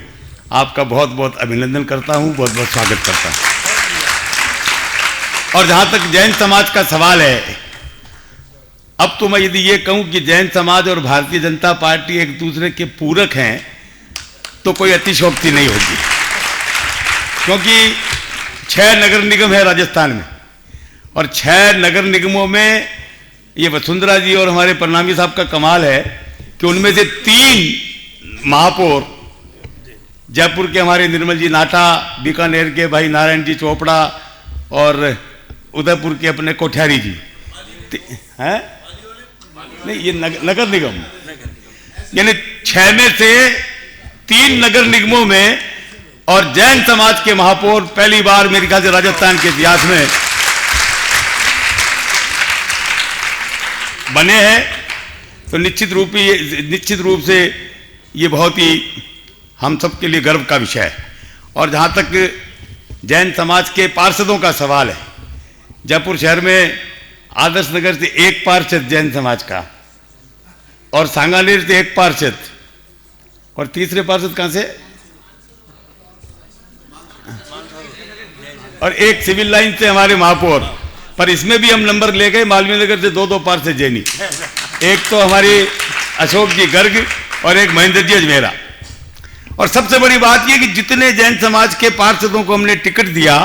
आपका बहुत बहुत अभिनंदन करता हूँ, बहुत बहुत स्वागत करता हूँ। और जहाँ तक जैन समाज का सवाल है, अब तो मैं यदि ये कहूँ कि जैन समाज और भारतीय जनता पार्टी एक दूसरे के पूरक हैं, तो कोई अतिशयोक्ति नहीं होगी, क्योंकि 6 नगर निगम है राजस्थान में, और 6 नगर निगमों में ये वसुंधरा जी और हमारे परनामी साहब का कमाल है कि उनमें से 3 महापौर, जयपुर के हमारे निर्मल जी नाटा, बीकानेर के भाई नारायण जी चोपड़ा और उदयपुर के अपने कोठियारी जी हैं, नहीं ये नगर निगम, यानी 6 में से 3 नगर निगमों में, और जैन समाज के महापौर पहली बार मेरे ख्याल से राजस्थान के इतिहास में बने हैं। तो निश्चित रूप से ये बहुत ही हम सबके लिए गर्व का विषय है। और जहाँ तक जैन समाज के पार्षदों का सवाल है, जयपुर शहर में आदर्श नगर से 1 पार्षद जैन समाज का, और सांगानेर से 1 पार्षद, और तीसरे पार्षद कहाँ से, और 1 सिविल लाइन से हमारे महापौर। पर इसमें भी हम नंबर ले गए, मालवीय नगर से 2 पार्षद जैनी, एक तो हमारे अशोक जी गर्ग और एक महेंद्र जी अजमेरा। और सबसे बड़ी बात यह कि जितने जैन समाज के पार्षदों को हमने टिकट दिया,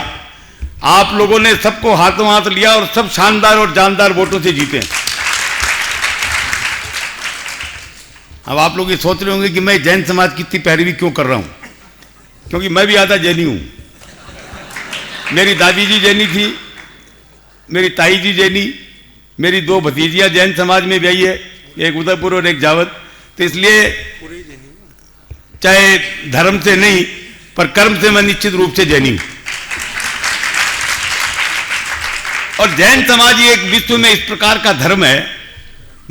आप लोगों ने सबको हाथों हाथ लिया और सब शानदार और जानदार वोटों से जीते। अब आप लोग ये सोच रहे होंगे कि मैं जैन समाज की इतनी पैरवी क्यों कर रहा हूं, क्योंकि मैं भी आधा जैनी हूं। मेरी दादी जी जैनी थी, मेरी ताई जी जैनी, मेरी 2 भतीजियां जैन समाज में ब्याही है, एक उदयपुर और एक जावद। तो इसलिए चाहे धर्म से नहीं पर कर्म से मैं निश्चित रूप से जैनी हूं। और जैन समाज ही एक विश्व में इस प्रकार का धर्म है।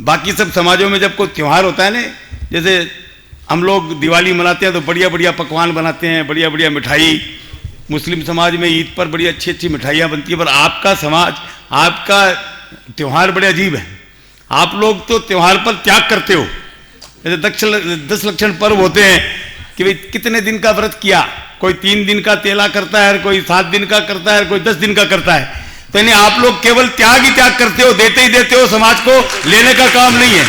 बाकी सब समाजों में जब कोई त्योहार होता है ना, जैसे हम लोग दिवाली मनाते हैं तो बढ़िया बढ़िया पकवान बनाते हैं, बढ़िया बढ़िया मिठाई। मुस्लिम समाज में ईद पर बड़ी अच्छी अच्छी मिठाइयाँ बनती है, पर आपका समाज, आपका त्यौहार बड़े अजीब है। आप लोग तो त्यौहार पर त्याग करते हो। जैसे 10 लक्षण पर्व होते हैं कि भाई कितने दिन का व्रत किया, कोई 3 दिन का तेला करता है, कोई 7 दिन का करता है, कोई 10 दिन का करता है। तो तो यानी आप लोग केवल त्याग ही त्याग करते हो, देते ही देते हो, समाज को लेने का काम नहीं है।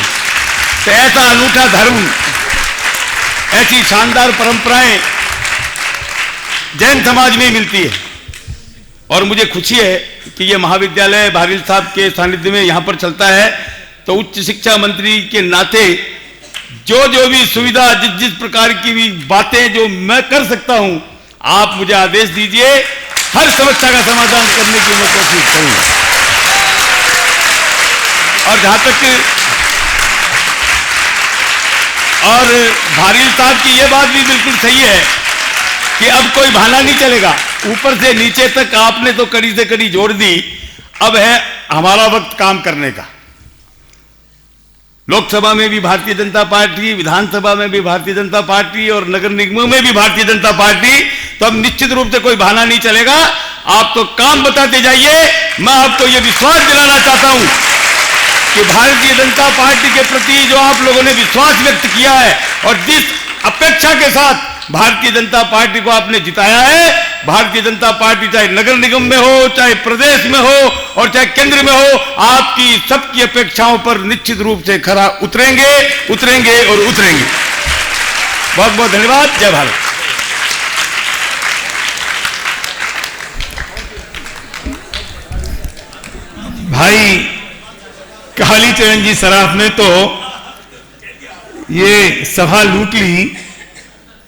तो ऐसा अनूठा धर्म, ऐसी शानदार परंपराएं जैन समाज में मिलती है। और मुझे खुशी है कि ये महाविद्यालय भारिल साहब के सानिध्य में यहां पर चलता है। तो उच्च शिक्षा मंत्री के नाते जो जो भी सुविधा, जिस प्रकार की भी बातें जो मैं कर सकता हूं, आप मुझे आदेश दीजिए, हर समस्या का समाधान करने की मैं कोशिश करूंगा। और जहां तक और भारिल साहब की यह बात भी बिल्कुल सही है कि अब कोई बहाना नहीं चलेगा। ऊपर से नीचे तक आपने तो कड़ी से कड़ी जोड़ दी, अब है हमारा वक्त काम करने का। लोकसभा में भी भारतीय जनता पार्टी, विधानसभा में भी भारतीय जनता पार्टी और नगर निगमों में भी भारतीय जनता पार्टी। तो अब निश्चित रूप से कोई बहाना नहीं चलेगा, आप तो काम बताते जाइए। मैं आपको यह विश्वास दिलाना चाहता हूं कि भारतीय जनता पार्टी के प्रति जो आप लोगों ने विश्वास व्यक्त किया है और जिस अपेक्षा के साथ भारतीय जनता पार्टी को आपने जिताया है, भारतीय जनता पार्टी चाहे नगर निगम में हो, चाहे प्रदेश में हो और चाहे केंद्र में हो, आपकी सबकी अपेक्षाओं पर निश्चित रूप से खरा उतरेंगे और उतरेंगे। बहुत बहुत धन्यवाद। जय भारत। भाई कालीचरण जी सराफ ने तो ये सभा लूट ली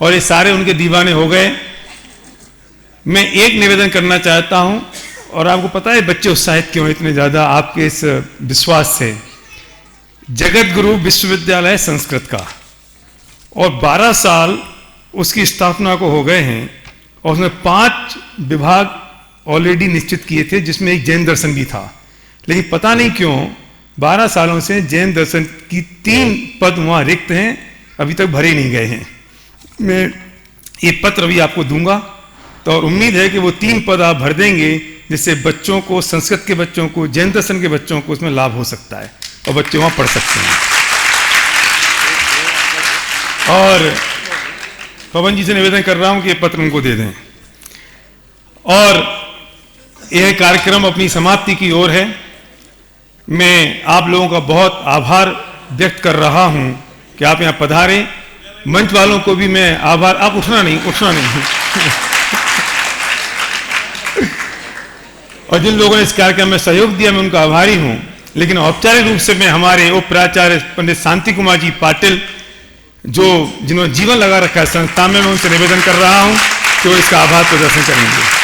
और ये सारे उनके दीवाने हो गए। मैं एक निवेदन करना चाहता हूं, और आपको पता है बच्चे उत्साहित क्यों इतने ज्यादा आपके इस विश्वास से। जगत गुरु विश्वविद्यालय संस्कृत का, और 12 साल उसकी स्थापना को हो गए हैं, और उसमें 5 विभाग ऑलरेडी निश्चित किए थे, जिसमें एक जैन दर्शन भी था। लेकिन पता नहीं क्यों 12 सालों से जैन दर्शन की 3 पद वहां रिक्त हैं, अभी तक भरे नहीं गए हैं। मैं ये पत्र भी आपको दूंगा, तो और उम्मीद है कि वो 3 पद आप भर देंगे, जिससे बच्चों को, संस्कृत के बच्चों को, जैन दर्शन के बच्चों को उसमें लाभ हो सकता है और बच्चे वहां पढ़ सकते हैं। और पवन जी से निवेदन कर रहा हूं कि ये पत्र उनको दे दें। और यह कार्यक्रम अपनी समाप्ति की ओर है। मैं आप लोगों का बहुत आभार व्यक्त कर रहा हूं कि आप यहां पधारे। मंच वालों को भी मैं आभार, आप उठना नहीं और जिन लोगों ने इस कार्यक्रम में सहयोग दिया, मैं उनका आभारी हूं। लेकिन औपचारिक रूप से मैं हमारे उप प्राचार्य पंडित शांति कुमार जी पाटिल, जिन्होंने जीवन लगा रखा है संस्था में, मैं उनसे निवेदन कर रहा हूं कि वो इसका आभार प्रदर्शन करेंगे।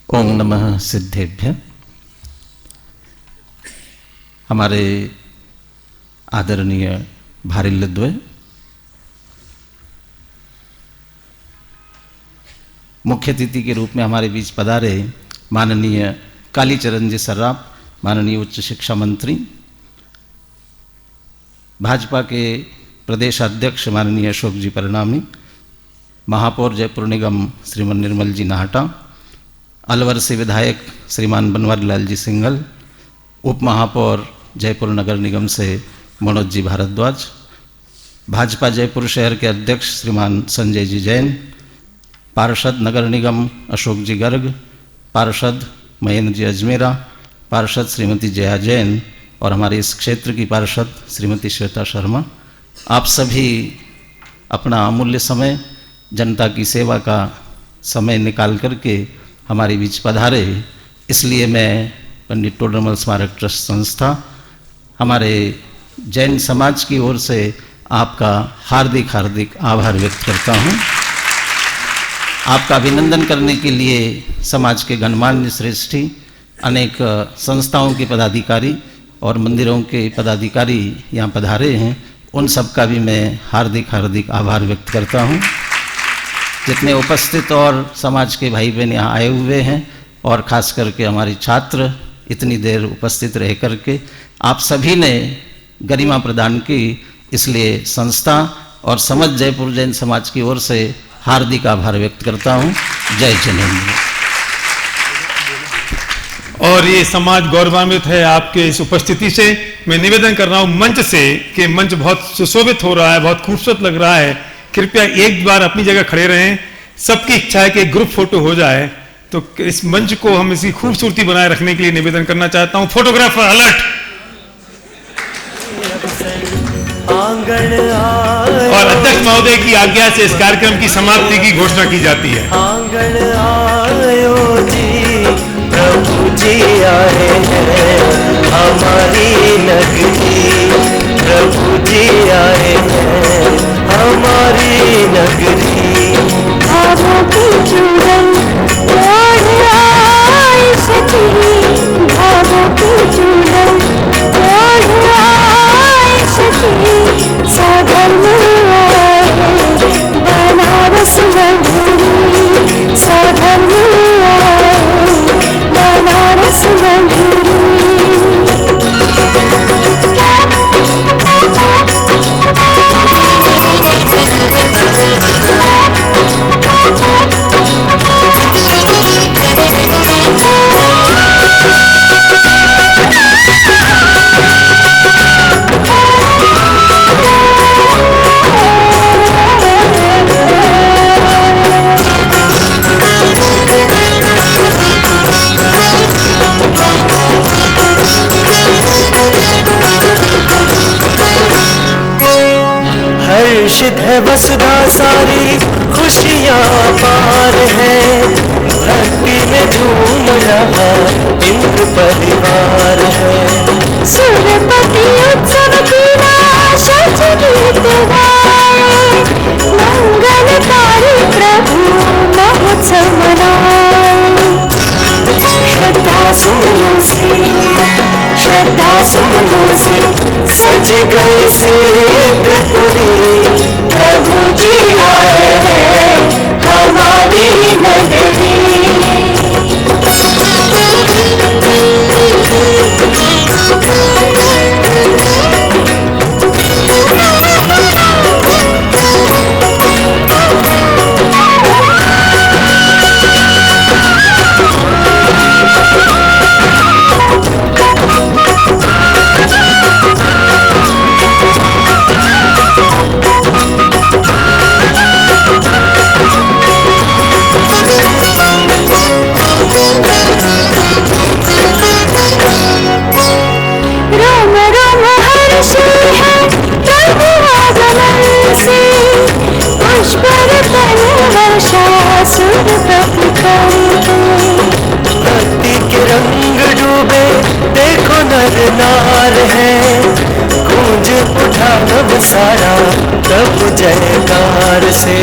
ओम नमः सिद्धेभ्य। हमारे आदरणीय भारिल्लद्वय, मुख्य अतिथि के रूप में हमारे बीच पधारे माननीय कालीचरण जी सर्राफ, माननीय उच्च शिक्षा मंत्री, भाजपा के प्रदेश अध्यक्ष माननीय अशोक जी परिणामी, महापौर जयपुर निगम श्रीमान निर्मल जी नाहटा, अलवर से विधायक श्रीमान बनवारी लाल जी सिंघल, उप महापौर जयपुर नगर निगम से मनोज जी भारद्वाज, भाजपा जयपुर शहर के अध्यक्ष श्रीमान संजय जी जैन, पार्षद नगर निगम अशोक जी गर्ग, पार्षद महेंद्र जी अजमेरा, पार्षद श्रीमती जया जैन और हमारे इस क्षेत्र की पार्षद श्रीमती श्वेता शर्मा, आप सभी अपना अमूल्य समय, जनता की सेवा का समय निकाल करके हमारे बीच पधारे। इसलिए मैं पंडित टोडरमल स्मारक ट्रस्ट संस्था, हमारे जैन समाज की ओर से आपका हार्दिक हार्दिक आभार व्यक्त करता हूँ। आपका अभिनंदन करने के लिए समाज के गणमान्य श्रेष्ठी, अनेक संस्थाओं के पदाधिकारी और मंदिरों के पदाधिकारी यहाँ पधारे हैं, उन सब का भी मैं हार्दिक हार्दिक आभार व्यक्त करता हूँ। जितने उपस्थित और समाज के भाई बहन यहाँ आए हुए हैं, और ख़ास करके हमारे छात्र इतनी देर उपस्थित रह करके आप सभी ने गरिमा प्रदान की, इसलिए संस्था और समस्त जयपुर जैन समाज की ओर से हार्दिक आभार व्यक्त करता हूँ। जय जिनेंद्र। और ये समाज गौरवान्वित है आपके इस उपस्थिति से। मैं निवेदन कर रहा हूं मंच से कि मंच बहुत सुशोभित हो रहा है, बहुत खूबसूरत लग रहा है। कृपया एक बार अपनी जगह खड़े रहें। सबकी इच्छा है कि ग्रुप फोटो हो जाए, तो इस मंच को हम इसकी खूबसूरती बनाए रखने के लिए निवेदन करना चाहता हूं। Photographer alert. और अध्यक्ष महोदय की आज्ञा से इस कार्यक्रम की समाप्ति की घोषणा की जाती है। आंगन आयो जी, प्रभु जी आए हैं हमारी नगरी, प्रभु जी आए हैं हमारी नगरी। भावों की चूड़न ओढ़ आई सखी, भावों की चूड़न ओढ़ आई सखी, साधर्म आए बनारस मंदिर, साधर्म आए बनारस मंदिर। हर्षित है वसुधा सारी, खुशियाँ पार है, भक्ति में झूम रहा इंद्र परिवार है। सुरपति उत्सव की सच गीत गाए, मंगलकारी प्रभु महोत्सव मनाए। श्रद्धा सुमनों से, श्रद्धा सुमनों से सज गए से प्रभु जी आए हैं हमारी नगरी। भक्ति के रंग डूबे देखो नर नार है, गूंज उठा नभ सारा प्रभु जयकार से।